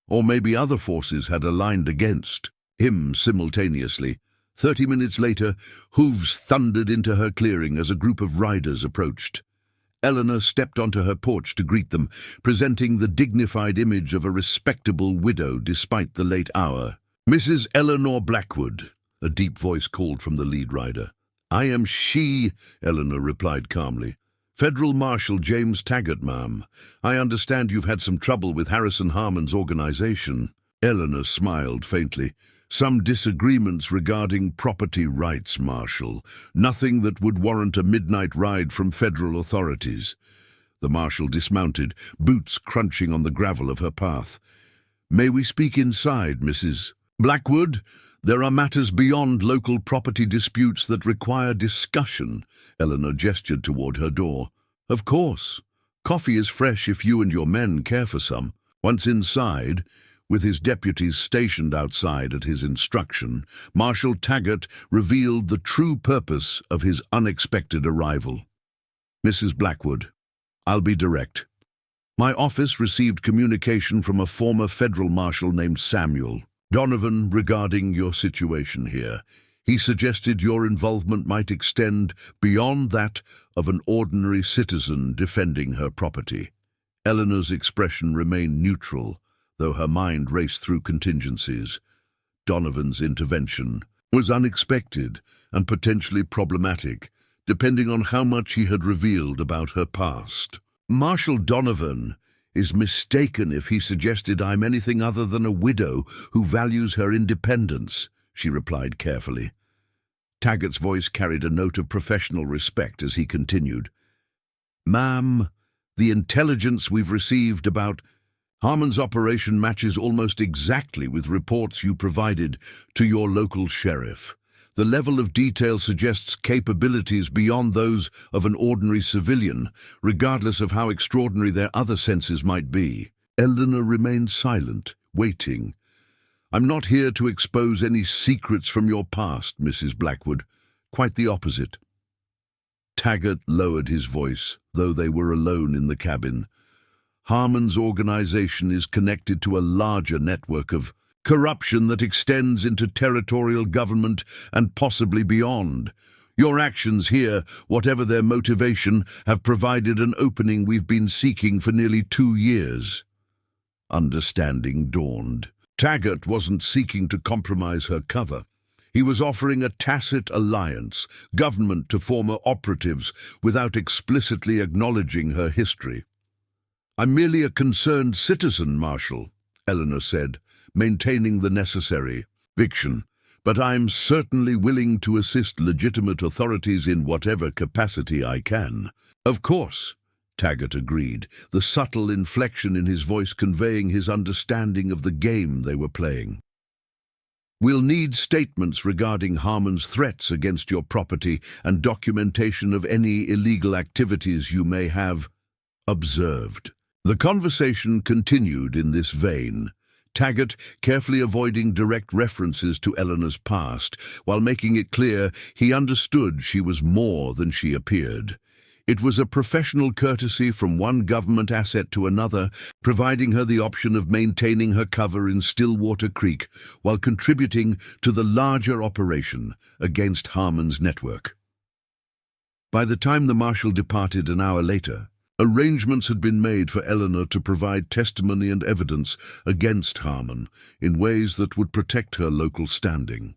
or maybe other forces had aligned against him simultaneously. 30 minutes later, hooves thundered into her clearing as a group of riders approached. Eleanor stepped onto her porch to greet them, presenting the dignified image of a respectable widow despite the late hour. "Mrs. Eleanor Blackwood," a deep voice called from the lead rider. "I am she," Eleanor replied calmly. "Federal Marshal James Taggart, ma'am. I understand you've had some trouble with Harrison Harmon's organization." Eleanor smiled faintly. "Some disagreements regarding property rights, Marshal. Nothing that would warrant a midnight ride from federal authorities." The Marshal dismounted, boots crunching on the gravel of her path. "May we speak inside, Mrs. Blackwood? There are matters beyond local property disputes that require discussion." Eleanor gestured toward her door. "Of course. Coffee is fresh if you and your men care for some." Once inside, with his deputies stationed outside at his instruction, Marshal Taggart revealed the true purpose of his unexpected arrival. "Mrs. Blackwood, I'll be direct. My office received communication from a former federal marshal named Samuel Donovan regarding your situation here. He suggested your involvement might extend beyond that of an ordinary citizen defending her property." Eleanor's expression remained neutral, though her mind raced through contingencies. Donovan's intervention was unexpected and potentially problematic, depending on how much he had revealed about her past. "Marshal Donovan is mistaken if he suggested I'm anything other than a widow who values her independence," she replied carefully. Taggart's voice carried a note of professional respect as he continued. "Ma'am, the intelligence we've received about Harmon's operation matches almost exactly with reports you provided to your local sheriff. The level of detail suggests capabilities beyond those of an ordinary civilian, regardless of how extraordinary their other senses might be." Eleanor remained silent, waiting. "I'm not here to expose any secrets from your past, Mrs. Blackwood. Quite the opposite." Taggart lowered his voice, though they were alone in the cabin. Harmon's organization is connected to a larger network of corruption that extends into territorial government and possibly beyond. Your actions here, whatever their motivation, have provided an opening we've been seeking for nearly 2 years. Understanding dawned. Taggart wasn't seeking to compromise her cover. He was offering a tacit alliance, government to former operatives, without explicitly acknowledging her history. "I'm merely a concerned citizen, Marshal," Eleanor said, maintaining the necessary conviction. "But I'm certainly willing to assist legitimate authorities in whatever capacity I can." "Of course," Taggart agreed, the subtle inflection in his voice conveying his understanding of the game they were playing. "We'll need statements regarding Harmon's threats against your property and documentation of any illegal activities you may have observed." The conversation continued in this vein, Taggart carefully avoiding direct references to Eleanor's past, while making it clear he understood she was more than she appeared. It was a professional courtesy from one government asset to another, providing her the option of maintaining her cover in Stillwater Creek while contributing to the larger operation against Harmon's network. By the time the marshal departed an hour later, arrangements had been made for Eleanor to provide testimony and evidence against Harmon in ways that would protect her local standing.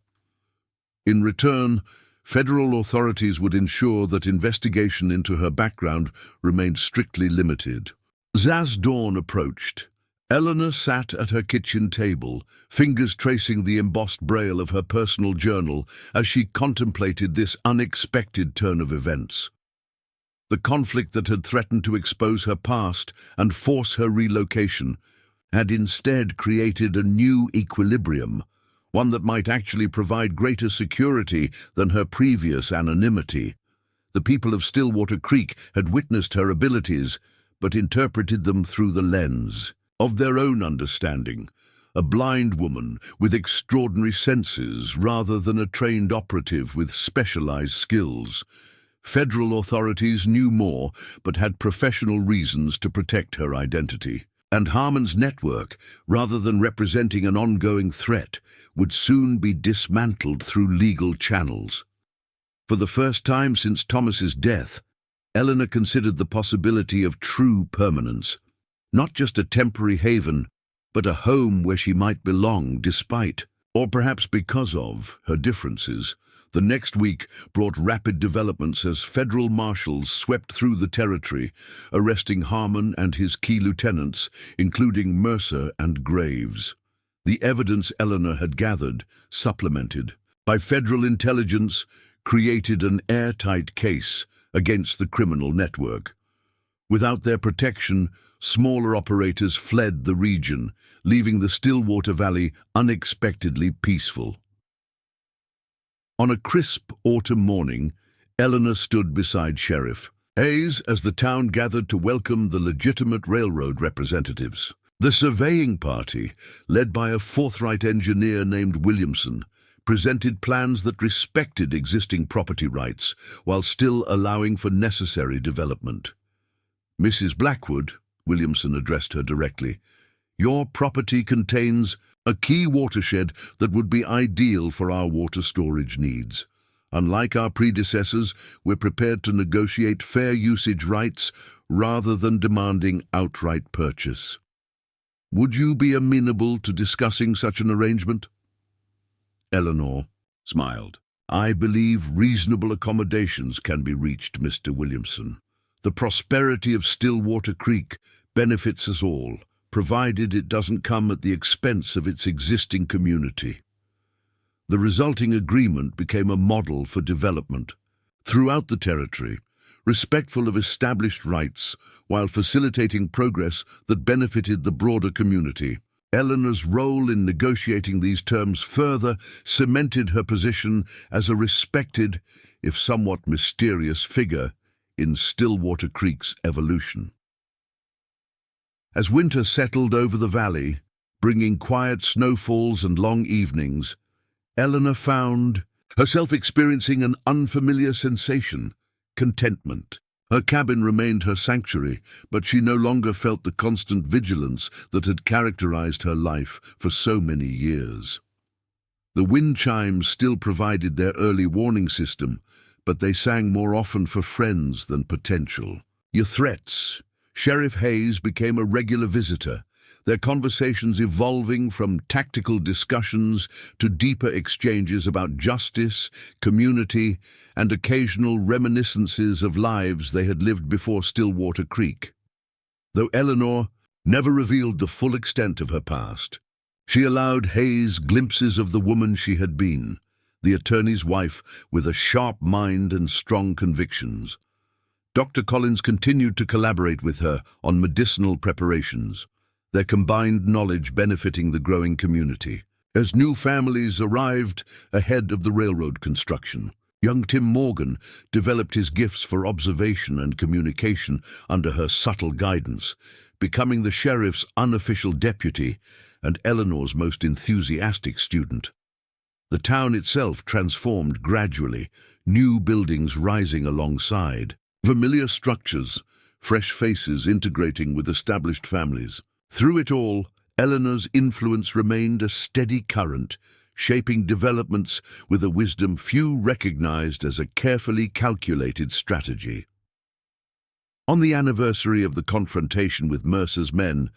In return, federal authorities would ensure that investigation into her background remained strictly limited. As dawn approached, Eleanor sat at her kitchen table, fingers tracing the embossed braille of her personal journal as she contemplated this unexpected turn of events. The conflict that had threatened to expose her past and force her relocation had instead created a new equilibrium, one that might actually provide greater security than her previous anonymity. The people of Stillwater Creek had witnessed her abilities, but interpreted them through the lens of their own understanding, a blind woman with extraordinary senses rather than a trained operative with specialized skills. Federal authorities knew more, but had professional reasons to protect her identity. And Harmon's network, rather than representing an ongoing threat, would soon be dismantled through legal channels. For the first time since Thomas's death, Eleanor considered the possibility of true permanence, not just a temporary haven, but a home where she might belong despite, or perhaps because of, her differences. The next week brought rapid developments as federal marshals swept through the territory, arresting Harmon and his key lieutenants, including Mercer and Graves. The evidence Eleanor had gathered, supplemented by federal intelligence, created an airtight case against the criminal network. Without their protection, smaller operators fled the region, leaving the Stillwater Valley unexpectedly peaceful. On a crisp autumn morning, Eleanor stood beside Sheriff Hayes as the town gathered to welcome the legitimate railroad representatives. The surveying party, led by a forthright engineer named Williamson, presented plans that respected existing property rights while still allowing for necessary development. "Mrs. Blackwood," Williamson addressed her directly, "your property contains a key watershed that would be ideal for our water storage needs. Unlike our predecessors, we're prepared to negotiate fair usage rights rather than demanding outright purchase. Would you be amenable to discussing such an arrangement?" Eleanor smiled. "I believe reasonable accommodations can be reached, Mr. Williamson. The prosperity of Stillwater Creek benefits us all, provided it doesn't come at the expense of its existing community." The resulting agreement became a model for development. Throughout the territory, respectful of established rights while facilitating progress that benefited the broader community. Eleanor's role in negotiating these terms further cemented her position as a respected, if somewhat mysterious, figure in Stillwater Creek's evolution. As winter settled over the valley, bringing quiet snowfalls and long evenings, Eleanor found herself experiencing an unfamiliar sensation: contentment. Her cabin remained her sanctuary, but she no longer felt the constant vigilance that had characterized her life for so many years. The wind chimes still provided their early warning system, but they sang more often for friends than potential. Your threats. Sheriff Hayes became a regular visitor, their conversations evolving from tactical discussions to deeper exchanges about justice, community, and occasional reminiscences of lives they had lived before Stillwater Creek. Though Eleanor never revealed the full extent of her past, she allowed Hayes glimpses of the woman she had been, the attorney's wife with a sharp mind and strong convictions. Dr. Collins continued to collaborate with her on medicinal preparations, their combined knowledge benefiting the growing community. As new families arrived ahead of the railroad construction, young Tim Morgan developed his gifts for observation and communication under her subtle guidance, becoming the sheriff's unofficial deputy and Eleanor's most enthusiastic student. The town itself transformed gradually, new buildings rising alongside, familiar structures, fresh faces integrating with established families. Through it all, Eleanor's influence remained a steady current, shaping developments with a wisdom few recognized as a carefully calculated strategy. On the anniversary of the confrontation with Mercer's men,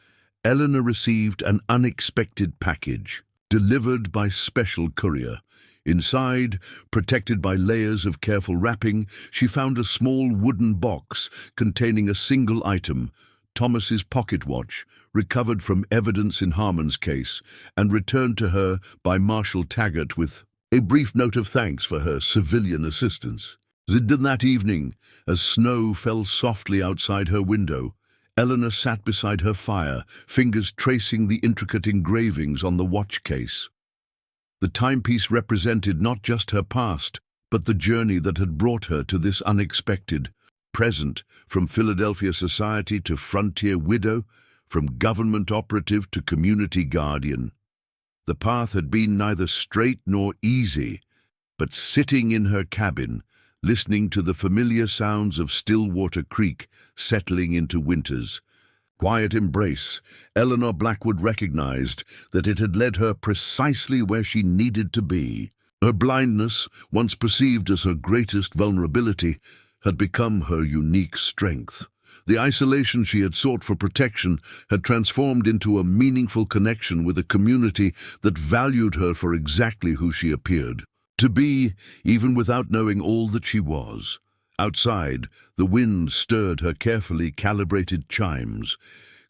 Eleanor received an unexpected package, delivered by special courier. Inside, protected by layers of careful wrapping, she found a small wooden box containing a single item, Thomas's pocket watch, recovered from evidence in Harmon's case, and returned to her by Marshal Taggart with a brief note of thanks for her civilian assistance. That evening, as snow fell softly outside her window, Eleanor sat beside her fire, fingers tracing the intricate engravings on the watch case. The timepiece represented not just her past, but the journey that had brought her to this unexpected present, from Philadelphia society to frontier widow, from government operative to community guardian. The path had been neither straight nor easy, but sitting in her cabin, listening to the familiar sounds of Stillwater Creek settling into winter's quiet embrace, Eleanor Blackwood recognized that it had led her precisely where she needed to be. Her blindness, once perceived as her greatest vulnerability, had become her unique strength. The isolation she had sought for protection had transformed into a meaningful connection with a community that valued her for exactly who she appeared to be, even without knowing all that she was. Outside, the wind stirred her carefully calibrated chimes,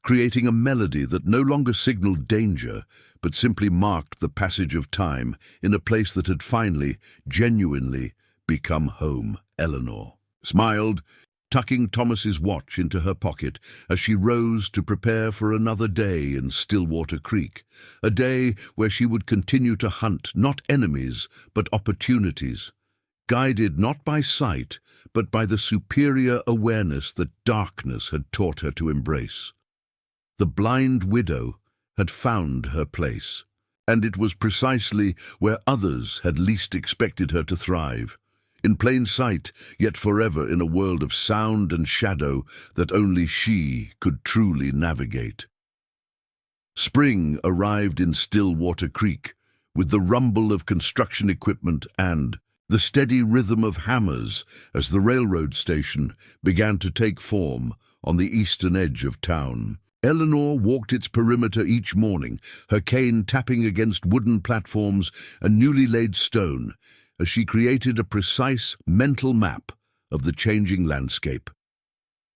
creating a melody that no longer signaled danger, but simply marked the passage of time in a place that had finally, genuinely become home. Eleanor smiled, tucking Thomas's watch into her pocket as she rose to prepare for another day in Stillwater Creek, a day where she would continue to hunt not enemies but opportunities, guided not by sight but by the superior awareness that darkness had taught her to embrace. The blind widow had found her place, and it was precisely where others had least expected her to thrive. In plain sight, yet forever in a world of sound and shadow that only she could truly navigate. Spring arrived in Stillwater Creek, with the rumble of construction equipment and the steady rhythm of hammers as the railroad station began to take form on the eastern edge of town. Eleanor walked its perimeter each morning, her cane tapping against wooden platforms and newly laid stone, as she created a precise mental map of the changing landscape.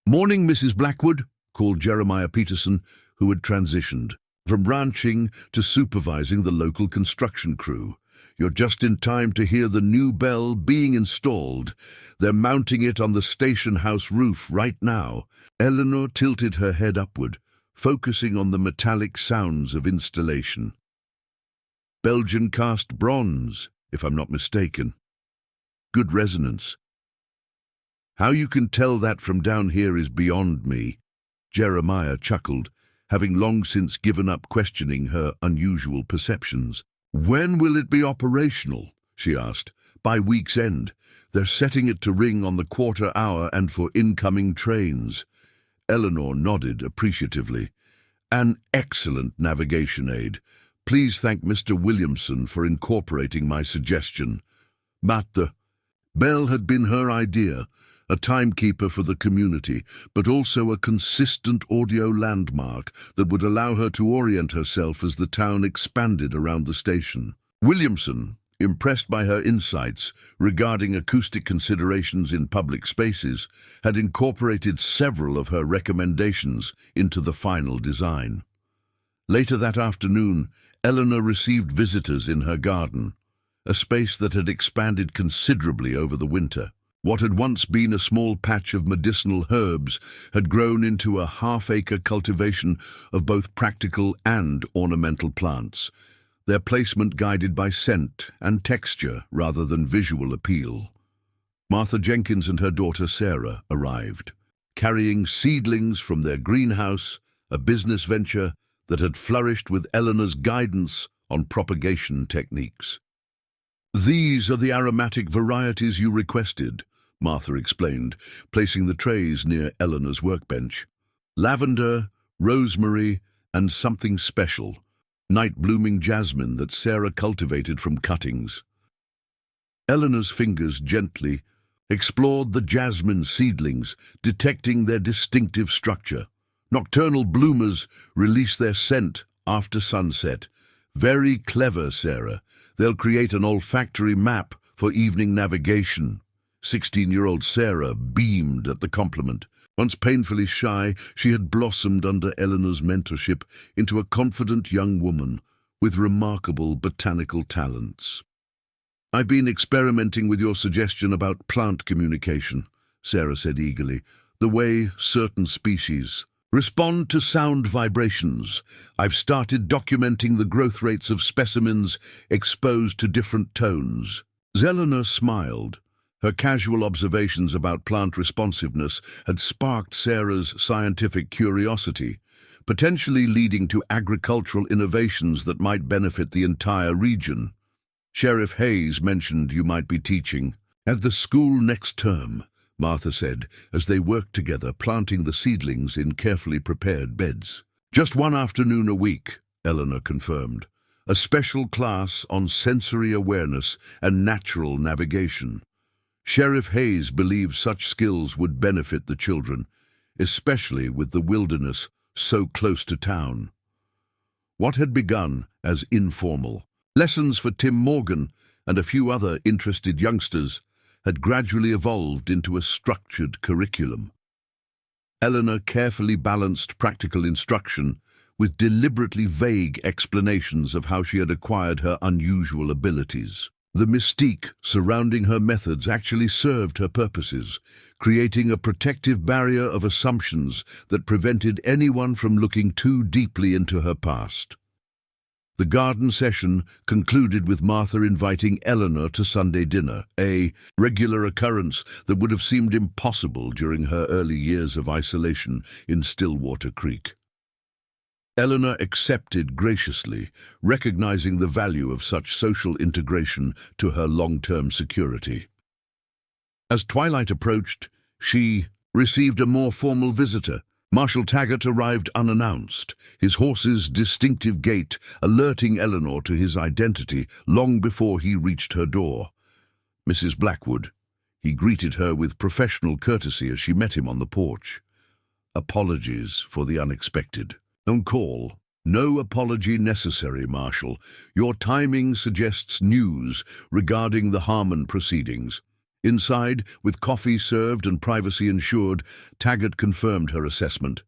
"Morning, Mrs. Blackwood," called Jeremiah Peterson, who had transitioned from ranching to supervising the local construction crew. "You're just in time to hear the new bell being installed. They're mounting it on the station house roof right now." Eleanor tilted her head upward, focusing on the metallic sounds of installation. Belgian cast bronze, if I'm not mistaken. Good resonance. "How you can tell that from down here is beyond me," Jeremiah chuckled, having long since given up questioning her unusual perceptions. "When will it be operational?" she asked, By week's end, they're setting it to ring on the quarter hour and for incoming trains. Eleanor nodded appreciatively. An excellent navigation aid. Please thank Mr. Williamson for incorporating my suggestion. Matt, Bell had been her idea, a timekeeper for the community, but also a consistent audio landmark that would allow her to orient herself as the town expanded around the station. Williamson, impressed by her insights regarding acoustic considerations in public spaces, had incorporated several of her recommendations into the final design. Later that afternoon, Eleanor received visitors in her garden, a space that had expanded considerably over the winter. What had once been a small patch of medicinal herbs had grown into a half-acre cultivation of both practical and ornamental plants, their placement guided by scent and texture rather than visual appeal. Martha Jenkins and her daughter Sarah arrived, carrying seedlings from their greenhouse, a business venture that had flourished with Eleanor's guidance on propagation techniques. "These are the aromatic varieties you requested," Martha explained, placing the trays near Eleanor's workbench. "Lavender, rosemary, and something special, night-blooming jasmine that Sarah cultivated from cuttings." Eleanor's fingers gently explored the jasmine seedlings, detecting their distinctive structure. Nocturnal bloomers release their scent after sunset. "Very clever, Sarah. They'll create an olfactory map for evening navigation." 16-year-old Sarah beamed at the compliment. Once painfully shy, she had blossomed under Eleanor's mentorship into a confident young woman with remarkable botanical talents. "I've been experimenting with your suggestion about plant communication," Sarah said eagerly. "The way certain species respond to sound vibrations. I've started documenting the growth rates of specimens exposed to different tones." Eleanor smiled. Her casual observations about plant responsiveness had sparked Sarah's scientific curiosity, potentially leading to agricultural innovations that might benefit the entire region. "Sheriff Hayes mentioned you might be teaching at the school next term," Martha said, as they worked together planting the seedlings in carefully prepared beds. "Just one afternoon a week," Eleanor confirmed. "A special class on sensory awareness and natural navigation. Sheriff Hayes believes such skills would benefit the children, especially with the wilderness so close to town." What had begun as informal lessons for Tim Morgan and a few other interested youngsters had gradually evolved into a structured curriculum. Eleanor carefully balanced practical instruction with deliberately vague explanations of how she had acquired her unusual abilities. The mystique surrounding her methods actually served her purposes, creating a protective barrier of assumptions that prevented anyone from looking too deeply into her past. The garden session concluded with Martha inviting Eleanor to Sunday dinner, a regular occurrence that would have seemed impossible during her early years of isolation in Stillwater Creek. Eleanor accepted graciously, recognizing the value of such social integration to her long-term security. As twilight approached, she received a more formal visitor. Marshal Taggart arrived unannounced, his horse's distinctive gait alerting Eleanor to his identity long before he reached her door. "Mrs. Blackwood," he greeted her with professional courtesy as she met him on the porch. "Apologies for the unexpected." "Don't call. No apology necessary, Marshal. Your timing suggests news regarding the Harmon proceedings." Inside, with coffee served and privacy ensured, Taggart confirmed her assessment.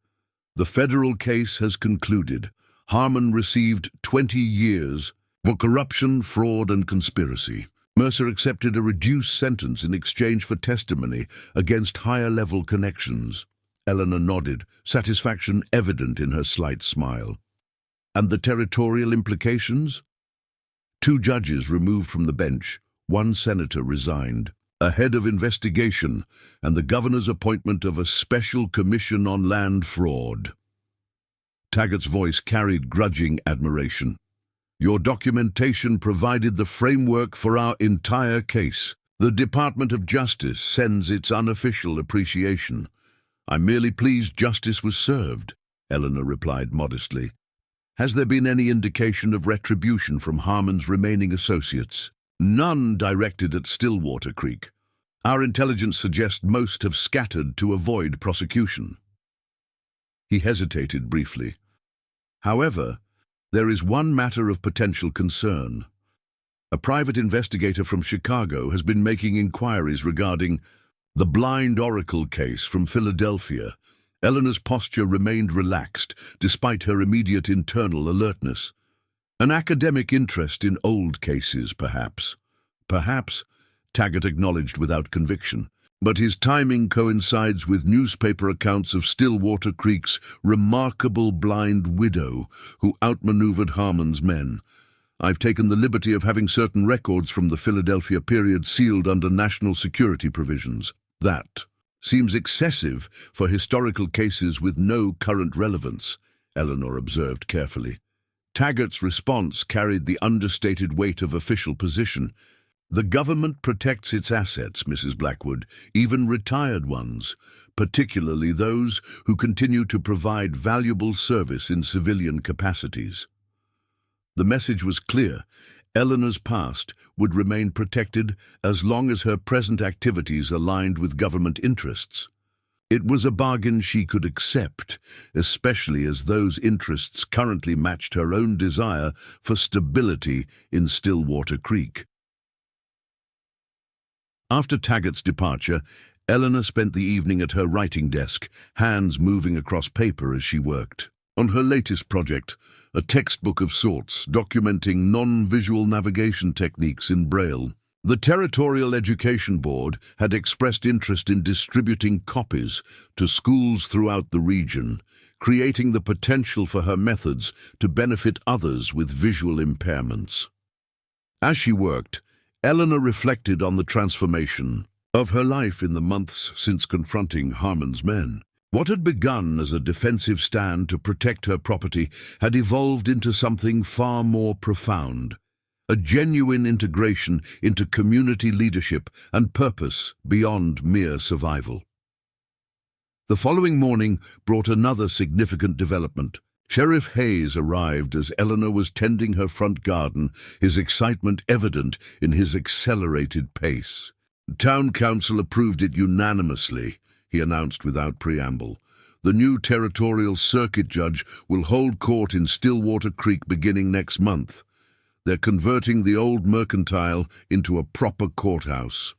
"The federal case has concluded. Harmon received 20 years for corruption, fraud, and conspiracy. Mercer accepted a reduced sentence in exchange for testimony against higher-level connections." Eleanor nodded, satisfaction evident in her slight smile. "And the territorial implications?" 2 judges removed from the bench, 1 senator resigned, a head of investigation, and the governor's appointment of a special commission on land fraud. Taggart's voice carried grudging admiration. Your documentation provided the framework for our entire case. The Department of Justice sends its unofficial appreciation. I'm merely pleased justice was served, Eleanor replied modestly. Has there been any indication of retribution from Harmon's remaining associates? None directed at Stillwater Creek. Our intelligence suggests most have scattered to avoid prosecution. He hesitated briefly. However, there is one matter of potential concern. A private investigator from Chicago has been making inquiries regarding the Blind Oracle case from Philadelphia. Eleanor's posture remained relaxed, despite her immediate internal alertness. An academic interest in old cases, perhaps. Perhaps, Taggart acknowledged without conviction. But his timing coincides with newspaper accounts of Stillwater Creek's remarkable blind widow who outmaneuvered Harmon's men. I've taken the liberty of having certain records from the Philadelphia period sealed under national security provisions. That seems excessive for historical cases with no current relevance, Eleanor observed carefully. Taggart's response carried the understated weight of official position. The government protects its assets, Mrs. Blackwood, even retired ones, particularly those who continue to provide valuable service in civilian capacities. The message was clear. Eleanor's past would remain protected as long as her present activities aligned with government interests. It was a bargain she could accept, especially as those interests currently matched her own desire for stability in Stillwater Creek. After Taggart's departure, Eleanor spent the evening at her writing desk, hands moving across paper as she worked. On her latest project, a textbook of sorts documenting non-visual navigation techniques in Braille, the Territorial Education Board had expressed interest in distributing copies to schools throughout the region, creating the potential for her methods to benefit others with visual impairments. As she worked, Eleanor reflected on the transformation of her life in the months since confronting Harmon's men. What had begun as a defensive stand to protect her property had evolved into something far more profound, a genuine integration into community leadership and purpose beyond mere survival. The following morning brought another significant development. Sheriff Hayes arrived as Eleanor was tending her front garden, his excitement evident in his accelerated pace. Town council approved it unanimously, he announced without preamble. The new territorial circuit judge will hold court in Stillwater Creek beginning next month. They're converting the old mercantile into a proper courthouse.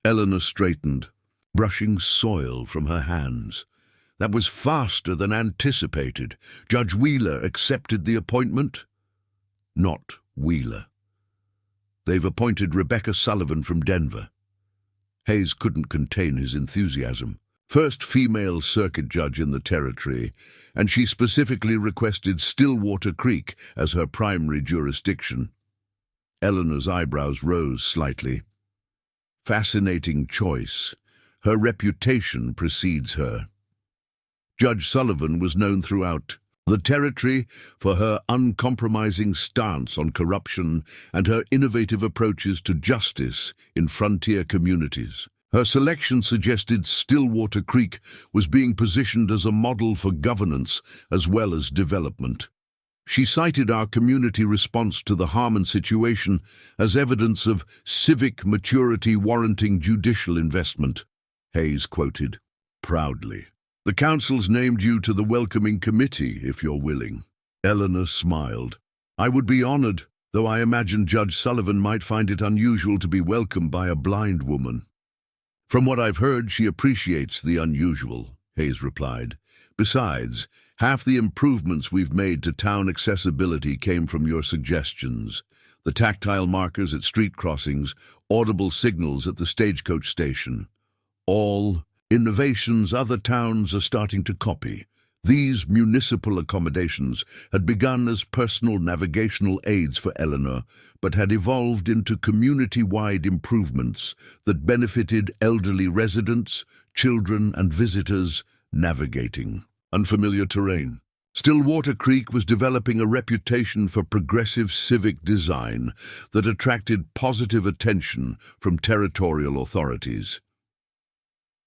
Eleanor straightened, brushing soil from her hands. That was faster than anticipated. Judge Wheeler accepted the appointment? Not Wheeler. They've appointed Rebecca Sullivan from Denver. Hayes couldn't contain his enthusiasm. First female circuit judge in the territory, and she specifically requested Stillwater Creek as her primary jurisdiction. Eleanor's eyebrows rose slightly. Fascinating choice. Her reputation precedes her. Judge Sullivan was known throughout the territory for her uncompromising stance on corruption and her innovative approaches to justice in frontier communities. Her selection suggested Stillwater Creek was being positioned as a model for governance as well as development. She cited our community response to the Harmon situation as evidence of civic maturity warranting judicial investment, Hayes quoted proudly. The council's named you to the welcoming committee, if you're willing. Eleanor smiled. I would be honored, though I imagine Judge Sullivan might find it unusual to be welcomed by a blind woman. From what I've heard, she appreciates the unusual, Hayes replied. Besides, half the improvements we've made to town accessibility came from your suggestions. The tactile markers at street crossings, audible signals at the stagecoach station. All innovations other towns are starting to copy. These municipal accommodations had begun as personal navigational aids for Eleanor, but had evolved into community-wide improvements that benefited elderly residents, children, and visitors navigating unfamiliar terrain. Stillwater Creek was developing a reputation for progressive civic design that attracted positive attention from territorial authorities.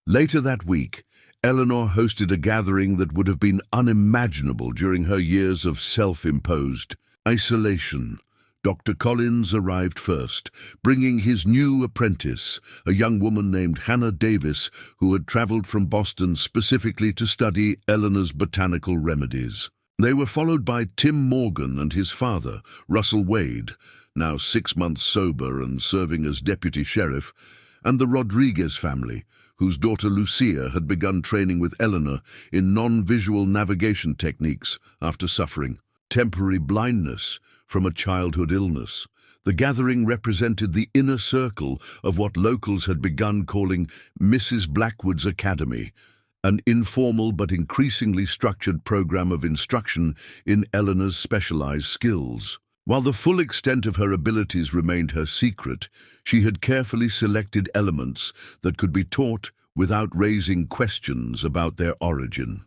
Later that week, Eleanor hosted a gathering that would have been unimaginable during her years of self-imposed isolation. Dr. Collins arrived first, bringing his new apprentice, a young woman named Hannah Davis, who had traveled from Boston specifically to study Eleanor's botanical remedies. They were followed by Tim Morgan and his father, Russell Wade, now 6 months sober and serving as deputy sheriff, and the Rodriguez family, whose daughter Lucia had begun training with Eleanor in non-visual navigation techniques after suffering temporary blindness from a childhood illness. The gathering represented the inner circle of what locals had begun calling Mrs. Blackwood's Academy, an informal but increasingly structured program of instruction in Eleanor's specialized skills. While the full extent of her abilities remained her secret, she had carefully selected elements that could be taught without raising questions about their origin.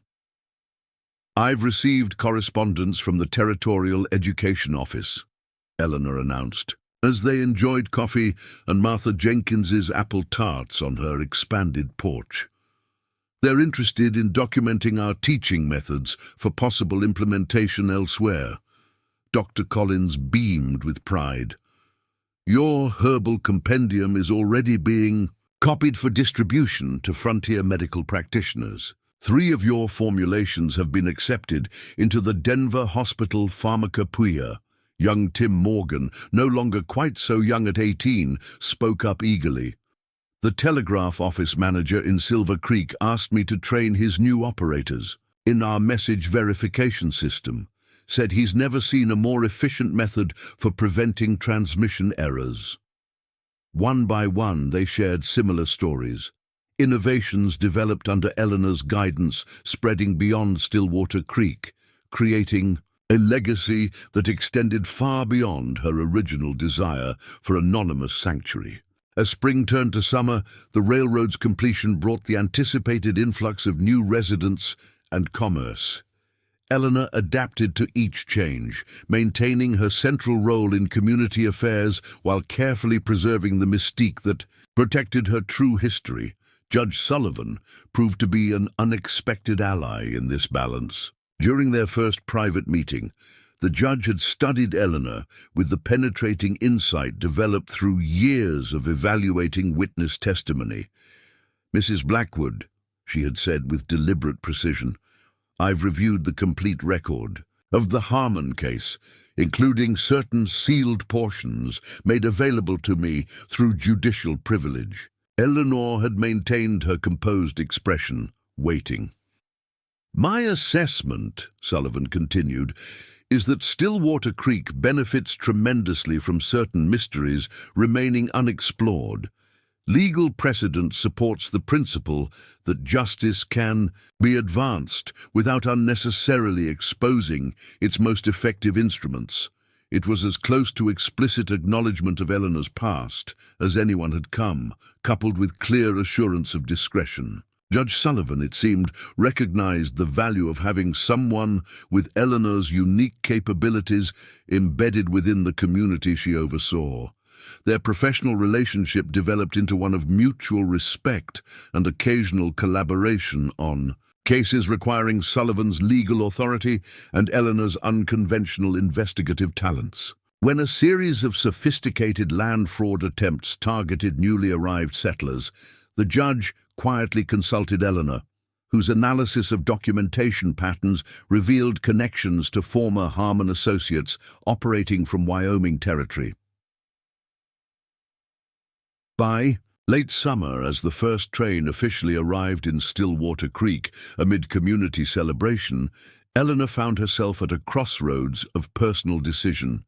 "I've received correspondence from the Territorial Education Office," Eleanor announced, as they enjoyed coffee and Martha Jenkins's apple tarts on her expanded porch. "They're interested in documenting our teaching methods for possible implementation elsewhere." Dr. Collins beamed with pride. "Your herbal compendium is already being copied for distribution to frontier medical practitioners. 3 of your formulations have been accepted into the Denver Hospital Pharmacopoeia." Young Tim Morgan, no longer quite so young at 18, spoke up eagerly. "The telegraph office manager in Silver Creek asked me to train his new operators in our message verification system. Said he's never seen a more efficient method for preventing transmission errors." One by one, they shared similar stories. Innovations developed under Eleanor's guidance spreading beyond Stillwater Creek, creating a legacy that extended far beyond her original desire for anonymous sanctuary. As spring turned to summer, the railroad's completion brought the anticipated influx of new residents and commerce. Eleanor adapted to each change, maintaining her central role in community affairs while carefully preserving the mystique that protected her true history. Judge Sullivan proved to be an unexpected ally in this balance. During their first private meeting, the judge had studied Eleanor with the penetrating insight developed through years of evaluating witness testimony. "Mrs. Blackwood," she had said with deliberate precision, "I've reviewed the complete record of the Harmon case, including certain sealed portions made available to me through judicial privilege." Eleanor had maintained her composed expression, waiting. "My assessment," Sullivan continued, "is that Stillwater Creek benefits tremendously from certain mysteries remaining unexplored. Legal precedent supports the principle that justice can be advanced without unnecessarily exposing its most effective instruments." It was as close to explicit acknowledgement of Eleanor's past as anyone had come, coupled with clear assurance of discretion. Judge Sullivan, it seemed, recognized the value of having someone with Eleanor's unique capabilities embedded within the community she oversaw. Their professional relationship developed into one of mutual respect and occasional collaboration on cases requiring Sullivan's legal authority and Eleanor's unconventional investigative talents. When a series of sophisticated land fraud attempts targeted newly arrived settlers, the judge quietly consulted Eleanor, whose analysis of documentation patterns revealed connections to former Harmon associates operating from Wyoming territory. By late summer, as the first train officially arrived in Stillwater Creek amid community celebration, Eleanor found herself at a crossroads of personal decision.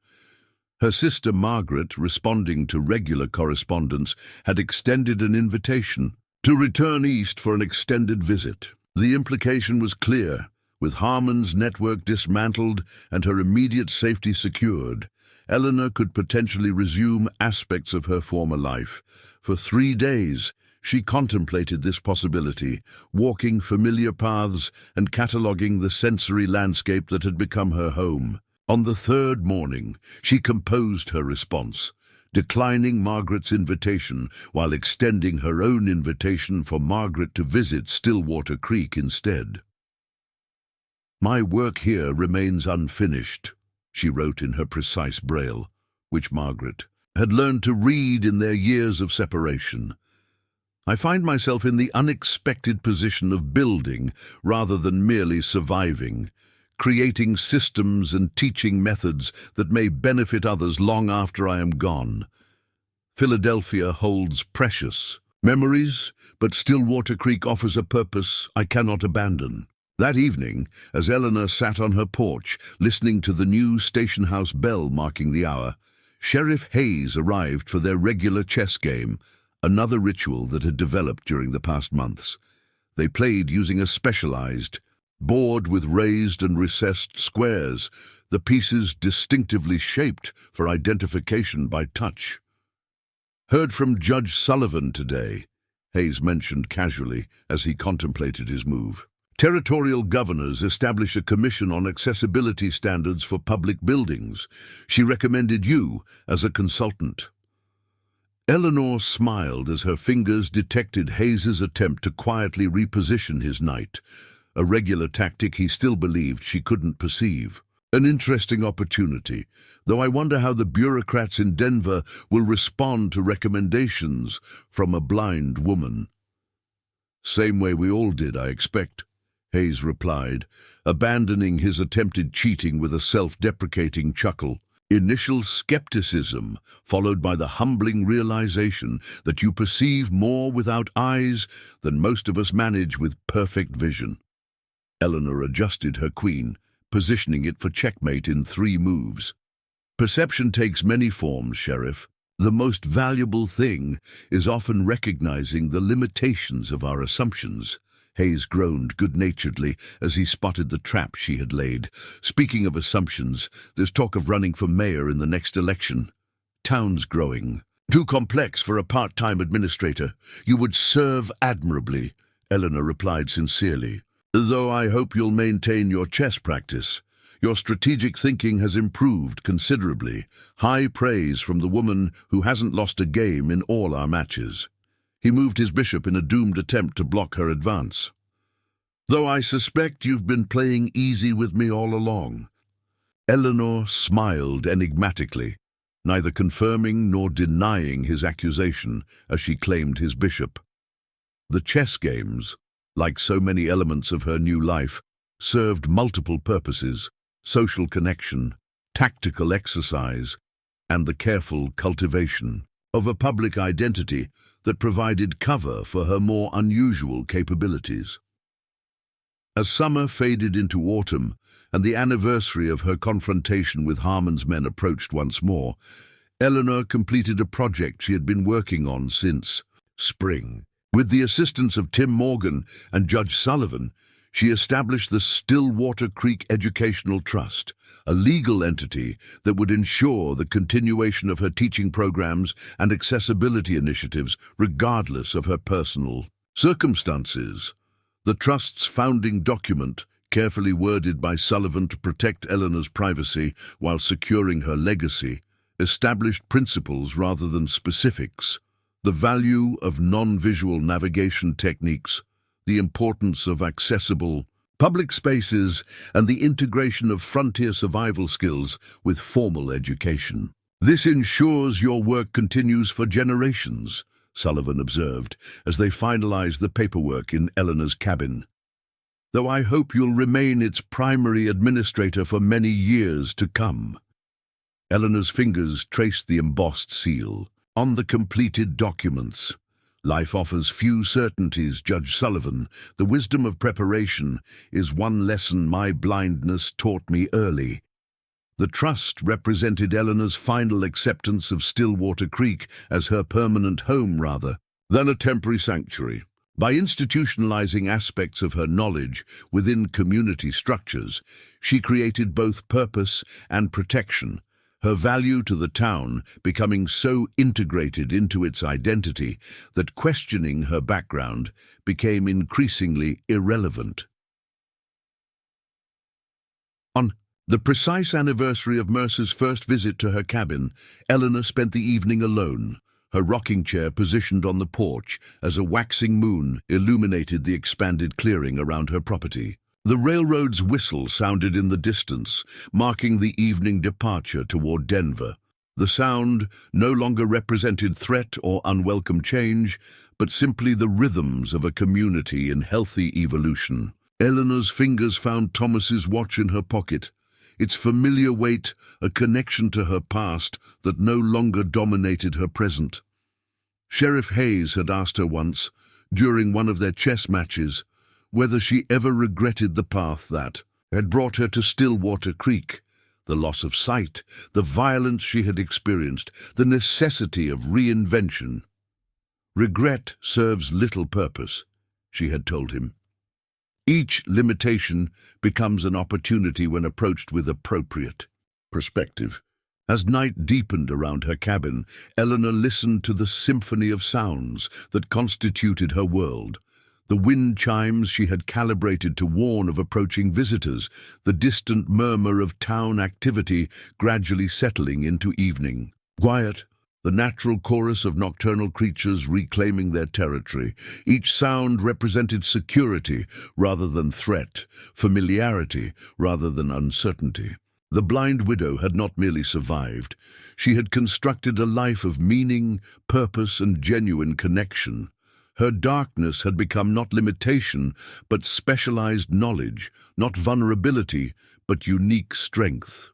Her sister Margaret, responding to regular correspondence, had extended an invitation to return east for an extended visit. The implication was clear. With Harmon's network dismantled and her immediate safety secured, Eleanor could potentially resume aspects of her former life. For 3 days, She contemplated this possibility, walking familiar paths and cataloguing the sensory landscape that had become her home. On the third morning, she composed her response, declining Margaret's invitation while extending her own invitation for Margaret to visit Stillwater Creek instead. "My work here remains unfinished," she wrote in her precise braille, which Margaret had learned to read in their years of separation. "I find myself in the unexpected position of building rather than merely surviving, creating systems and teaching methods that may benefit others long after I am gone. Philadelphia holds precious memories, but Stillwater Creek offers a purpose I cannot abandon." That evening, as Eleanor sat on her porch, listening to the new station house bell marking the hour, Sheriff Hayes arrived for their regular chess game, another ritual that had developed during the past months. They played using a specialized board with raised and recessed squares, the pieces distinctively shaped for identification by touch. "Heard from Judge Sullivan today," Hayes mentioned casually as he contemplated his move. "Territorial governors establish a commission on accessibility standards for public buildings. She recommended you as a consultant." Eleanor smiled as her fingers detected Hayes's attempt to quietly reposition his knight, a regular tactic he still believed she couldn't perceive. "An interesting opportunity, though I wonder how the bureaucrats in Denver will respond to recommendations from a blind woman." "Same way we all did, I expect," Hayes replied, abandoning his attempted cheating with a self-deprecating chuckle. "Initial skepticism, followed by the humbling realization that you perceive more without eyes than most of us manage with perfect vision." Eleanor adjusted her queen, positioning it for checkmate in 3 moves. "Perception takes many forms, Sheriff. The most valuable thing is often recognizing the limitations of our assumptions." Hayes groaned good-naturedly as he spotted the trap she had laid. "Speaking of assumptions, there's talk of running for mayor in the next election. Town's growing. Too complex for a part-time administrator. You would serve admirably," Eleanor replied sincerely. "Though I hope you'll maintain your chess practice. Your strategic thinking has improved considerably. High praise from the woman who hasn't lost a game in all our matches." He moved his bishop in a doomed attempt to block her advance. "Though I suspect you've been playing easy with me all along." Eleanor smiled enigmatically, neither confirming nor denying his accusation as she claimed his bishop. The chess games, like so many elements of her new life, served multiple purposes: social connection, tactical exercise, and the careful cultivation of a public identity that provided cover for her more unusual capabilities. As summer faded into autumn and the anniversary of her confrontation with Harmon's men approached once more, Eleanor completed a project she had been working on since spring. With the assistance of Tim Morgan and Judge Sullivan, she established the Stillwater Creek Educational Trust, a legal entity that would ensure the continuation of her teaching programs and accessibility initiatives regardless of her personal circumstances. The Trust's founding document, carefully worded by Sullivan to protect Eleanor's privacy while securing her legacy, established principles rather than specifics: the value of non-visual navigation techniques, the importance of accessible public spaces, and the integration of frontier survival skills with formal education. "This ensures your work continues for generations," Sullivan observed as they finalized the paperwork in Eleanor's cabin. "Though I hope you'll remain its primary administrator for many years to come." Eleanor's fingers traced the embossed seal on the completed documents. "Life offers few certainties, Judge Sullivan. The wisdom of preparation is one lesson my blindness taught me early." The trust represented Eleanor's final acceptance of Stillwater Creek as her permanent home rather than a temporary sanctuary. By institutionalizing aspects of her knowledge within community structures, she created both purpose and protection, her value to the town becoming so integrated into its identity that questioning her background became increasingly irrelevant. On the precise anniversary of Mercer's first visit to her cabin, Eleanor spent the evening alone, her rocking chair positioned on the porch as a waxing moon illuminated the expanded clearing around her property. The railroad's whistle sounded in the distance, marking the evening departure toward Denver. The sound no longer represented threat or unwelcome change, but simply the rhythms of a community in healthy evolution. Eleanor's fingers found Thomas's watch in her pocket, its familiar weight a connection to her past that no longer dominated her present. Sheriff Hayes had asked her once, during one of their chess matches, whether she ever regretted the path that had brought her to Stillwater Creek, the loss of sight, the violence she had experienced, the necessity of reinvention. Regret serves little purpose, she had told him. Each limitation becomes an opportunity when approached with appropriate perspective. As night deepened around her cabin, Eleanor listened to the symphony of sounds that constituted her world. The wind chimes she had calibrated to warn of approaching visitors, the distant murmur of town activity gradually settling into evening. Quiet, the natural chorus of nocturnal creatures reclaiming their territory. Each sound represented security rather than threat, familiarity rather than uncertainty. The blind widow had not merely survived. She had constructed a life of meaning, purpose, and genuine connection. Her darkness had become not limitation, but specialized knowledge, not vulnerability, but unique strength.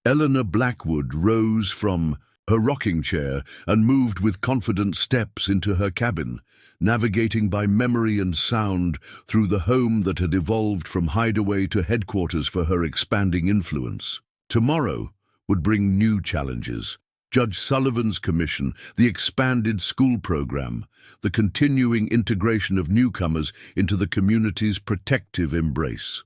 Eleanor Blackwood rose from her rocking chair and moved with confident steps into her cabin, navigating by memory and sound through the home that had evolved from hideaway to headquarters for her expanding influence. Tomorrow would bring new challenges. Judge Sullivan's commission, the expanded school program, the continuing integration of newcomers into the community's protective embrace.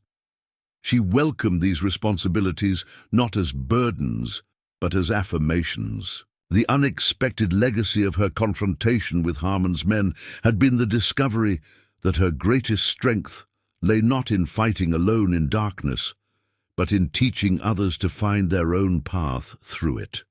She welcomed these responsibilities not as burdens, but as affirmations. The unexpected legacy of her confrontation with Harmon's men had been the discovery that her greatest strength lay not in fighting alone in darkness, but in teaching others to find their own path through it.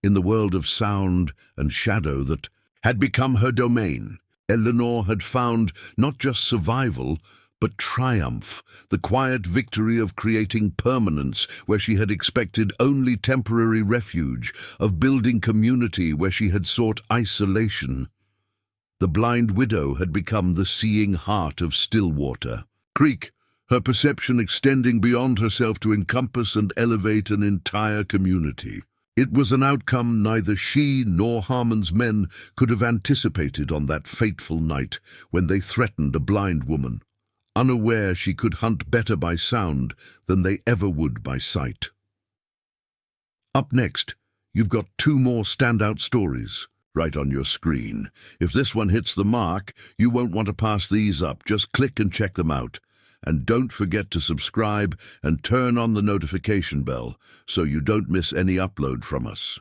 In the world of sound and shadow that had become her domain, Eleanor had found not just survival, but triumph, the quiet victory of creating permanence where she had expected only temporary refuge, of building community where she had sought isolation. The blind widow had become the seeing heart of Stillwater Creek, her perception extending beyond herself to encompass and elevate an entire community. It was an outcome neither she nor Harmon's men could have anticipated on that fateful night when they threatened a blind woman, unaware she could hunt better by sound than they ever would by sight. Up next, you've got 2 more standout stories right on your screen. If this one hits the mark, you won't want to pass these up. Just click and check them out. And don't forget to subscribe and turn on the notification bell so you don't miss any upload from us.